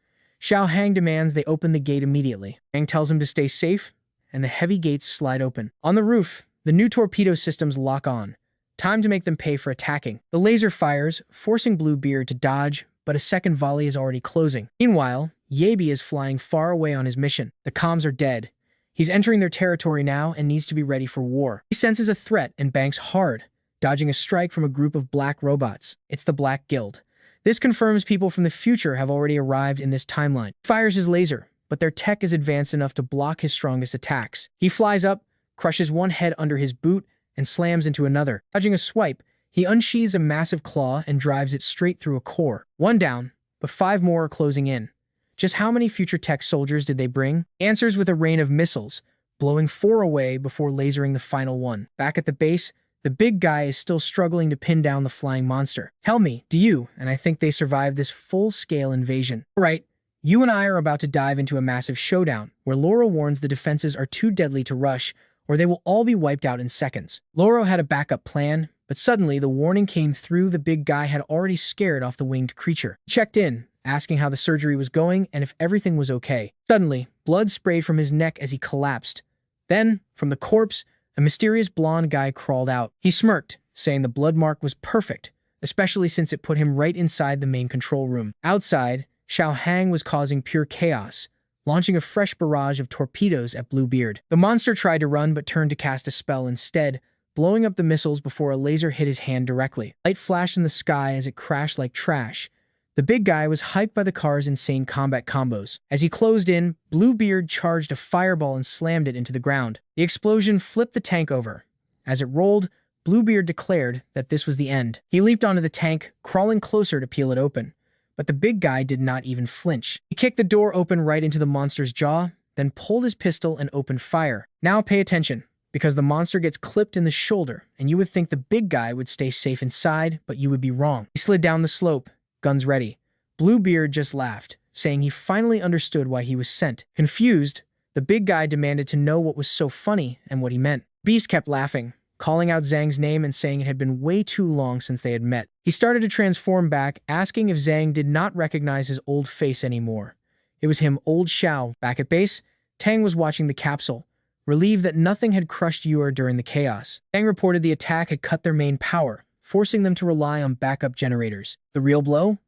Xiao Hang demands they open the gate immediately. Aang tells him to stay safe, and the heavy gates slide open. On the roof, the new torpedo systems lock on. Time to make them pay for attacking. The laser fires, forcing Bluebeard to dodge, but a second volley is already closing. Meanwhile, Yabe is flying far away on his mission. The comms are dead. He's entering their territory now and needs to be ready for war. He senses a threat and banks hard, dodging a strike from a group of black robots. It's the Black Guild. This confirms people from the future have already arrived in this timeline. He fires his laser, but their tech is advanced enough to block his strongest attacks. He flies up, crushes one head under his boot, and slams into another. Dodging a swipe, he unsheathes a massive claw and drives it straight through a core. One down, but 5 more are closing in. Just how many future tech soldiers did they bring? He answers with a rain of missiles, blowing 4 away before lasering the final one. Back at the base, the big guy is still struggling to pin down the flying monster. Tell me, do you, and I think they survived this full-scale invasion. All right, you and I are about to dive into a massive showdown, where Laura warns the defenses are too deadly to rush, or they will all be wiped out in seconds. Laura had a backup plan, but suddenly the warning came through. The big guy had already scared off the winged creature. He checked in, asking how the surgery was going and if everything was okay. Suddenly, blood sprayed from his neck as he collapsed. Then, from the corpse, a mysterious blonde guy crawled out. He smirked, saying the blood mark was perfect, especially since it put him right inside the main control room. Outside, Xiao Hang was causing pure chaos, launching a fresh barrage of torpedoes at Bluebeard. The monster tried to run but turned to cast a spell instead, blowing up the missiles before a laser hit his hand directly. Light flashed in the sky as it crashed like trash. The big guy was hyped by the car's insane combat combos. As he closed in, Bluebeard charged a fireball and slammed it into the ground. The explosion flipped the tank over. As it rolled, Bluebeard declared that this was the end. He leaped onto the tank, crawling closer to peel it open. But the big guy did not even flinch. He kicked the door open right into the monster's jaw, then pulled his pistol and opened fire. Now pay attention, because the monster gets clipped in the shoulder, and you would think the big guy would stay safe inside, but you would be wrong. He slid down the slope, guns ready. Bluebeard just laughed, saying he finally understood why he was sent. Confused, the big guy demanded to know what was so funny and what he meant. Beast kept laughing, calling out Zhang's name and saying it had been way too long since they had met. He started to transform back, asking if Zhang did not recognize his old face anymore. It was him, old Xiao. Back at base, Tang was watching the capsule, relieved that nothing had crushed Yor during the chaos. Tang reported the attack had cut their main power, forcing them to rely on backup generators. The real blow?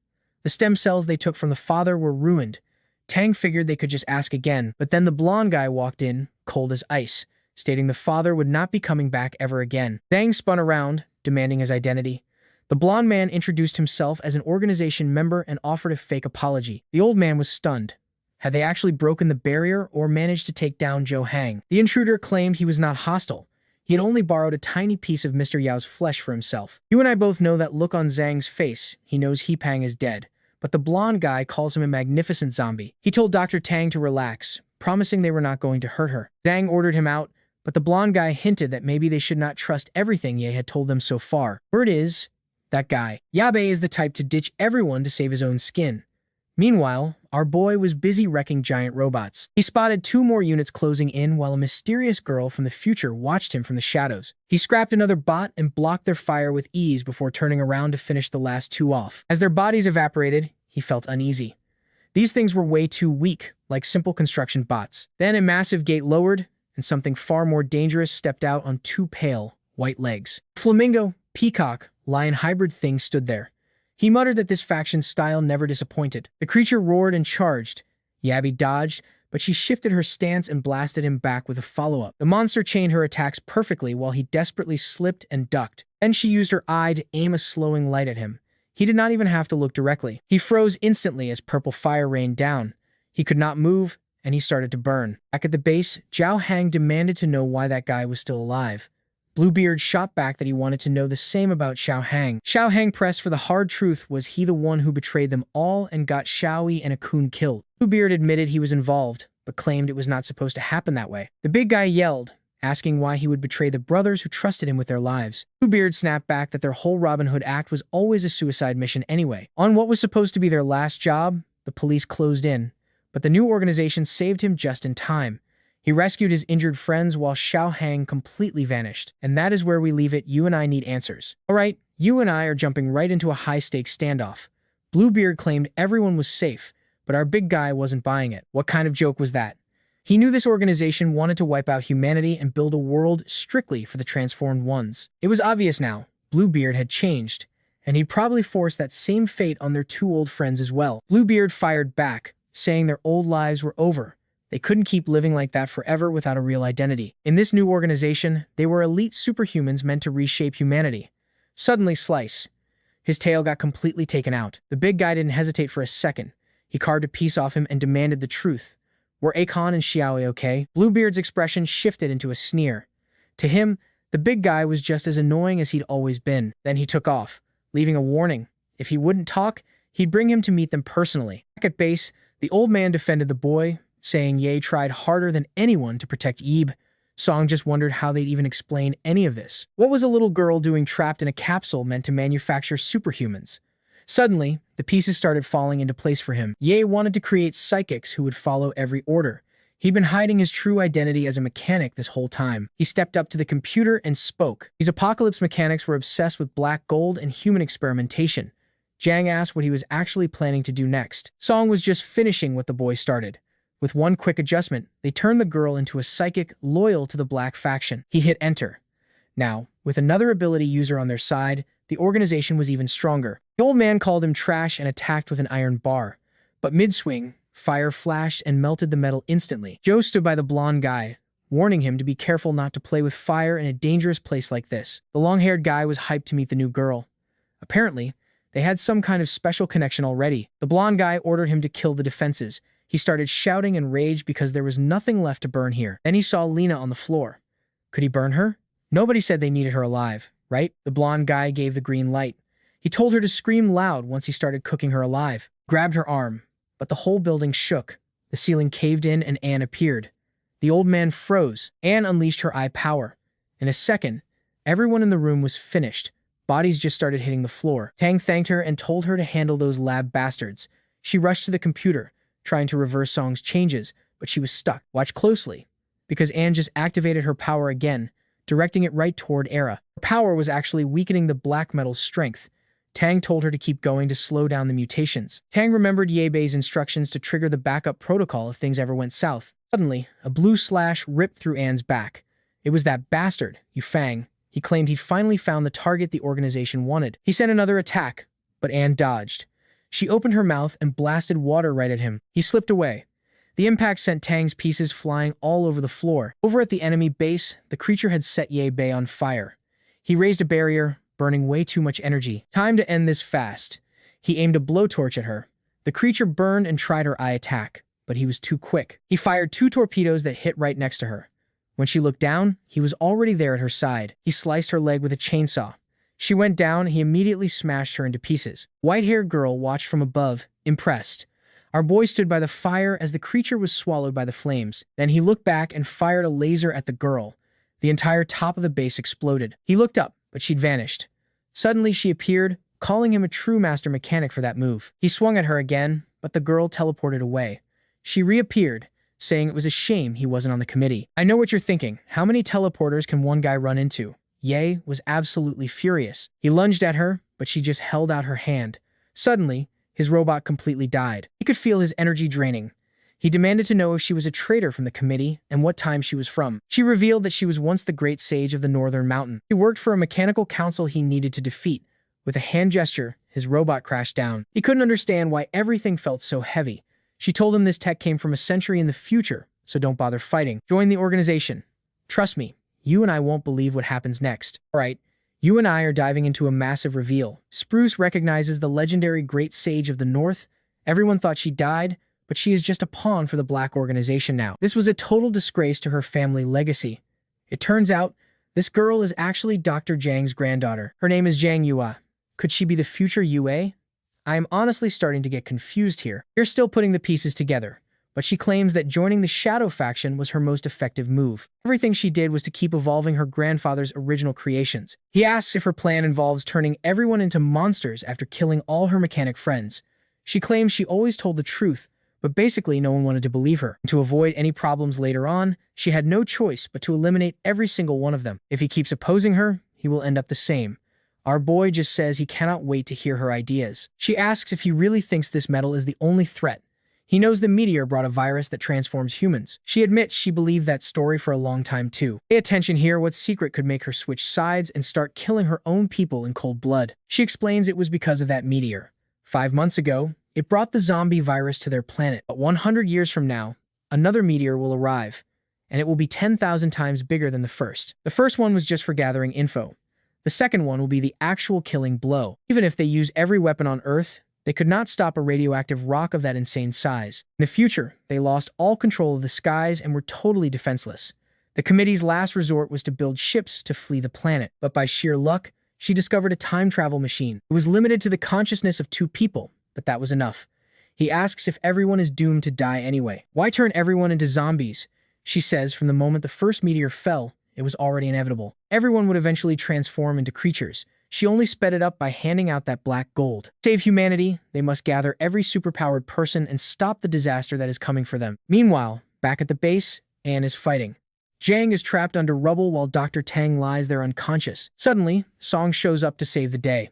The stem cells they took from the father were ruined. Tang figured they could just ask again, but then the blonde guy walked in, cold as ice, stating the father would not be coming back ever again. Zhang spun around, demanding his identity. The blonde man introduced himself as an organization member and offered a fake apology. The old man was stunned. Had they actually broken the barrier or managed to take down Zhao Hang? The intruder claimed he was not hostile. He had only borrowed a tiny piece of Mr. Yao's flesh for himself. You and I both know that look on Zhang's face. He knows Hepang is dead. But the blonde guy calls him a magnificent zombie. He told Dr. Tang to relax, promising they were not going to hurt her. Zhang ordered him out, but the blonde guy hinted that maybe they should not trust everything Ye had told them so far. Word is, that guy. Yabe is the type to ditch everyone to save his own skin. Meanwhile, our boy was busy wrecking giant robots. He spotted 2 more units closing in while a mysterious girl from the future watched him from the shadows. He scrapped another bot and blocked their fire with ease before turning around to finish the last 2 off. As their bodies evaporated, he felt uneasy. These things were way too weak, like simple construction bots. Then a massive gate lowered, and something far more dangerous stepped out on 2 pale, white legs. Flamingo, peacock, lion hybrid thing stood there. He muttered that this faction's style never disappointed. The creature roared and charged. Yabe dodged, but she shifted her stance and blasted him back with a follow-up. The monster chained her attacks perfectly while he desperately slipped and ducked. Then she used her eye to aim a slowing light at him. He did not even have to look directly. He froze instantly as purple fire rained down. He could not move, and he started to burn. Back at the base, Zhao Hang demanded to know why that guy was still alive. Bluebeard shot back that he wanted to know the same about Xiao Hang. Xiao Hang pressed for the hard truth. Was he the one who betrayed them all and got Xiaoyi and Akun killed? Bluebeard admitted he was involved, but claimed it was not supposed to happen that way. The big guy yelled, asking why he would betray the brothers who trusted him with their lives. Bluebeard snapped back that their whole Robin Hood act was always a suicide mission anyway. On what was supposed to be their last job, the police closed in, but the new organization saved him just in time. He rescued his injured friends while Xiao Hang completely vanished. And that is where we leave it. You and I need answers. Alright, you and I are jumping right into a high-stakes standoff. Bluebeard claimed everyone was safe, but our big guy wasn't buying it. What kind of joke was that? He knew this organization wanted to wipe out humanity and build a world strictly for the transformed ones. It was obvious now. Bluebeard had changed, and he'd probably force that same fate on their 2 old friends as well. Bluebeard fired back, saying their old lives were over. They couldn't keep living like that forever without a real identity. In this new organization, they were elite superhumans meant to reshape humanity. Suddenly, slice. His tail got completely taken out. The big guy didn't hesitate for a second. He carved a piece off him and demanded the truth. Were Akon and Xiaoyi okay? Bluebeard's expression shifted into a sneer. To him, the big guy was just as annoying as he'd always been. Then he took off, leaving a warning. If he wouldn't talk, he'd bring him to meet them personally. Back at base, the old man defended the boy, saying Ye tried harder than anyone to protect Yib. Song just wondered how they'd even explain any of this. What was a little girl doing trapped in a capsule meant to manufacture superhumans? Suddenly, the pieces started falling into place for him. Ye wanted to create psychics who would follow every order. He'd been hiding his true identity as a mechanic this whole time. He stepped up to the computer and spoke. These apocalypse mechanics were obsessed with black gold and human experimentation. Zhang asked what he was actually planning to do next. Song was just finishing what the boy started. With one quick adjustment, they turned the girl into a psychic loyal to the black faction. He hit enter. Now, with another ability user on their side, the organization was even stronger. The old man called him trash and attacked with an iron bar. But mid-swing, fire flashed and melted the metal instantly. Joe stood by the blonde guy, warning him to be careful not to play with fire in a dangerous place like this. The long-haired guy was hyped to meet the new girl. Apparently, they had some kind of special connection already. The blonde guy ordered him to kill the defenses. He started shouting in rage because there was nothing left to burn here. Then he saw Lena on the floor. Could he burn her? Nobody said they needed her alive, right? The blonde guy gave the green light. He told her to scream loud once he started cooking her alive. Grabbed her arm, but the whole building shook. The ceiling caved in and Anne appeared. The old man froze. Anne unleashed her eye power. In a second, everyone in the room was finished. Bodies just started hitting the floor. Tang thanked her and told her to handle those lab bastards. She rushed to the computer, trying to reverse Song's changes, but she was stuck. Watch closely, because Anne just activated her power again, directing it right toward Era. Her power was actually weakening the black metal's strength. Tang told her to keep going to slow down the mutations. Tang remembered Yebei's instructions to trigger the backup protocol if things ever went south. Suddenly, a blue slash ripped through Anne's back. It was that bastard, Yufang. He claimed he'd finally found the target the organization wanted. He sent another attack, but Anne dodged. She opened her mouth and blasted water right at him. He slipped away. The impact sent Tang's pieces flying all over the floor. Over at the enemy base, the creature had set Ye Bei on fire. He raised a barrier, burning way too much energy. Time to end this fast. He aimed a blowtorch at her. The creature burned and tried her eye attack, but he was too quick. He fired 2 torpedoes that hit right next to her. When she looked down, he was already there at her side. He sliced her leg with a chainsaw. She went down, he immediately smashed her into pieces. White-haired girl watched from above, impressed. Our boy stood by the fire as the creature was swallowed by the flames. Then he looked back and fired a laser at the girl. The entire top of the base exploded. He looked up, but she'd vanished. Suddenly she appeared, calling him a true master mechanic for that move. He swung at her again, but the girl teleported away. She reappeared, saying it was a shame he wasn't on the committee. I know what you're thinking. How many teleporters can one guy run into? Ye was absolutely furious. He lunged at her, but she just held out her hand. Suddenly, his robot completely died. He could feel his energy draining. He demanded to know if she was a traitor from the committee and what time she was from. She revealed that she was once the great sage of the Northern Mountain. He worked for a mechanical council he needed to defeat. With a hand gesture, his robot crashed down. He couldn't understand why everything felt so heavy. She told him this tech came from a century in the future, so don't bother fighting. Join the organization. Trust me, you and I won't believe what happens next. All right, you and I are diving into a massive reveal. Spruce recognizes the legendary Great Sage of the North. Everyone thought she died, but she is just a pawn for the Black organization now. This was a total disgrace to her family legacy. It turns out, this girl is actually Dr. Zhang's granddaughter. Her name is Zhang Yue. Could she be the future Yue? I am honestly starting to get confused here. You're still putting the pieces together, but she claims that joining the Shadow faction was her most effective move. Everything she did was to keep evolving her grandfather's original creations. He asks if her plan involves turning everyone into monsters after killing all her mechanic friends. She claims she always told the truth, but basically no one wanted to believe her. To avoid any problems later on, she had no choice but to eliminate every single one of them. If he keeps opposing her, he will end up the same. Our boy just says he cannot wait to hear her ideas. She asks if he really thinks this metal is the only threat. He knows the meteor brought a virus that transforms humans. She admits she believed that story for a long time too. Pay attention here, what secret could make her switch sides and start killing her own people in cold blood. She explains it was because of that meteor. 5 months ago, it brought the zombie virus to their planet. But 100 years from now, another meteor will arrive, and it will be 10,000 times bigger than the first. The first one was just for gathering info. The second one will be the actual killing blow. Even if they use every weapon on Earth, they could not stop a radioactive rock of that insane size. In the future, they lost all control of the skies and were totally defenseless. The committee's last resort was to build ships to flee the planet, but by sheer luck, she discovered a time travel machine. It was limited to the consciousness of 2 people, but that was enough. He asks if everyone is doomed to die anyway. Why turn everyone into zombies? She says from the moment the first meteor fell, it was already inevitable. Everyone would eventually transform into creatures. She only sped it up by handing out that black gold. To save humanity, they must gather every superpowered person and stop the disaster that is coming for them. Meanwhile, back at the base, Anne is fighting. Zhang is trapped under rubble while Dr. Tang lies there unconscious. Suddenly, Song shows up to save the day.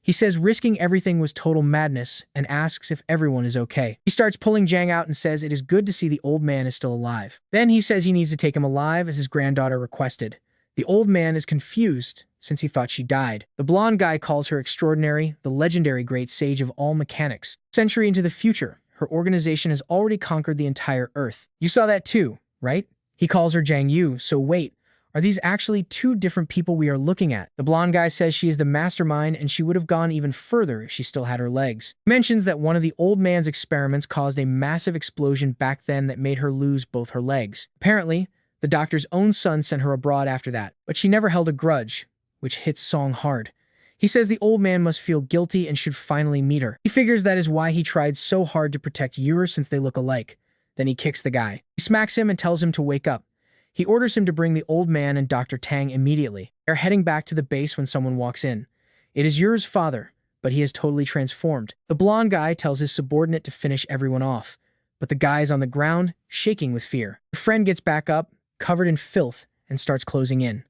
He says risking everything was total madness and asks if everyone is okay. He starts pulling Zhang out and says it is good to see the old man is still alive. Then he says he needs to take him alive as his granddaughter requested. The old man is confused since he thought she died. The blonde guy calls her extraordinary, the legendary great sage of all mechanics. A century into the future, her organization has already conquered the entire Earth. You saw that too, right? He calls her Zhang Yu, so wait. Are these actually 2 different people we are looking at? The blonde guy says she is the mastermind and she would have gone even further if she still had her legs. He mentions that one of the old man's experiments caused a massive explosion back then that made her lose both her legs. Apparently, the doctor's own son sent her abroad after that, but she never held a grudge, which hits Song hard. He says the old man must feel guilty and should finally meet her. He figures that is why he tried so hard to protect Yue since they look alike. Then he kicks the guy. He smacks him and tells him to wake up. He orders him to bring the old man and Dr. Tang immediately. They're heading back to the base when someone walks in. It is Yure's father, but he is totally transformed. The blonde guy tells his subordinate to finish everyone off, but the guy is on the ground, shaking with fear. Her friend gets back up, covered in filth, and starts closing in.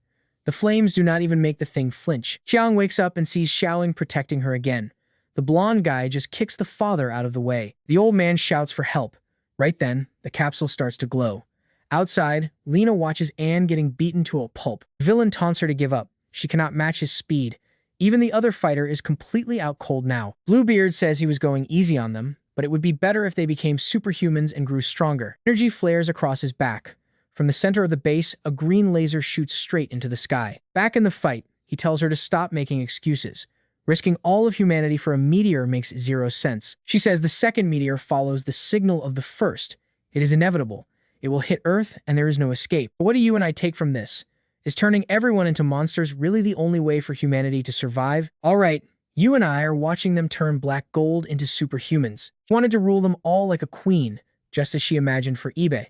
The flames do not even make the thing flinch. Xiang wakes up and sees Xiaoling protecting her again. The blonde guy just kicks the father out of the way. The old man shouts for help. Right then, the capsule starts to glow. Outside, Lena watches Anne getting beaten to a pulp. The villain taunts her to give up. She cannot match his speed. Even the other fighter is completely out cold now. Bluebeard says he was going easy on them, but it would be better if they became superhumans and grew stronger. Energy flares across his back. From the center of the base, a green laser shoots straight into the sky. Back in the fight, he tells her to stop making excuses. Risking all of humanity for a meteor makes 0 sense. She says the second meteor follows the signal of the first. It is inevitable. It will hit Earth, and there is no escape. But what do you and I take from this? Is turning everyone into monsters really the only way for humanity to survive? All right, you and I are watching them turn black gold into superhumans. She wanted to rule them all like a queen, just as she imagined for eBay.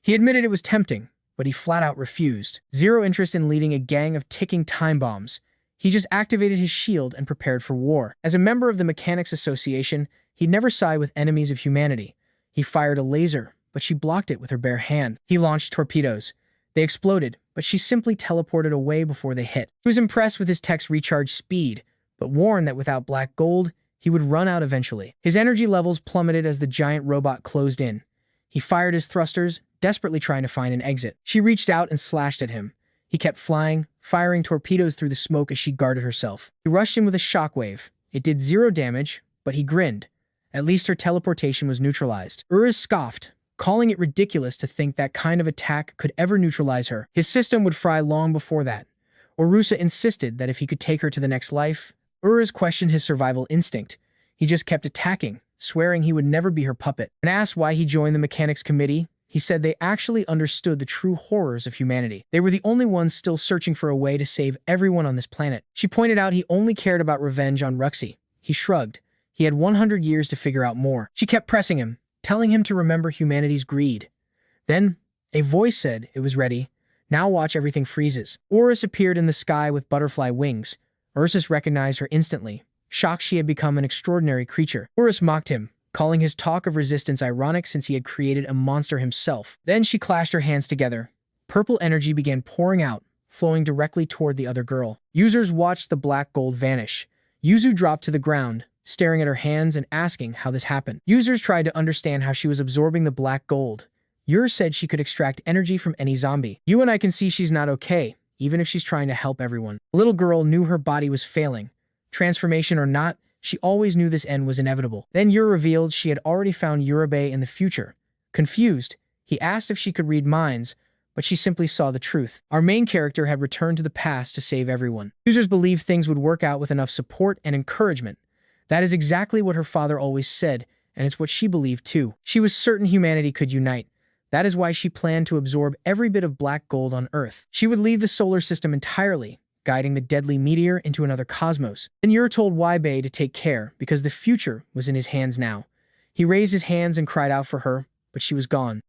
He admitted it was tempting, but he flat out refused. Zero interest in leading a gang of ticking time bombs. He just activated his shield and prepared for war. As a member of the Mechanics Association, he'd never side with enemies of humanity. He fired a laser, but she blocked it with her bare hand. He launched torpedoes. They exploded, but she simply teleported away before they hit. He was impressed with his tech's recharge speed, but warned that without black gold, he would run out eventually. His energy levels plummeted as the giant robot closed in. He fired his thrusters, desperately trying to find an exit. She reached out and slashed at him. He kept flying, firing torpedoes through the smoke as she guarded herself. He rushed in with a shockwave. It did 0 damage, but he grinned. At least her teleportation was neutralized. Uruz scoffed, calling it ridiculous to think that kind of attack could ever neutralize her. His system would fry long before that. Orusa insisted that if he could take her to the next life, Uruz questioned his survival instinct. He just kept attacking, swearing he would never be her puppet. When asked why he joined the Mechanics Committee, he said they actually understood the true horrors of humanity. They were the only ones still searching for a way to save everyone on this planet. She pointed out he only cared about revenge on Ruxy. He shrugged. He had 100 years to figure out more. She kept pressing him, telling him to remember humanity's greed. Then, a voice said it was ready. Now watch everything freezes. Uruz appeared in the sky with butterfly wings. Ursus recognized her instantly, shocked she had become an extraordinary creature. Uruz mocked him, calling his talk of resistance ironic since he had created a monster himself. Then she clashed her hands together. Purple energy began pouring out, flowing directly toward the other girl. Users watched the black gold vanish. Yuzu dropped to the ground, staring at her hands and asking how this happened. Users tried to understand how she was absorbing the black gold. Ur said she could extract energy from any zombie. You and I can see she's not okay, even if she's trying to help everyone. The little girl knew her body was failing. Transformation or not, she always knew this end was inevitable. Then Ur revealed she had already found Urabe in the future. Confused, he asked if she could read minds, but she simply saw the truth. Our main character had returned to the past to save everyone. Users believed things would work out with enough support and encouragement. That is exactly what her father always said, and it's what she believed too. She was certain humanity could unite. That is why she planned to absorb every bit of black gold on Earth. She would leave the solar system entirely, guiding the deadly meteor into another cosmos. Then Ur told Wei to take care, because the future was in his hands now. He raised his hands and cried out for her, but she was gone.